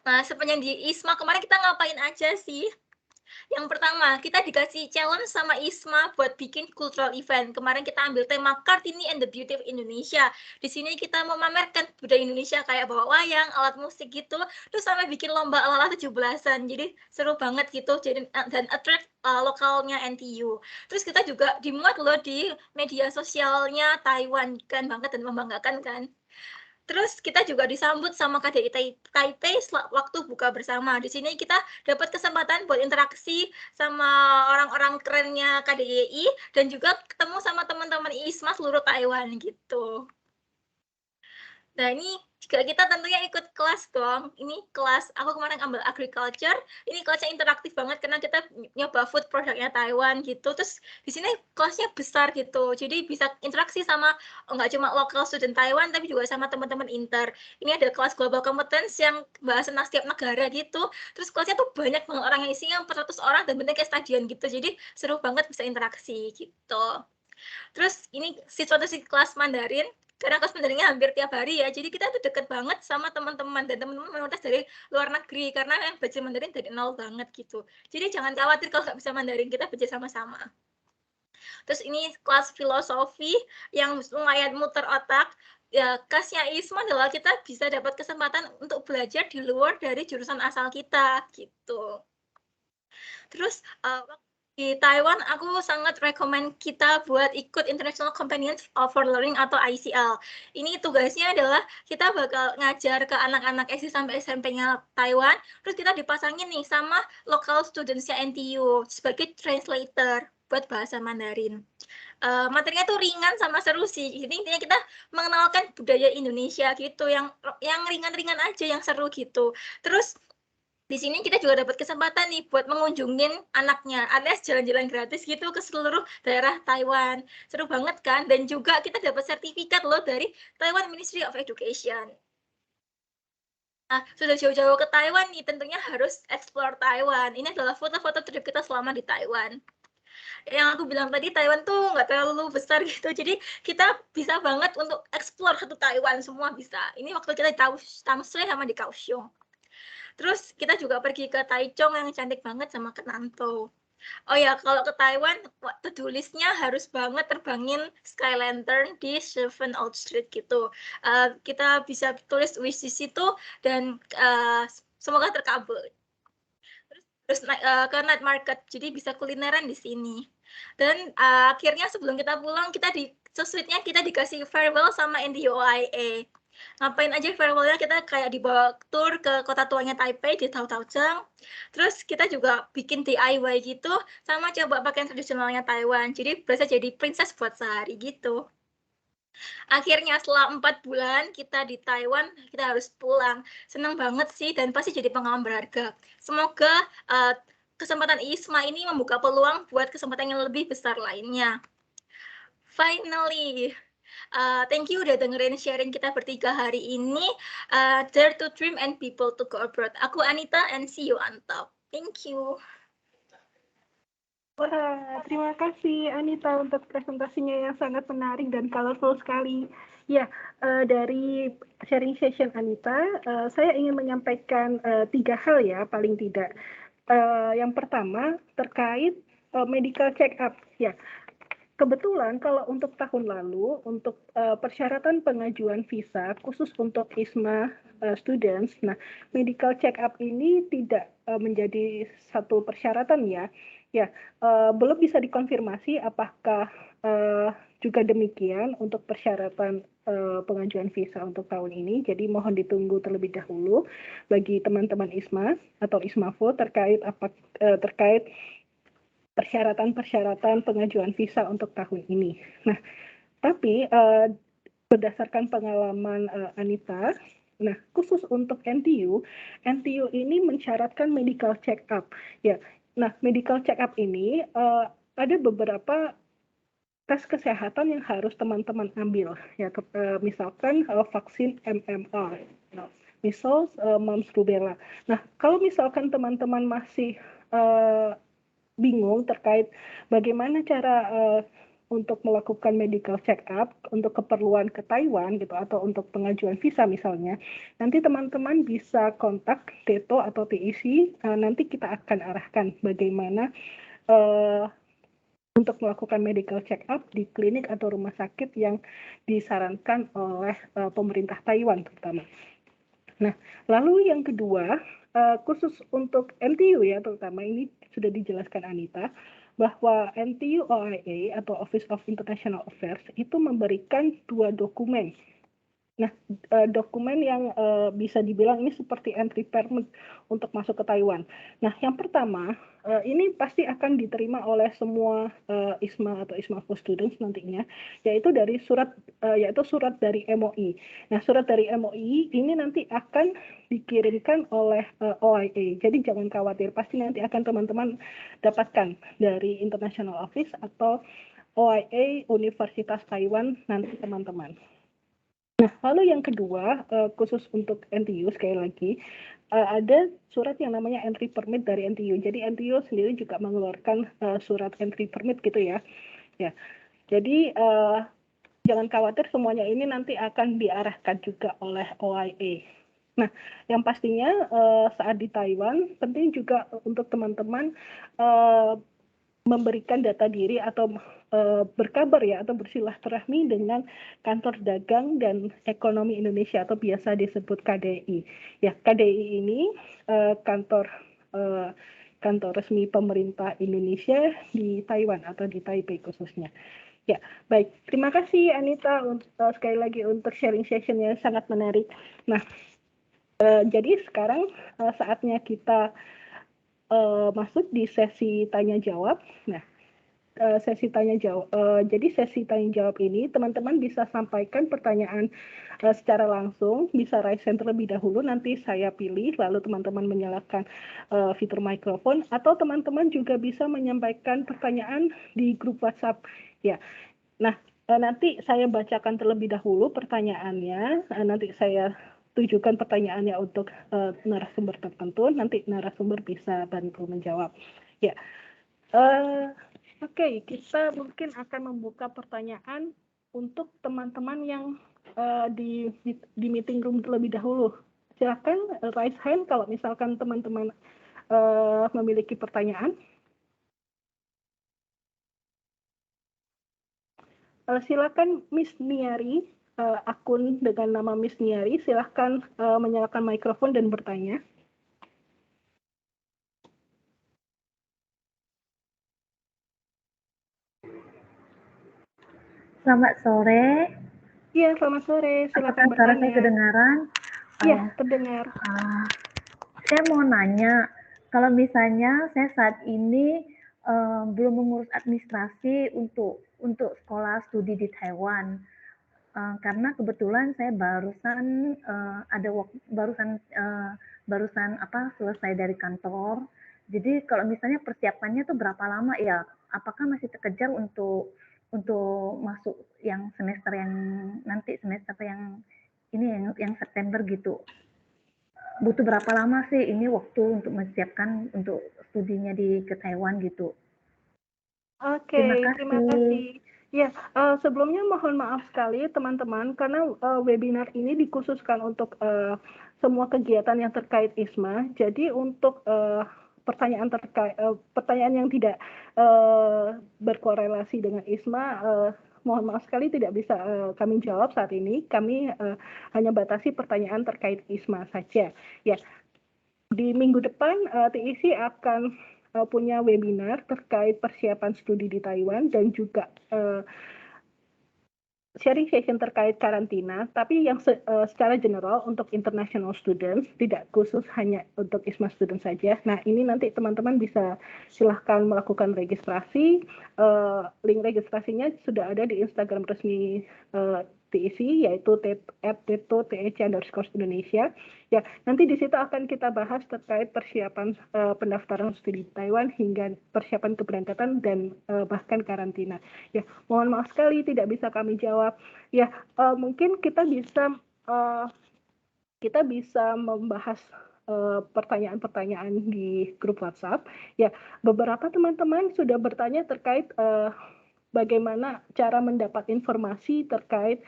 Nah, sepanjang di ISMA kemarin kita ngapain aja sih? Yang pertama, kita dikasih challenge sama ISMA buat bikin cultural event. Kemarin kita ambil tema Kartini and the Beauty of Indonesia. Di sini kita memamerkan budaya Indonesia kayak bawa wayang, alat musik gitu, terus sampai bikin lomba ala-ala 17-an. Jadi seru banget gitu dan attract lokalnya NTU. Terus kita juga dimuat loh di media sosialnya Taiwan, kan banget dan membanggakan kan. Terus kita juga disambut sama KDI Taipei waktu buka bersama. Di sini kita dapat kesempatan buat interaksi sama orang-orang kerennya KDI dan juga ketemu sama teman-teman ISMA seluruh Taiwan gitu. Nah, ini juga kita tentunya ikut kelas dong. Ini kelas, aku kemarin ambil agriculture. Ini kelasnya interaktif banget karena kita nyoba food produknya Taiwan gitu. Terus di sini kelasnya besar gitu. Jadi bisa interaksi sama nggak cuma local student Taiwan, tapi juga sama teman-teman inter. Ini ada kelas global competence yang bahas tentang setiap negara gitu. Terus kelasnya tuh banyak banget orang yang isinya 400 orang dan bentuknya kayak stadion gitu. Jadi seru banget bisa interaksi gitu. Terus ini siswa kelas Mandarin, karena kelas Mandarinnya hampir tiap hari ya, jadi kita tuh deket banget sama teman-teman, dan teman-teman mayoritas dari luar negeri, karena yang belajar Mandarin dari nol banget gitu. Jadi jangan khawatir kalau nggak bisa Mandarin, kita belajar sama-sama. Terus ini kelas filosofi yang lumayan muter otak. Ya, khasnya ISMA adalah kita bisa dapat kesempatan untuk belajar di luar dari jurusan asal kita gitu. Terus di Taiwan, aku sangat rekomen kita buat ikut International Companion for Learning atau ICL. Ini tugasnya adalah kita bakal ngajar ke anak-anak SD sampai SMP-nya Taiwan, terus kita dipasangin nih sama local students-nya NTU sebagai translator buat bahasa Mandarin. Materinya tuh ringan sama seru sih. Jadi intinya kita mengenalkan budaya Indonesia gitu, yang ringan-ringan aja, yang seru gitu. Terus Di sini kita juga dapat kesempatan nih buat mengunjungin anaknya, alias jalan-jalan gratis gitu ke seluruh daerah Taiwan. Seru banget kan? Dan juga kita dapat sertifikat loh dari Taiwan Ministry of Education. Nah, sudah jauh-jauh ke Taiwan nih, tentunya harus explore Taiwan. Ini adalah foto-foto trip kita selama di Taiwan. Yang aku bilang tadi, Taiwan tuh nggak terlalu besar gitu, jadi kita bisa banget untuk explore satu Taiwan, semua bisa. Ini waktu kita di Tamsui sama di Kaohsiung. Terus kita juga pergi ke Taichung yang cantik banget sama ke Nantou. Oh ya, kalau ke Taiwan, to-do list-nya harus banget terbangin Sky Lantern di Seven Old Street gitu. Kita bisa tulis wish di situ dan semoga terkabul. Terus ke night market, jadi bisa kulineran di sini. Dan akhirnya sebelum kita pulang, kita di sesuitnya kita dikasih farewell sama NDOIA. Ngapain aja farewell-nya, kita kayak dibawa tour ke kota tuanya Taipei di Taotaojang. Terus kita juga bikin DIY gitu, sama coba pakaian tradisionalnya Taiwan. Jadi berasa jadi princess buat sehari gitu. Akhirnya setelah 4 bulan kita di Taiwan, kita harus pulang. Senang banget sih dan pasti jadi pengalaman berharga. Semoga kesempatan ISMA ini membuka peluang buat kesempatan yang lebih besar lainnya. Finally, thank you udah dengerin sharing kita bertiga hari ini. Dare to dream and people to go abroad. Aku Anita and see you on top. Thank you. Wah, terima kasih Anita untuk presentasinya yang sangat menarik dan colorful sekali. Ya, dari sharing session Anita, saya ingin menyampaikan 3 hal ya, paling tidak. Yang pertama, terkait medical check-up. Ya, kebetulan kalau untuk tahun lalu, untuk persyaratan pengajuan visa, khusus untuk ISMA students, nah, medical check-up ini tidak menjadi satu persyaratan ya. Ya, belum bisa dikonfirmasi apakah juga demikian untuk persyaratan pengajuan visa untuk tahun ini. Jadi mohon ditunggu terlebih dahulu bagi teman-teman ISMA atau ISMAFO terkait persyaratan-persyaratan pengajuan visa untuk tahun ini. Nah, tapi berdasarkan pengalaman Anita, nah khusus untuk NTU ini mensyaratkan medical check-up. Ya, nah medical check-up ini ada beberapa tes kesehatan yang harus teman-teman ambil. Ya, misalkan vaksin MMR, measles, mumps, rubella. Nah, kalau misalkan teman-teman masih bingung terkait bagaimana cara untuk melakukan medical check-up untuk keperluan ke Taiwan gitu atau untuk pengajuan visa misalnya, nanti teman-teman bisa kontak TETO atau TIC, nanti kita akan arahkan bagaimana untuk melakukan medical check-up di klinik atau rumah sakit yang disarankan oleh pemerintah Taiwan terutama. Nah, lalu yang kedua, khusus untuk NTU ya terutama, ini sudah dijelaskan Anita, bahwa NTU OIA atau Office of International Affairs itu memberikan 2 dokumen. Nah, dokumen yang bisa dibilang ini seperti entry permit untuk masuk ke Taiwan. Nah, yang pertama, ini pasti akan diterima oleh semua ISMA atau ISMAFO students nantinya, yaitu surat dari MOI. Nah, surat dari MOI ini nanti akan dikirimkan oleh OIA. Jadi jangan khawatir, pasti nanti akan teman-teman dapatkan dari International Office atau OIA Universitas Taiwan nanti teman-teman. Nah, lalu yang kedua, khusus untuk NTU sekali lagi, ada surat yang namanya entry permit dari NTU. Jadi NTU sendiri juga mengeluarkan surat entry permit gitu ya. Ya, jadi jangan khawatir, semuanya ini nanti akan diarahkan juga oleh OIA. Nah, yang pastinya saat di Taiwan, penting juga untuk teman-teman memberikan data diri atau berkabar ya atau bersilaturahmi dengan Kantor Dagang dan Ekonomi Indonesia atau biasa disebut KDI. Ya, KDI ini kantor resmi pemerintah Indonesia di Taiwan atau di Taipei khususnya. Ya, baik. Terima kasih Anita sekali lagi untuk sharing session yang sangat menarik. Nah, jadi sekarang saatnya kita masuk di sesi tanya jawab. Nah, sesi tanya jawab. Jadi sesi tanya jawab ini teman-teman bisa sampaikan pertanyaan secara langsung, bisa raise hand terlebih dahulu, nanti saya pilih, lalu teman-teman menyalakan fitur mikrofon, atau teman-teman juga bisa menyampaikan pertanyaan di grup WhatsApp. Ya, nah nanti saya bacakan terlebih dahulu pertanyaannya, nanti saya tujukan pertanyaannya untuk narasumber tertentu, nanti narasumber bisa bantu menjawab. Ya, oke, kita mungkin akan membuka pertanyaan untuk teman-teman yang di meeting room terlebih dahulu. Silakan raise hand kalau misalkan teman-teman memiliki pertanyaan. Silakan Miss Niari, akun dengan nama Miss Niari, silakan menyalakan mikrofon dan bertanya. Selamat sore. Iya, selamat sore. Silakan Apakah suara bertanya. saya kedengaran? Iya, terdengar. Saya mau nanya, kalau misalnya saya saat ini belum mengurus administrasi untuk sekolah studi di Taiwan, karena kebetulan saya barusan selesai dari kantor. Jadi kalau misalnya persiapannya tuh berapa lama ya? Apakah masih terkejar untuk masuk yang semester yang nanti, semester yang ini yang September gitu? Butuh berapa lama sih ini waktu untuk mempersiapkan untuk studinya ke Taiwan gitu? Oke, terima kasih. Ya, sebelumnya mohon maaf sekali teman-teman karena webinar ini dikhususkan untuk semua kegiatan yang terkait ISMA. Jadi untuk pertanyaan yang tidak berkorelasi dengan ISMA, mohon maaf sekali tidak bisa kami jawab saat ini. Kami hanya batasi pertanyaan terkait ISMA saja. Ya, di minggu depan TIC akan punya webinar terkait persiapan studi di Taiwan dan juga sharing session terkait karantina, tapi yang secara general untuk international students, tidak khusus hanya untuk ISMA student saja. Nah, ini nanti teman-teman bisa silahkan melakukan registrasi. Link registrasinya sudah ada di Instagram resmi TIC, yaitu @teto_Indonesia. Ya, nanti di situ akan kita bahas terkait persiapan pendaftaran studi di Taiwan hingga persiapan keberangkatan dan bahkan karantina. Ya, mohon maaf sekali tidak bisa kami jawab. Ya, mungkin kita bisa membahas pertanyaan-pertanyaan di grup WhatsApp. Ya, beberapa teman-teman sudah bertanya terkait bagaimana cara mendapat informasi terkait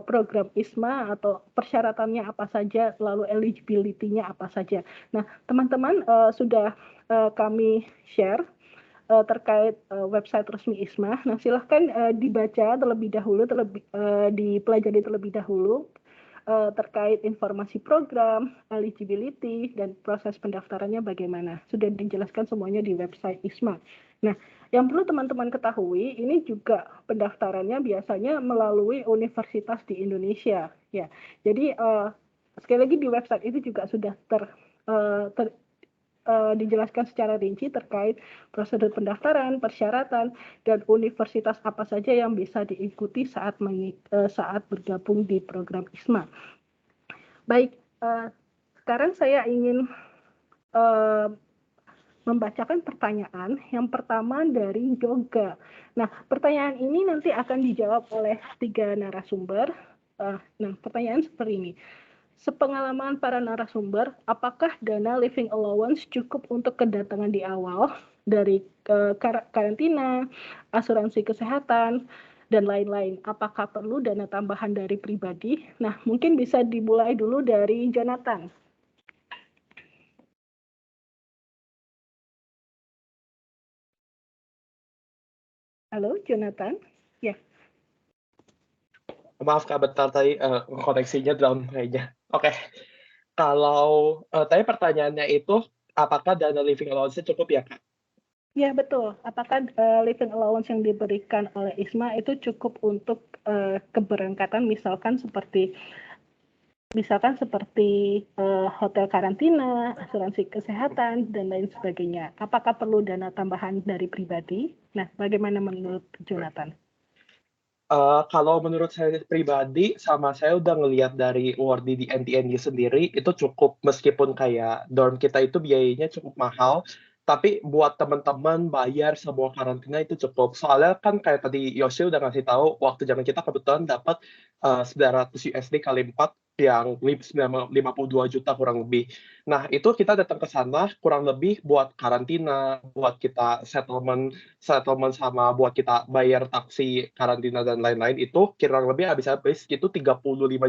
program ISMA atau persyaratannya apa saja, lalu eligibility-nya apa saja. Nah, teman-teman sudah kami share terkait website resmi ISMA. Nah, silahkan dibaca terlebih dahulu, dipelajari terlebih dahulu terkait informasi program, eligibility, dan proses pendaftarannya bagaimana. Sudah dijelaskan semuanya di website ISMA. Nah, yang perlu teman-teman ketahui, ini juga pendaftarannya biasanya melalui universitas di Indonesia. Ya, jadi sekali lagi di website itu juga sudah dijelaskan secara rinci terkait prosedur pendaftaran, persyaratan, dan universitas apa saja yang bisa diikuti saat bergabung di program ISMA. Baik, sekarang saya ingin membacakan pertanyaan. Yang pertama dari Yoga. Nah, pertanyaan ini nanti akan dijawab oleh 3 narasumber. Nah, pertanyaan seperti ini. Sepengalaman para narasumber, apakah dana living allowance cukup untuk kedatangan di awal dari karantina, asuransi kesehatan, dan lain-lain? Apakah perlu dana tambahan dari pribadi? Nah, mungkin bisa dimulai dulu dari Jonathan. Halo, Jonathan? Ya. Maaf Kak, bentar tadi koneksinya down kayaknya. Oke. Kalau tadi pertanyaannya itu, apakah dana living allowance cukup ya Kak? Ya, betul. Apakah living allowance yang diberikan oleh ISMA itu cukup untuk keberangkatan, misalkan seperti Misalkan seperti hotel karantina, asuransi kesehatan, dan lain sebagainya. Apakah perlu dana tambahan dari pribadi? Nah, bagaimana menurut Jonathan? Kalau menurut saya pribadi, sama saya udah ngelihat dari awardee di NTNU sendiri, itu cukup meskipun kayak dorm kita itu biayanya cukup mahal, tapi buat teman-teman bayar semua karantina itu cukup. Soalnya kan kayak tadi Yoshi udah ngasih tahu, waktu zaman kita kebetulan dapat 900 USD kali 4 yang 52 juta kurang lebih. Nah, itu kita datang ke sana kurang lebih buat karantina, buat kita settlement settlement sama buat kita bayar taksi, karantina, dan lain-lain itu kurang lebih habis-habis itu 35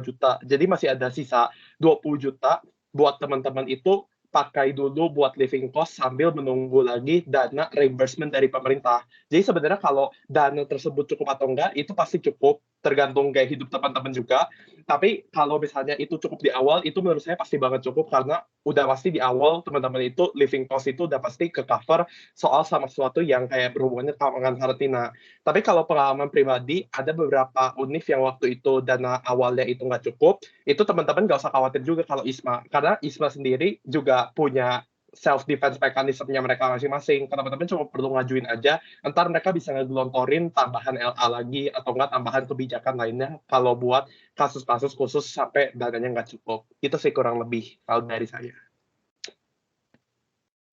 juta. Jadi masih ada sisa 20 juta buat teman-teman itu pakai dulu buat living cost sambil menunggu lagi dana reimbursement dari pemerintah. Jadi sebenarnya kalau dana tersebut cukup atau enggak, itu pasti cukup, tergantung gaya hidup teman-teman juga. Tapi kalau misalnya itu cukup di awal, itu menurut saya pasti banget cukup karena udah pasti di awal teman-teman itu living cost itu udah pasti ke cover soal sama sesuatu yang kayak berhubungannya dengan karantina. Tapi kalau pengalaman pribadi, ada beberapa univ yang waktu itu dana awalnya itu nggak cukup, itu teman-teman nggak usah khawatir juga kalau ISMA. Karena ISMA sendiri juga punya self-defense mekanismenya mereka masing-masing. Teman-teman cuma perlu ngajuin aja, ntar mereka bisa ngelontorin tambahan LA lagi, atau nggak tambahan kebijakan lainnya kalau buat kasus-kasus khusus sampai dananya nggak cukup. Itu sih kurang lebih kalau dari saya.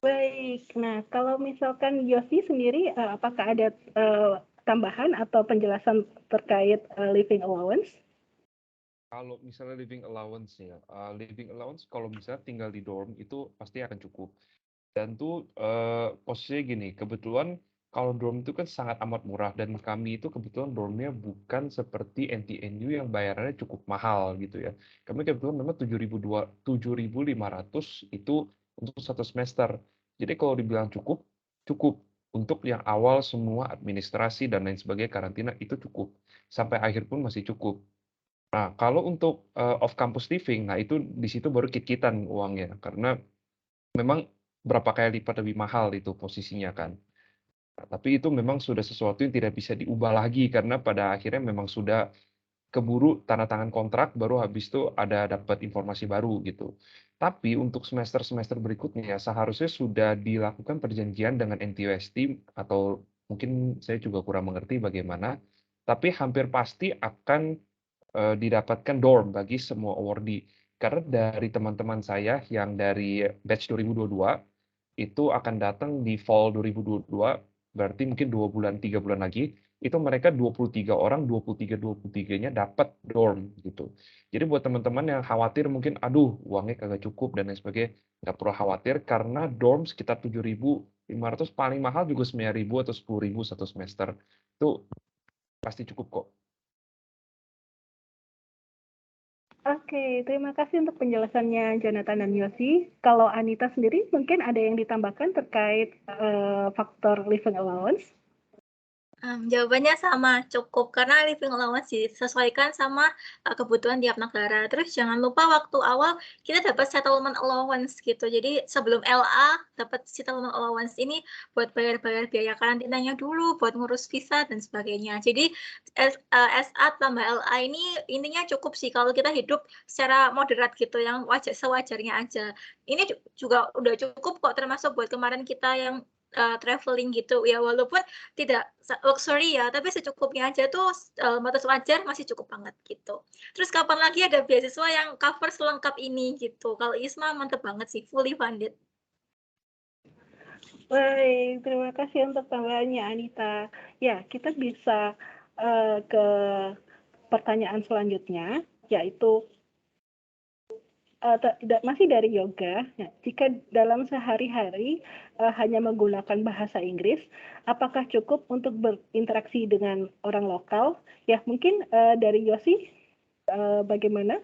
Baik, nah kalau misalkan Yosi sendiri, apakah ada tambahan atau penjelasan terkait living allowance? Kalau misalnya living allowance ya, living allowance kalau misalnya tinggal di dorm itu pasti akan cukup. Dan tuh posisinya gini, kebetulan kalau dorm itu kan sangat amat murah dan kami itu kebetulan dormnya bukan seperti NTNU yang bayarannya cukup mahal gitu ya. Kami kebetulan memang 7.500 itu untuk satu semester. Jadi kalau dibilang cukup, cukup. Untuk yang awal semua administrasi dan lain sebagainya karantina itu cukup. Sampai akhir pun masih cukup. Nah, kalau untuk off campus living, nah itu di situ baru kit-kitan uangnya karena memang berapa kali lipat lebih mahal itu posisinya kan. Nah, tapi itu memang sudah sesuatu yang tidak bisa diubah lagi karena pada akhirnya memang sudah keburu tanda tangan kontrak baru habis itu ada dapat informasi baru gitu. Tapi untuk semester-semester berikutnya seharusnya sudah dilakukan perjanjian dengan NTUST atau mungkin saya juga kurang mengerti bagaimana, tapi hampir pasti akan didapatkan dorm bagi semua awardee. Karena dari teman-teman saya yang dari batch 2022 itu akan datang di fall 2022, berarti mungkin 2 bulan, 3 bulan lagi, itu mereka 23 orang, 23-23-nya dapat dorm gitu. Jadi buat teman-teman yang khawatir mungkin, aduh uangnya kagak cukup dan lain sebagainya, nggak perlu khawatir karena dorm sekitar 7.500, paling mahal juga 9.000 atau 10.000 satu semester. Itu pasti cukup kok. Oke, terima kasih untuk penjelasannya Jonathan dan Yosi. Kalau Anita sendiri mungkin ada yang ditambahkan terkait faktor living allowance? Jawabannya sama, cukup karena living allowance disesuaikan sama kebutuhan tiap negara. Terus jangan lupa waktu awal kita dapat settlement allowance gitu. Jadi sebelum LA dapat settlement allowance ini buat bayar-bayar biaya karantinanya dulu, buat ngurus visa dan sebagainya. Jadi SA tambah LA ini intinya cukup sih kalau kita hidup secara moderat gitu, yang sewajarnya aja. Ini juga udah cukup kok, termasuk buat kemarin kita yang traveling gitu ya, walaupun tidak luxury ya, tapi secukupnya aja tuh batas wajar masih cukup banget gitu. Terus kapan lagi ada beasiswa yang cover selengkap ini gitu. Kalau ISMA mantep banget sih, fully funded. Baik, terima kasih untuk tambahannya Anita. Ya, kita bisa ke pertanyaan selanjutnya, yaitu masih dari yoga. Nah, jika dalam sehari-hari hanya menggunakan bahasa Inggris, apakah cukup untuk berinteraksi dengan orang lokal? Ya, mungkin dari Yosi, bagaimana?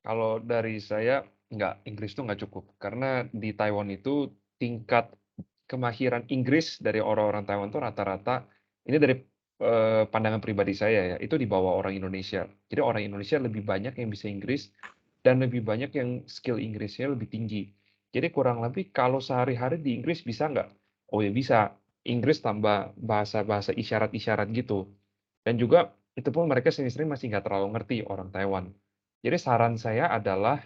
Kalau dari saya, Inggris itu nggak cukup. Karena di Taiwan itu tingkat kemahiran Inggris dari orang-orang Taiwan itu rata-rata, ini dari pandangan pribadi saya ya, itu di bawah orang Indonesia. Jadi orang Indonesia lebih banyak yang bisa Inggris, dan lebih banyak yang skill Inggrisnya lebih tinggi. Jadi kurang lebih kalau sehari-hari di Inggris bisa nggak? Oh ya bisa. Inggris tambah bahasa-bahasa isyarat-isyarat gitu. Dan juga itu pun mereka sering-sering masih nggak terlalu ngerti orang Taiwan. Jadi saran saya adalah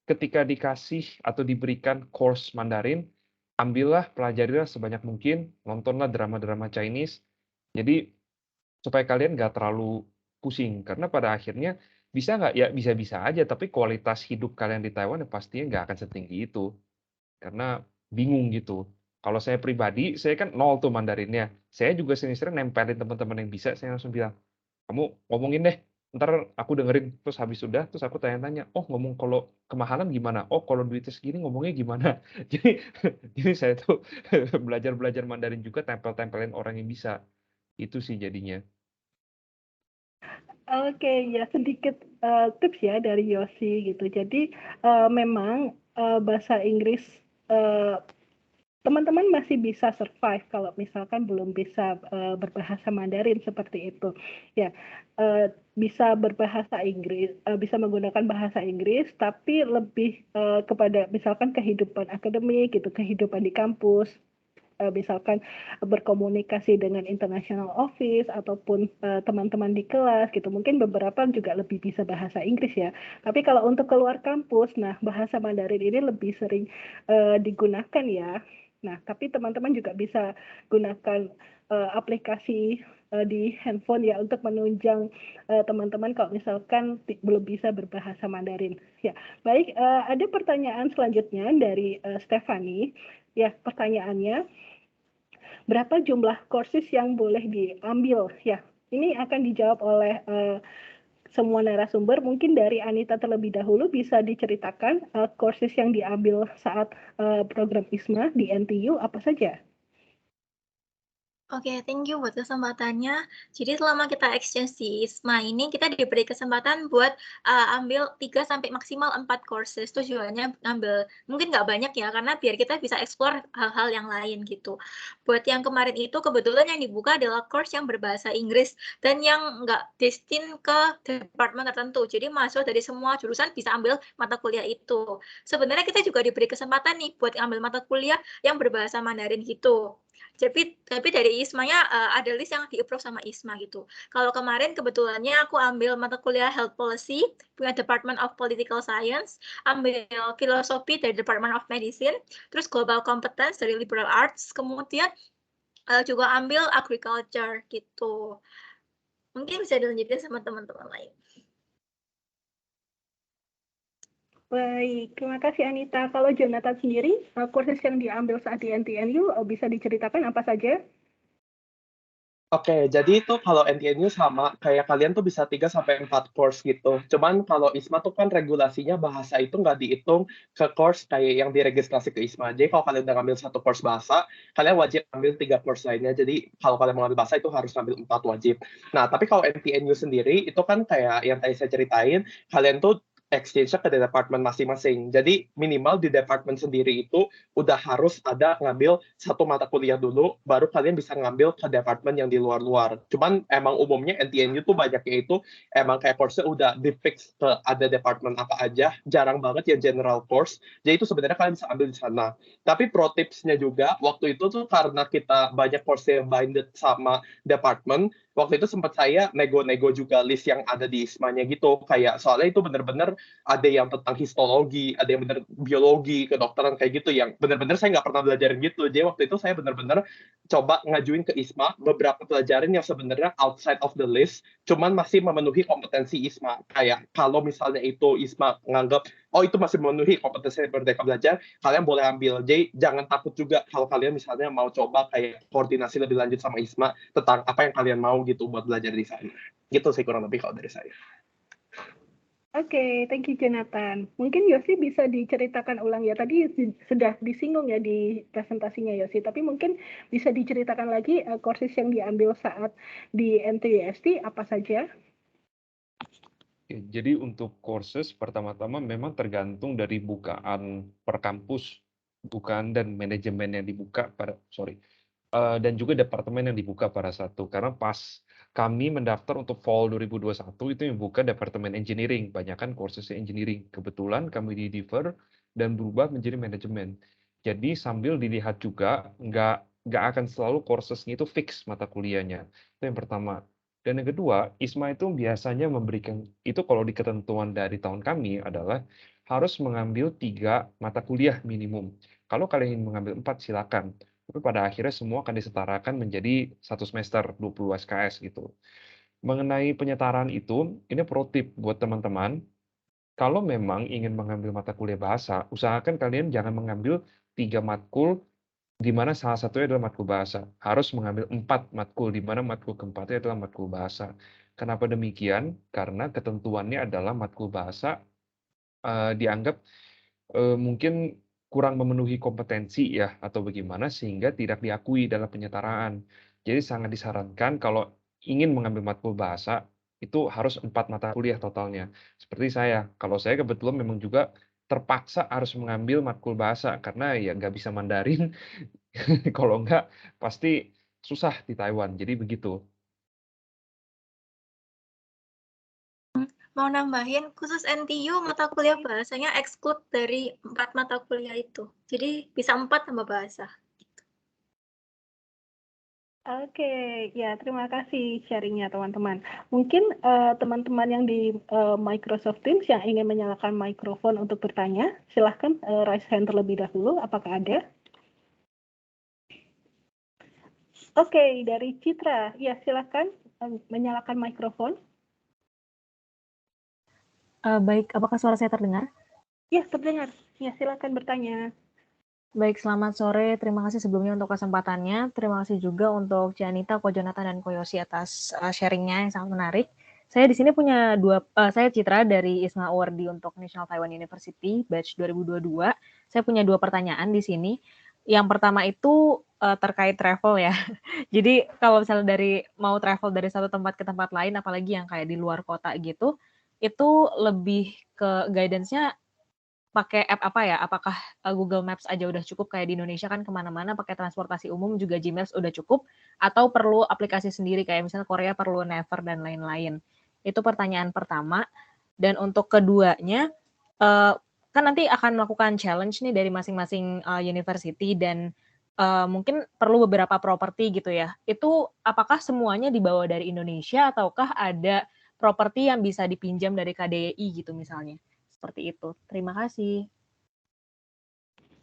ketika dikasih atau diberikan course Mandarin, ambillah, pelajarilah sebanyak mungkin, nontonlah drama-drama Chinese. Jadi supaya kalian nggak terlalu pusing, karena pada akhirnya bisa nggak? Ya bisa-bisa aja, tapi kualitas hidup kalian di Taiwan ya pastinya nggak akan setinggi itu. Karena bingung gitu. Kalau saya pribadi, saya kan nol tuh Mandarinnya. Saya juga sering-sering nempelin teman-teman yang bisa, saya langsung bilang, kamu ngomongin deh, ntar aku dengerin. Terus habis sudah, terus aku tanya-tanya, oh ngomong kalau kemahalan gimana? Oh kalau duitnya segini ngomongnya gimana? Jadi, jadi saya tuh belajar-belajar Mandarin juga, tempel-tempelin orang yang bisa. Itu sih jadinya. Oke, ya sedikit tips ya dari Yosi gitu. Jadi memang bahasa Inggris teman-teman masih bisa survive kalau misalkan belum bisa berbahasa Mandarin seperti itu. Ya, bisa berbahasa Inggris, bisa menggunakan bahasa Inggris, tapi lebih kepada misalkan kehidupan akademik gitu, kehidupan di kampus. Misalkan berkomunikasi dengan international office ataupun teman-teman di kelas gitu, mungkin beberapa juga lebih bisa bahasa Inggris ya. Tapi kalau untuk keluar kampus, nah bahasa Mandarin ini lebih sering digunakan ya. Nah, tapi teman-teman juga bisa gunakan aplikasi di handphone ya untuk menunjang teman-teman kalau misalkan belum bisa berbahasa Mandarin. Ya, baik. Ada pertanyaan selanjutnya dari Stephanie. Ya, pertanyaannya, berapa jumlah courses yang boleh diambil? Ya, ini akan dijawab oleh semua narasumber. Mungkin dari Anita terlebih dahulu bisa diceritakan courses yang diambil saat program ISMA di NTU apa saja? Oke, thank you buat kesempatannya. Jadi selama kita exchange di ISMA ini, kita diberi kesempatan buat ambil 3 sampai maksimal 4 courses. Tujuannya ambil, mungkin nggak banyak ya, karena biar kita bisa explore hal-hal yang lain gitu. Buat yang kemarin itu, kebetulan yang dibuka adalah course yang berbahasa Inggris, dan yang nggak destin ke departemen tertentu. Jadi mahasiswa dari semua jurusan bisa ambil mata kuliah itu. Sebenarnya kita juga diberi kesempatan nih buat ambil mata kuliah yang berbahasa Mandarin gitu. Tapi dari ISMA-nya ada list yang di-approve sama ISMA gitu. Kalau kemarin kebetulannya aku ambil mata kuliah Health Policy punya Department of Political Science, ambil Filosofi dari Department of Medicine, terus Global Competence dari Liberal Arts, kemudian juga ambil Agriculture gitu. Mungkin bisa dilanjutin sama teman-teman lain. Baik, terima kasih Anita. Kalau Jonathan sendiri, kursus yang diambil saat di NTNU bisa diceritakan apa saja? Oke, jadi itu kalau NTNU sama kayak kalian tuh bisa 3 sampai 4 course gitu. Cuman kalau ISMA tuh kan regulasinya bahasa itu nggak dihitung ke course kayak yang diregistrasi ke ISMA. Jadi kalau kalian udah ngambil 1 course bahasa, kalian wajib ambil 3 course lainnya. Jadi kalau kalian mengambil bahasa itu harus ngambil 4 wajib. Nah, tapi kalau NTNU sendiri itu kan kayak yang tadi saya ceritain, kalian tuh exchange-nya ke departemen masing-masing. Jadi minimal di departemen sendiri itu udah harus ada ngambil 1 mata kuliah dulu, baru kalian bisa ngambil ke departemen yang di luar-luar. Cuman emang umumnya NTNU tuh banyaknya itu emang kayak course-nya udah di-fix ke ada departemen apa aja, jarang banget ya general course. Jadi itu sebenarnya kalian bisa ambil di sana. Tapi pro tips-nya juga, waktu itu tuh karena kita banyak course yang binded sama departemen, waktu itu sempat saya nego-nego juga list yang ada di ISMA-nya gitu. Kayak soalnya itu bener-bener ada yang tentang histologi, ada yang bener biologi, kedokteran kayak gitu yang bener-bener saya nggak pernah belajarin gitu. Jadi waktu itu saya bener-bener coba ngajuin ke ISMA beberapa pelajaran yang sebenarnya outside of the list, cuman masih memenuhi kompetensi ISMA. Kayak kalau misalnya itu ISMA nganggap, oh itu masih memenuhi kompetensi Merdeka Belajar, kalian boleh ambil. Jadi jangan takut juga kalau kalian misalnya mau coba kayak koordinasi lebih lanjut sama ISMA tentang apa yang kalian mau gitu buat belajar di sana. Gitu sih kurang lebih kalau dari saya. Oke, thank you Jonathan. Mungkin Yosi bisa diceritakan ulang ya. Tadi sudah disinggung ya di presentasinya Yosi, tapi mungkin bisa diceritakan lagi courses yang diambil saat di NTUST apa saja? Jadi untuk courses pertama-tama memang tergantung dari bukaan per kampus, bukaan dan manajemen yang dibuka dan juga departemen yang dibuka pada satu. Karena pas kami mendaftar untuk fall 2021 itu yang buka departemen engineering, banyakkan courses engineering. Kebetulan kami di defer dan berubah menjadi manajemen. Jadi sambil dilihat juga nggak akan selalu courses itu fix mata kuliahnya. Itu yang pertama. Dan yang kedua, ISMA itu biasanya memberikan, itu kalau di ketentuan dari tahun kami adalah harus mengambil 3 mata kuliah minimum. Kalau kalian ingin mengambil 4 silakan. Tapi pada akhirnya semua akan disetarakan menjadi 1 semester 20 SKS gitu. Mengenai penyetaraan itu, ini pro tip buat teman-teman, kalau memang ingin mengambil mata kuliah bahasa, usahakan kalian jangan mengambil 3 matkul di mana salah satunya adalah matkul bahasa. Harus mengambil 4 matkul, di mana matkul keempatnya adalah matkul bahasa. Kenapa demikian? Karena ketentuannya adalah matkul bahasa dianggap mungkin kurang memenuhi kompetensi ya, atau bagaimana, sehingga tidak diakui dalam penyetaraan. Jadi sangat disarankan kalau ingin mengambil matkul bahasa, itu harus 4 mata kuliah totalnya. Seperti saya, kalau saya kebetulan memang juga terpaksa harus mengambil matkul bahasa, karena ya nggak bisa Mandarin, kalau enggak pasti susah di Taiwan, jadi begitu. Mau nambahin, khusus NTU mata kuliah bahasanya exclude dari 4 mata kuliah itu. Jadi bisa 4 tambah bahasa. Oke, ya terima kasih sharingnya teman-teman. Mungkin teman-teman yang di Microsoft Teams yang ingin menyalakan mikrofon untuk bertanya, silahkan raise hand terlebih dahulu. Apakah ada? Oke, dari Citra, ya silahkan menyalakan mikrofon. Baik, apakah suara saya terdengar? Ya, terdengar. Ya, silahkan bertanya. Baik, selamat sore. Terima kasih sebelumnya untuk kesempatannya. Terima kasih juga untuk Cianita, Ko Jonathan, dan Ko Yosi atas sharingnya yang sangat menarik. Saya di sini punya saya Citra dari ISMA Awardee untuk National Taiwan University, batch 2022. Saya punya 2 pertanyaan di sini. Yang pertama itu terkait travel ya. Jadi kalau misalnya mau travel dari satu tempat ke tempat lain, apalagi yang kayak di luar kota gitu, itu lebih ke guidance-nya pakai app apa ya? Apakah Google Maps aja udah cukup kayak di Indonesia kan kemana-mana pakai transportasi umum juga Gmaps udah cukup, atau perlu aplikasi sendiri kayak misalnya Korea perlu Naver dan lain-lain? Itu pertanyaan pertama. Dan untuk keduanya, kan nanti akan melakukan challenge nih dari masing-masing university dan mungkin perlu beberapa properti gitu ya. Itu apakah semuanya dibawa dari Indonesia ataukah ada properti yang bisa dipinjam dari KDI gitu misalnya? Seperti itu. Terima kasih.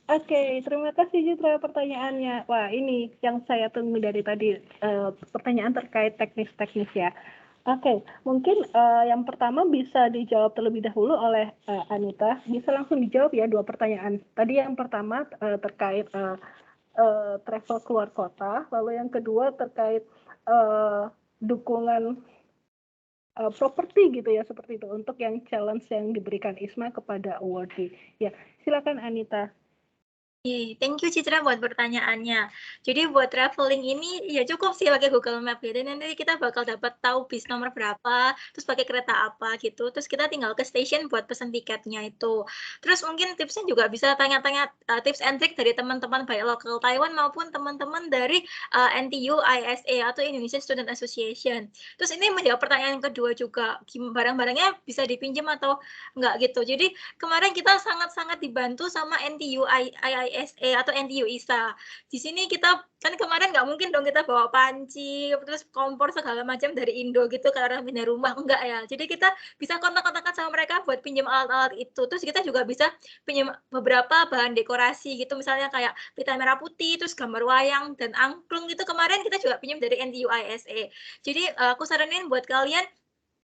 Oke, terima kasih Citra pertanyaannya. Wah, ini yang saya tunggu dari tadi, pertanyaan terkait teknis-teknis ya. Oke, mungkin yang pertama bisa dijawab terlebih dahulu oleh Anita. Bisa langsung dijawab ya 2 pertanyaan. Tadi yang pertama terkait travel keluar kota, lalu yang kedua terkait dukungan properti gitu ya, seperti itu, untuk yang challenge yang diberikan ISMA kepada awardee. Ya, silakan Anita. Thank you Citra buat pertanyaannya. Jadi buat traveling ini ya cukup sih pakai Google Map ya. Dan nanti kita bakal dapat tahu bis nomor berapa, terus pakai kereta apa gitu. Terus kita tinggal ke station buat pesan tiketnya itu. Terus mungkin tipsnya juga bisa tanya-tanya tips and trick dari teman-teman baik lokal Taiwan maupun teman-teman dari NTU ISA atau Indonesian Student Association. Terus ini menjawab pertanyaan yang kedua juga, barang-barangnya bisa dipinjam atau enggak gitu. Jadi kemarin kita sangat-sangat dibantu sama NTU ISA atau NTU ISA. Di sini kita kan kemarin nggak mungkin dong kita bawa panci, terus kompor segala macam dari Indo gitu karena pindah rumah, enggak ya. Jadi kita bisa kontak-kontakan sama mereka buat pinjam alat-alat itu. Terus kita juga bisa pinjam beberapa bahan dekorasi gitu, misalnya kayak pita merah putih, terus gambar wayang dan angklung gitu. Kemarin kita juga pinjam dari NTU ISA. Jadi aku saranin buat kalian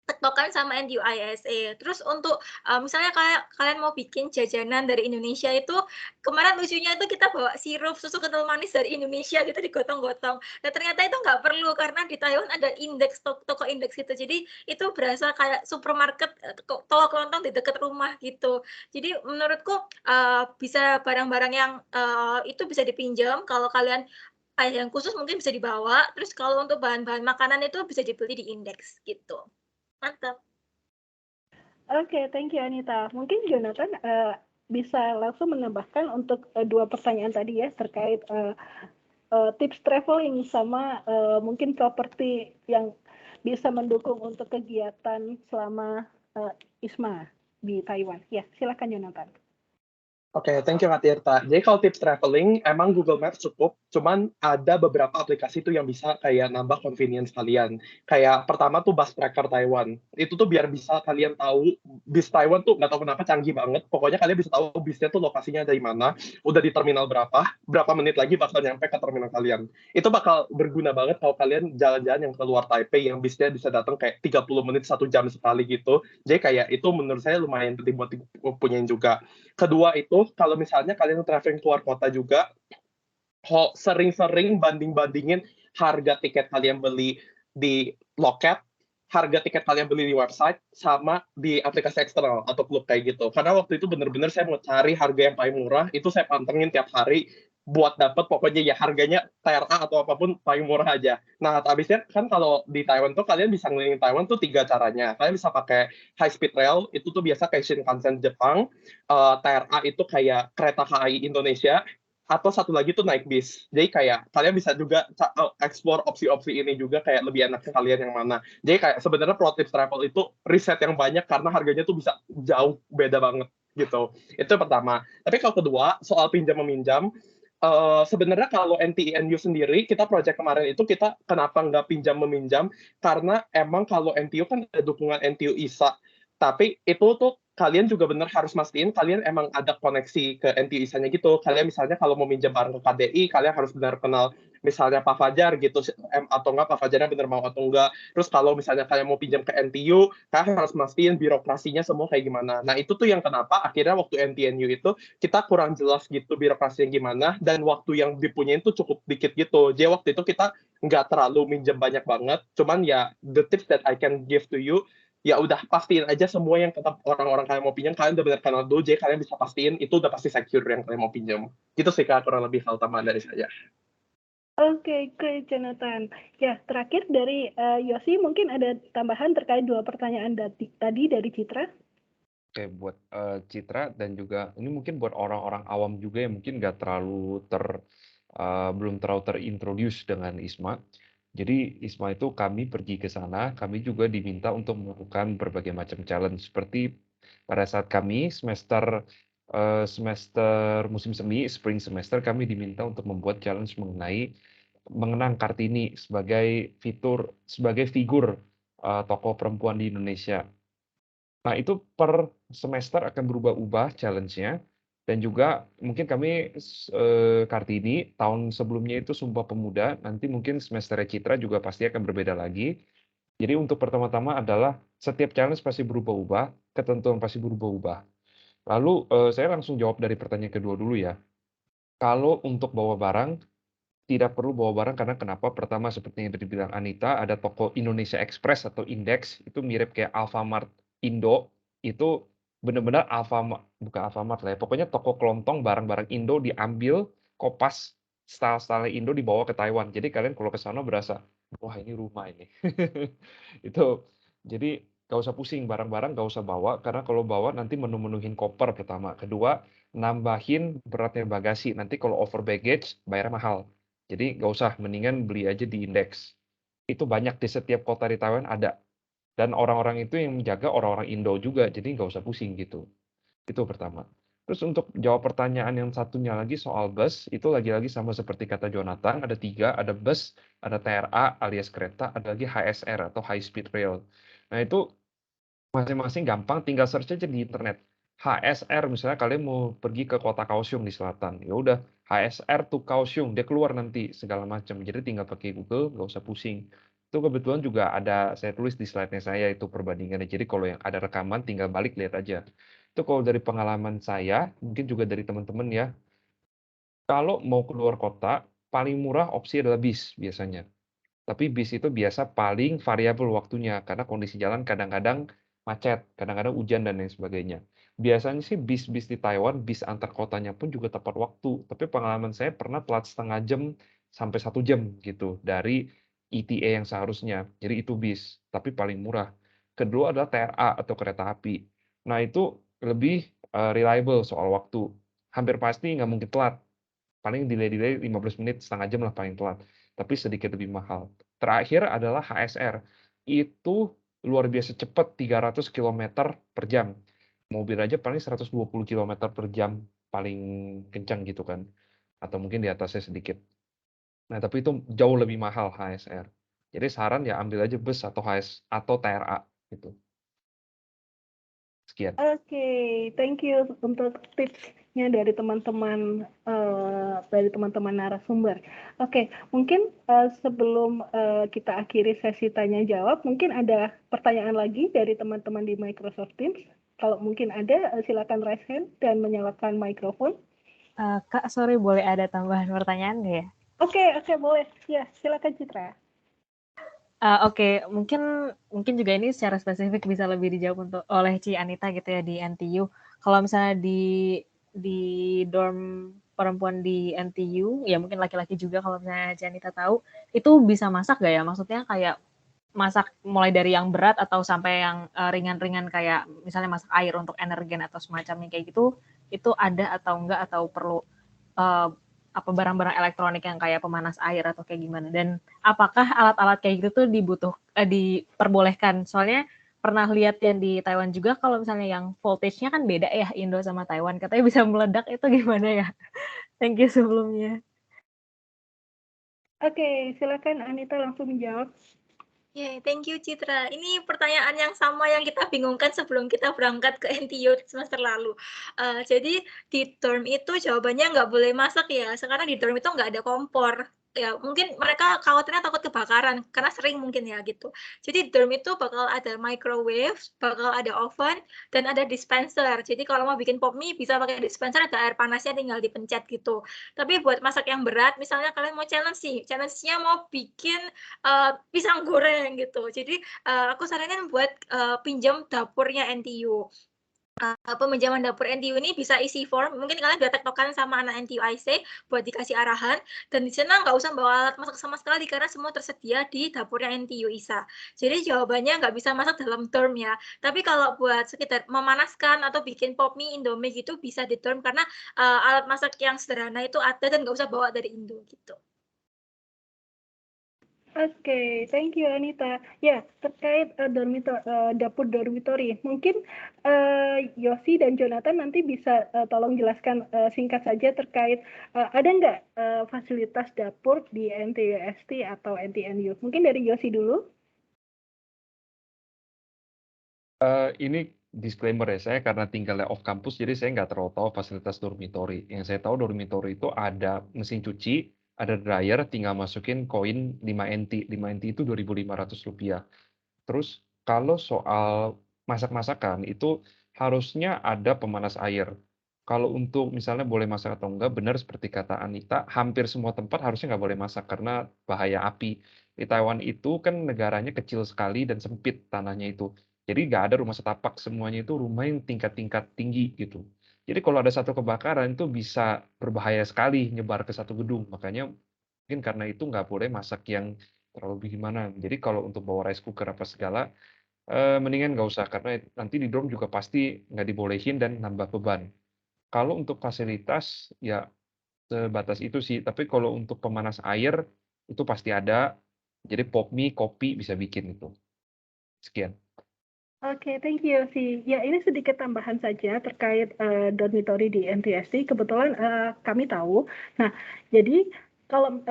tektokan sama NTU ISA. Terus untuk misalnya kayak kalian mau bikin jajanan dari Indonesia itu, kemarin lucunya itu kita bawa sirup susu kental manis dari Indonesia gitu digotong-gotong. Nah ternyata itu nggak perlu karena di Taiwan ada indeks toko indeks gitu. Jadi itu berasa kayak supermarket toko kelontong di dekat rumah gitu. Jadi menurutku bisa barang-barang yang itu bisa dipinjam kalau kalian yang khusus mungkin bisa dibawa. Terus kalau untuk bahan-bahan makanan itu bisa dibeli di indeks gitu. Mantap. Oke, thank you Anita. Mungkin Jonathan bisa langsung menambahkan untuk 2 pertanyaan tadi ya terkait tips traveling sama mungkin properti yang bisa mendukung untuk kegiatan selama ISMA di Taiwan. Ya, silakan Jonathan. Oke, thank you Kak Tirta. Jadi kalau tips traveling, emang Google Maps cukup, cuman ada beberapa aplikasi tuh yang bisa kayak nambah convenience kalian. Kayak pertama tuh Bus Tracker Taiwan. Itu tuh biar bisa kalian tahu, bis Taiwan tuh nggak tahu kenapa canggih banget. Pokoknya kalian bisa tahu bisnya tuh lokasinya dari mana, udah di terminal berapa menit lagi bakal nyampe ke terminal kalian. Itu bakal berguna banget kalau kalian jalan-jalan yang keluar Taipei, yang bisnya bisa datang kayak 30 menit, 1 jam sekali gitu. Jadi kayak itu menurut saya lumayan penting buat punyain juga. Kedua itu, kalau misalnya kalian traveling keluar kota juga, sering-sering banding-bandingin harga tiket kalian beli di loket, harga tiket kalian beli di website, sama di aplikasi eksternal atau klub kayak gitu. Karena waktu itu bener-bener saya mau cari harga yang paling murah, itu saya pantengin tiap hari buat dapat pokoknya ya harganya TRA atau apapun paling murah aja. Nah, habisnya kan kalau di Taiwan tuh kalian bisa ngelilingin Taiwan tuh 3 caranya. Kalian bisa pakai high speed rail, itu tuh biasa kayak Shinkansen Jepang, TRA itu kayak kereta KAI Indonesia, atau satu lagi tuh naik bis. Jadi kayak kalian bisa juga explore opsi-opsi ini juga kayak lebih enak ke kalian yang mana. Jadi kayak sebenarnya pro tips travel itu riset yang banyak karena harganya tuh bisa jauh beda banget gitu. Itu yang pertama. Tapi kalau kedua soal pinjam meminjam, sebenarnya kalau NTI-NU sendiri, kita project kemarin itu kita kenapa nggak pinjam meminjam, karena emang kalau NTU kan ada dukungan NTU ISA, tapi itu tuh kalian juga bener harus mastiin kalian emang ada koneksi ke NTU ISA-nya gitu. Kalian misalnya kalau mau minjam bareng ke KDI, kalian harus benar kenal misalnya Pak Fajar gitu, atau enggak Pak Fajarnya bener mau atau enggak. Terus kalau misalnya kalian mau pinjam ke NTU, kalian harus mastiin birokrasinya semua kayak gimana. Nah itu tuh yang kenapa akhirnya waktu NTNU itu kita kurang jelas gitu birokrasinya gimana, dan waktu yang dipunyain tuh cukup dikit gitu. Jadi waktu itu kita nggak terlalu minjem banyak banget, cuman ya the tips that I can give to you, ya udah pastiin aja semua yang kata orang-orang kalian mau pinjam, kalian udah benar kenal dulu, jadi kalian bisa pastiin itu udah pasti secure yang kalian mau pinjam. Gitu sih Kak, kurang lebih hal tambahan dari saya. Oke, great Jonathan. Ya, terakhir dari Yosi, mungkin ada tambahan terkait 2 pertanyaan tadi dari Citra? Oke, buat Citra dan juga ini mungkin buat orang-orang awam juga yang mungkin nggak terlalu belum terlalu terintroduce dengan ISMA. Jadi ISMA itu kami pergi ke sana, kami juga diminta untuk melakukan berbagai macam challenge seperti pada saat kami semester musim semi, spring semester, kami diminta untuk membuat challenge mengenang Kartini sebagai figur tokoh perempuan di Indonesia. Nah, itu per semester akan berubah-ubah challenge-nya, dan juga mungkin kami Kartini tahun sebelumnya itu Sumpah Pemuda, nanti mungkin semester Citra juga pasti akan berbeda lagi. Jadi untuk pertama-tama adalah setiap challenge pasti berubah-ubah, ketentuan pasti berubah-ubah. Lalu saya langsung jawab dari pertanyaan kedua dulu ya. Kalau untuk bawa barang, tidak perlu bawa barang karena kenapa? Pertama seperti yang tadi bilang Anita, ada toko Indonesia Express atau Index, itu mirip kayak Alfamart Indo, itu benar-benar bukan Alfamart lah ya, pokoknya toko kelontong barang-barang Indo diambil, kopas, style-style Indo dibawa ke Taiwan. Jadi kalian kalau ke sana berasa, wah ini rumah ini. Itu, jadi nggak usah pusing, barang-barang nggak usah bawa, karena kalau bawa nanti menu-menuhin koper pertama. Kedua, nambahin beratnya bagasi, nanti kalau over baggage bayarnya mahal. Jadi nggak usah, mendingan beli aja di Index. Itu banyak di setiap kota di Taiwan ada. Dan orang-orang itu yang menjaga orang-orang Indo juga, jadi nggak usah pusing gitu. Itu pertama. Terus untuk jawab pertanyaan yang satunya lagi soal bus, itu lagi-lagi sama seperti kata Jonathan, ada 3, ada bus, ada TRA alias kereta, ada lagi HSR atau High Speed Rail. Nah itu masing-masing gampang, tinggal search aja di internet. HSR misalnya kalian mau pergi ke kota Kaohsiung di selatan, ya udah HSR to Kaohsiung, dia keluar nanti segala macam. Jadi tinggal pakai Google, nggak usah pusing. Itu kebetulan juga ada saya tulis di slide-nya saya itu perbandingannya. Jadi kalau yang ada rekaman tinggal balik lihat aja. Itu kalau dari pengalaman saya, mungkin juga dari teman-teman ya. Kalau mau keluar kota, paling murah opsi adalah bis biasanya. Tapi bis itu biasa paling variabel waktunya, karena kondisi jalan kadang-kadang macet, kadang-kadang hujan, dan lain sebagainya. Biasanya sih bis-bis di Taiwan, bis antar kotanya pun juga tepat waktu. Tapi pengalaman saya pernah telat setengah jam sampai 1 jam gitu dari ETA yang seharusnya. Jadi itu bis, tapi paling murah. Kedua adalah TRA atau kereta api. Nah itu lebih reliable soal waktu. Hampir pasti nggak mungkin telat. Paling delay 15 menit, setengah jam lah paling telat. Tapi sedikit lebih mahal. Terakhir adalah HSR. Itu luar biasa cepat, 300 km per jam. Mobil aja paling 120 km per jam. paling kencang gitu kan, atau mungkin di atasnya sedikit. Nah, tapi itu jauh lebih mahal HSR. Jadi saran ya ambil aja bus atau atau TRA gitu. Sekian. Oke, thank you untuk tipsnya dari teman-teman narasumber. Oke, mungkin sebelum kita akhiri sesi tanya jawab, mungkin ada pertanyaan lagi dari teman-teman di Microsoft Teams. Kalau mungkin ada, silakan raise hand dan menyalakan mikrofon. Kak, sorry, boleh ada tambahan pertanyaan nggak ya? Oke, boleh. Ya, silakan Citra. Oke, mungkin juga ini secara spesifik bisa lebih dijawab oleh Ci Anita gitu ya di NTU. Kalau misalnya di dorm perempuan di NTU, ya mungkin laki-laki juga kalau misalnya Ci Anita tahu, itu bisa masak nggak ya? Maksudnya kayak masak mulai dari yang berat atau sampai yang ringan-ringan kayak misalnya masak air untuk energen atau semacamnya kayak gitu, itu ada atau enggak atau perlu apa barang-barang elektronik yang kayak pemanas air atau kayak gimana, dan apakah alat-alat kayak gitu tuh diperbolehkan? Soalnya pernah lihat yang di Taiwan juga kalau misalnya yang voltage-nya kan beda ya Indo sama Taiwan, katanya bisa meledak, itu gimana ya? Thank you sebelumnya. Oke, silakan Anita langsung menjawab. Thank you Citra. Ini pertanyaan yang sama yang kita bingungkan sebelum kita berangkat ke NTU semester lalu. Jadi di dorm itu jawabannya nggak boleh masak ya, sekarang di dorm itu nggak ada kompor. Ya mungkin mereka khawatirnya takut kebakaran, karena sering mungkin ya gitu. Jadi di dorm itu bakal ada microwave, bakal ada oven, dan ada dispenser. Jadi kalau mau bikin pop mie bisa pakai dispenser, ada air panasnya tinggal dipencet gitu. Tapi buat masak yang berat, misalnya kalian mau challenge-nya mau bikin pisang goreng gitu. Jadi aku saranin buat pinjam dapurnya NTU. Peminjaman dapur NTU ini bisa isi form, mungkin kalian udah tektokan sama anak NTU IC buat dikasih arahan, dan di sana nggak usah bawa alat masak sama sekali karena semua tersedia di dapurnya NTU ISA. Jadi jawabannya nggak bisa masak dalam dorm ya, tapi kalau buat sekitar memanaskan atau bikin pop mie, indomie gitu bisa di dorm karena alat masak yang sederhana itu ada dan nggak usah bawa dari Indo gitu. Oke, thank you Anita. Ya, terkait dapur dormitory, mungkin Yosi dan Jonathan nanti bisa tolong jelaskan singkat saja terkait ada nggak fasilitas dapur di NTUST atau NTNU? Mungkin dari Yosi dulu. Ini disclaimer ya, saya karena tinggalnya off kampus, jadi saya nggak terlalu tahu fasilitas dormitory. Yang saya tahu dormitory itu ada mesin cuci, ada dryer, tinggal masukin koin 5 NT. 5 NT itu Rp2.500. Terus kalau soal masak-masakan, itu harusnya ada pemanas air. Kalau untuk misalnya boleh masak atau enggak, benar seperti kata Anita, hampir semua tempat harusnya nggak boleh masak karena bahaya api. Di Taiwan itu kan negaranya kecil sekali dan sempit tanahnya itu. Jadi nggak ada rumah setapak, semuanya itu rumah yang tingkat-tingkat tinggi gitu. Jadi kalau ada satu kebakaran itu bisa berbahaya sekali nyebar ke satu gedung. Makanya mungkin karena itu nggak boleh masak yang terlalu gimana. Jadi kalau untuk bawa rice cooker apa segala, mendingan nggak usah karena nanti di dorm juga pasti nggak dibolehin dan nambah beban. Kalau untuk fasilitas ya sebatas itu sih. Tapi kalau untuk pemanas air itu pasti ada. Jadi pop mie, kopi bisa bikin itu. Sekian. Oke, thank you Yosi. Ya, ini sedikit tambahan saja terkait dormitory di NTSC. Kebetulan kami tahu. Nah, jadi kalau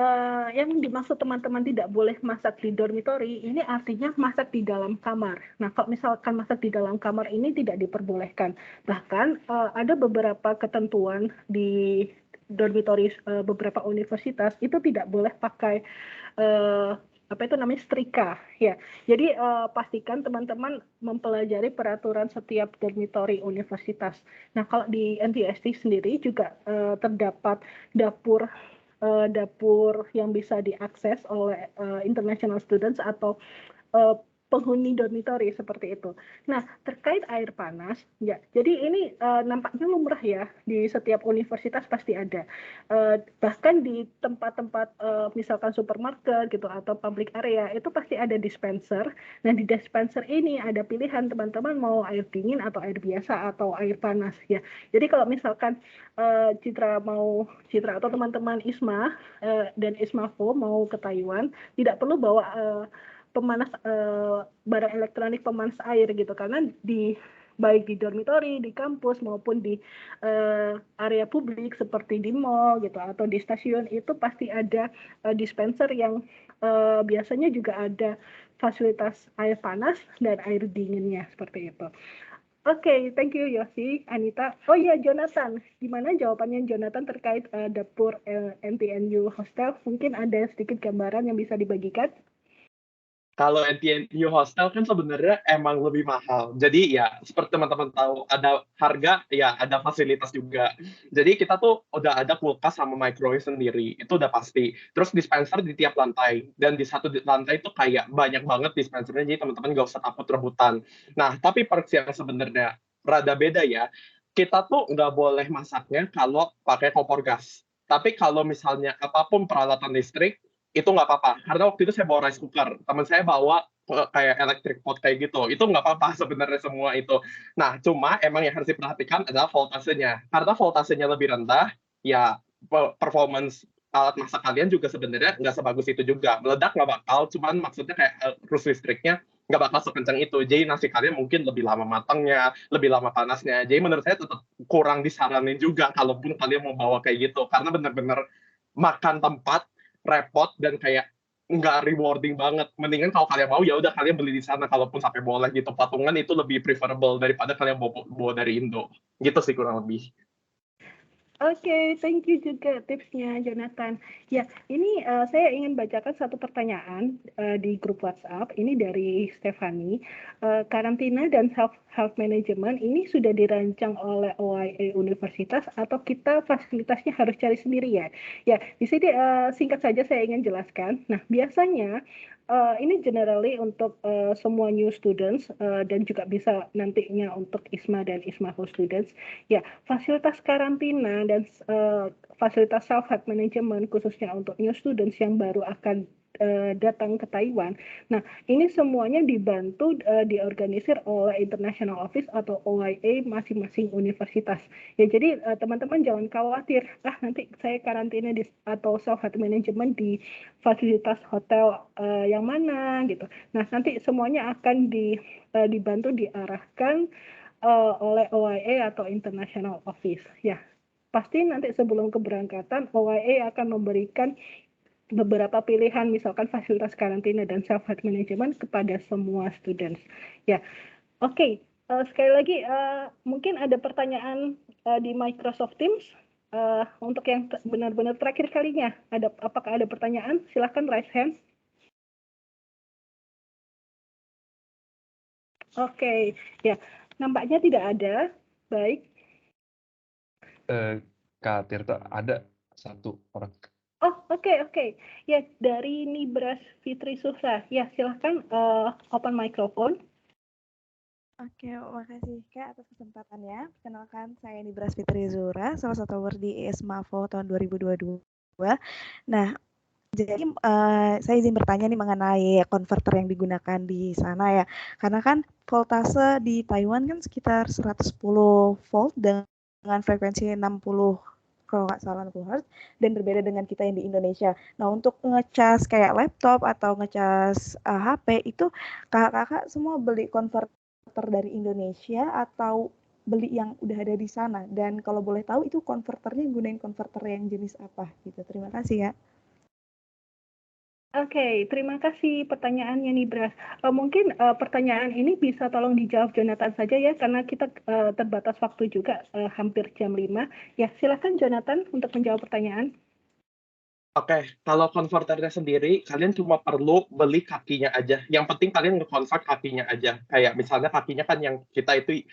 yang dimaksud teman-teman tidak boleh masak di dormitory, ini artinya masak di dalam kamar. Nah, kalau misalkan masak di dalam kamar ini tidak diperbolehkan. Bahkan ada beberapa ketentuan di dormitory beberapa universitas itu tidak boleh pakai apa itu namanya setrika ya. Jadi pastikan teman-teman mempelajari peraturan setiap dormitory universitas. Nah, kalau di NTST sendiri juga terdapat dapur yang bisa diakses oleh international students atau penghuni dormitory seperti itu. Nah, terkait air panas, ya, jadi ini nampaknya lumrah ya di setiap universitas pasti ada. Bahkan di tempat-tempat misalkan supermarket gitu atau public area itu pasti ada dispenser. Nah, di dispenser ini ada pilihan teman-teman mau air dingin atau air biasa atau air panas ya. Jadi kalau misalkan Citra atau teman-teman ISMA dan ISMAFO mau ke Taiwan, tidak perlu bawa pemanas barang elektronik pemanas air gitu, karena di baik di dormitory, di kampus maupun di area publik seperti di mall gitu atau di stasiun itu pasti ada dispenser yang biasanya juga ada fasilitas air panas dan air dinginnya seperti itu. Oke, thank you Yosi, Anita. Oh iya, Jonathan, gimana jawabannya Jonathan terkait dapur NTNU Hostel? Mungkin ada sedikit gambaran yang bisa dibagikan? Kalau NTNU Hostel kan sebenarnya emang lebih mahal. Jadi ya seperti teman-teman tahu ada harga, ya ada fasilitas juga. Jadi kita tuh udah ada kulkas sama microwave sendiri, itu udah pasti. Terus dispenser di tiap lantai, dan di satu lantai itu kayak banyak banget dispensernya, jadi teman-teman gak usah takut rebutan. Nah, tapi perks yang sebenarnya rada beda ya, kita tuh nggak boleh masaknya kalau pakai kompor gas. Tapi kalau misalnya apapun peralatan listrik, itu nggak apa-apa. Karena waktu itu saya bawa rice cooker, teman saya bawa kayak electric pot kayak gitu. Itu nggak apa-apa sebenarnya semua itu. Nah, cuma emang yang harus diperhatikan adalah voltasenya. Karena voltasenya lebih rendah, ya performance alat masak kalian juga sebenarnya nggak sebagus itu juga. Meledak nggak bakal, cuman maksudnya kayak arus listriknya nggak bakal sekencang itu. Jadi nasi kalian mungkin lebih lama matangnya, lebih lama panasnya. Jadi menurut saya tetap kurang disaranin juga kalaupun kalian mau bawa kayak gitu. Karena benar-benar makan tempat repot dan kayak nggak rewarding banget. Mendingan kalau kalian mau ya udah kalian beli di sana, kalaupun sampai boleh gitu patungan, itu lebih preferable daripada kalian bawa dari Indo. Gitu sih kurang lebih. Oke, thank you juga tipsnya Jonathan. Ya, ini saya ingin bacakan satu pertanyaan di grup WhatsApp. Ini dari Stefani. Karantina dan health management ini sudah dirancang oleh OIA Universitas atau kita fasilitasnya harus cari sendiri ya? Ya, di sini singkat saja saya ingin jelaskan. Nah, biasanya ini generally untuk semua new students dan juga bisa nantinya untuk ISMA dan ISMA host students. Ya, fasilitas karantina dan fasilitas self-help management khususnya untuk new students yang baru akan datang ke Taiwan. Nah, ini semuanya dibantu diorganisir oleh International Office atau OIA masing-masing universitas. Ya, jadi teman-teman jangan khawatir, nanti saya karantina atau self-help management di fasilitas hotel yang mana gitu. Nah, nanti semuanya akan dibantu diarahkan oleh OIA atau International Office. Ya, pasti nanti sebelum keberangkatan OIA akan memberikan beberapa pilihan, misalkan fasilitas karantina dan self-help management kepada semua students. Ya, oke. Sekali lagi, mungkin ada pertanyaan di Microsoft Teams untuk yang benar-benar terakhir kalinya. Apakah ada pertanyaan? Silakan raise hand. Oke, ya. Nampaknya tidak ada. Baik. Kak Tirta, ada satu orang. Oh, oke. Ya, dari Nibras Fitri Suhra. Ya, silahkan open microphone. Oke, makasih Kak atas kesempatannya. Perkenalkan, saya Nibras Fitri Zuhra, salah satu award di ISMAFO tahun 2022. Nah, jadi saya izin bertanya nih mengenai konverter yang digunakan di sana ya. Karena kan voltase di Taiwan kan sekitar 110 volt dengan frekuensi 60 kalau nggak salah 60 Hz, dan berbeda dengan kita yang di Indonesia. Nah, untuk ngecas kayak laptop atau ngecas HP itu kakak-kakak semua beli konverter dari Indonesia atau beli yang udah ada di sana? Dan kalau boleh tahu itu konverternya gunain konverter yang jenis apa gitu. Terima kasih ya. Oke, terima kasih pertanyaannya Nibras. Mungkin pertanyaan ini bisa tolong dijawab Jonathan saja ya, karena kita terbatas waktu juga, hampir jam 5. Ya, silakan Jonathan untuk menjawab pertanyaan. Oke, kalau konverternya sendiri, kalian cuma perlu beli kakinya aja. Yang penting kalian nge-convert kakinya aja. Kayak misalnya kakinya kan yang kita itu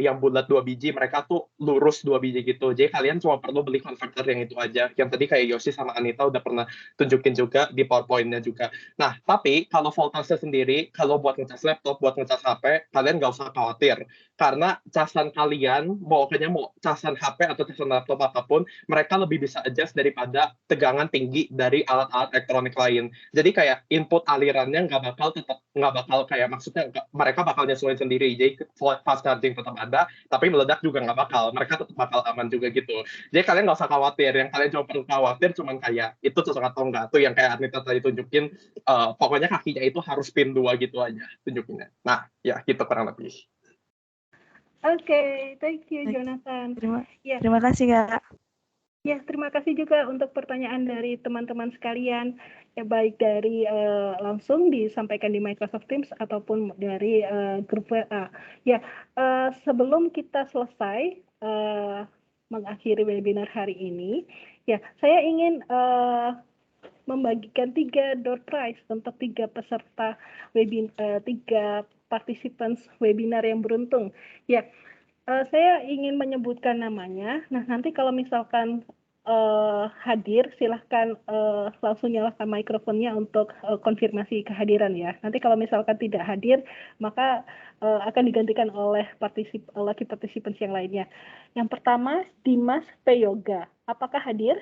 yang bulat 2 biji, mereka tuh lurus 2 biji gitu. Jadi kalian cuma perlu beli konverter yang itu aja. Yang tadi kayak Yosi sama Anita udah pernah tunjukin juga di PowerPoint-nya juga. Nah, tapi kalau voltase sendiri, kalau buat ngecas laptop, buat ngecas HP, kalian nggak usah khawatir. Karena casan kalian, mau casan HP atau casan laptop apapun, mereka lebih bisa adjust daripada tegangan tinggi dari alat-alat elektronik lain. Jadi kayak input alirannya nggak bakal kayak maksudnya mereka bakal nyesuaiin sendiri. Jadi fast charging tetap ada, tapi meledak juga nggak bakal. Mereka tetap bakal aman juga gitu. Jadi kalian nggak usah khawatir. Yang kalian cuma perlu khawatir cuman kayak itu cocok atau enggak. Tuh yang kayak Anita tadi tunjukin, pokoknya kakinya itu harus pin 2 gitu aja tunjukinnya. Nah, ya gitu kurang lebih. Oke, thank you Baik. Jonathan. Terima, Ya, terima kasih Kak. ya, terima kasih juga untuk pertanyaan dari teman-teman sekalian, ya, baik dari langsung disampaikan di Microsoft Teams ataupun dari grup WA. Ya, sebelum kita selesai mengakhiri webinar hari ini, ya, saya ingin membagikan 3 door prize untuk 3 peserta webinar, 3 participants webinar yang beruntung. Ya, saya ingin menyebutkan namanya. Nah, nanti kalau misalkan hadir, silahkan langsung nyalakan mikrofonnya untuk konfirmasi kehadiran ya. Nanti kalau misalkan tidak hadir, maka akan digantikan oleh lucky participants yang lainnya. Yang pertama, Dimas P. Yoga. Apakah hadir?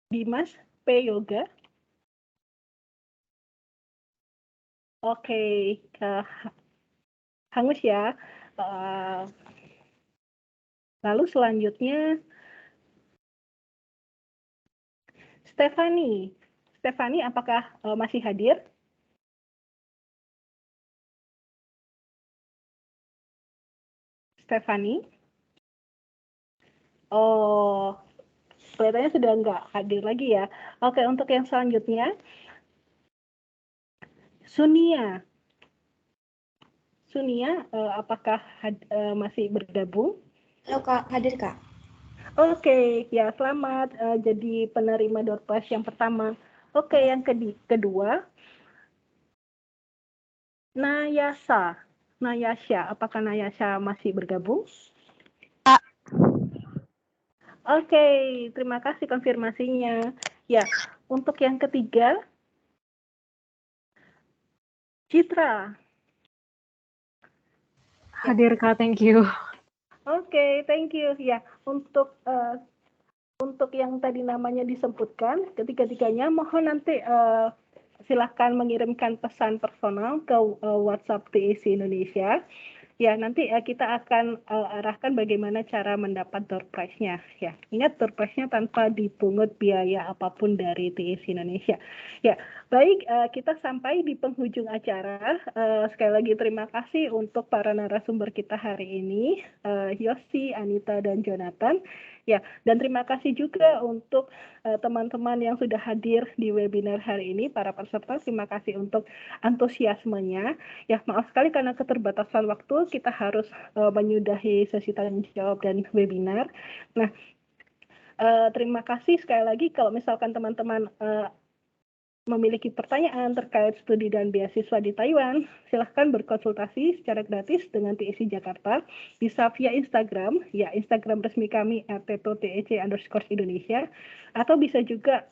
Dimas P. Yoga. Oke, hangus ya. Lalu selanjutnya Stephanie. Stephanie, apakah masih hadir? Stephanie? Oh, kelihatannya sudah nggak hadir lagi ya. Oke, untuk yang selanjutnya, Sunia. Sunia, apakah masih bergabung? Halo Kak, hadir Kak. Oke, ya selamat jadi penerima door prize yang pertama. Oke, yang kedua, Nayasha. Nayasha, apakah Nayasha masih bergabung? Oke, terima kasih konfirmasinya. Ya, untuk yang ketiga, Citra. Hadir Kak, thank you. Oke, thank you. Ya, untuk yang tadi namanya disebutkan, ketiga-tiganya mohon nanti silahkan mengirimkan pesan personal ke WhatsApp TEC Indonesia. Ya, nanti kita akan arahkan bagaimana cara mendapat door prize-nya. Ya, ingat door prize-nya tanpa dipungut biaya apapun dari TEC Indonesia. Ya, baik, kita sampai di penghujung acara. Sekali lagi terima kasih untuk para narasumber kita hari ini, Yosi, Anita, dan Jonathan. Ya, dan terima kasih juga untuk teman-teman yang sudah hadir di webinar hari ini, para peserta. Terima kasih untuk antusiasmenya. Ya, maaf sekali karena keterbatasan waktu, kita harus menyudahi sesi tanya jawab dan webinar. Nah, terima kasih sekali lagi kalau misalkan teman-teman memiliki pertanyaan terkait studi dan beasiswa di Taiwan, silahkan berkonsultasi secara gratis dengan TEC Jakarta, bisa via Instagram, ya Instagram resmi kami @TEC_Indonesia, atau bisa juga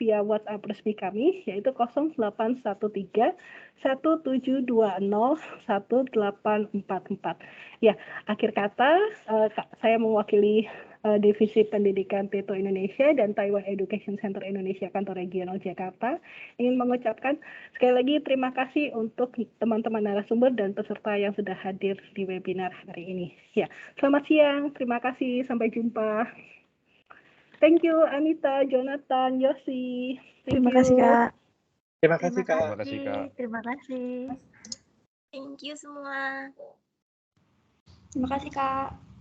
via WhatsApp resmi kami, yaitu 0813 1720 1844. Ya, akhir kata, saya mewakili Divisi Pendidikan TETO Indonesia dan Taiwan Education Center Indonesia Kantor Regional Jakarta ingin mengucapkan sekali lagi terima kasih untuk teman-teman narasumber dan peserta yang sudah hadir di webinar hari ini. Ya, selamat siang, terima kasih, sampai jumpa. Thank you Anita, Jonathan, Yosi. Terima kasih Kak. Terima kasih Kak. Terima kasih Kak. Terima kasih. Thank you semua. Terima kasih Kak.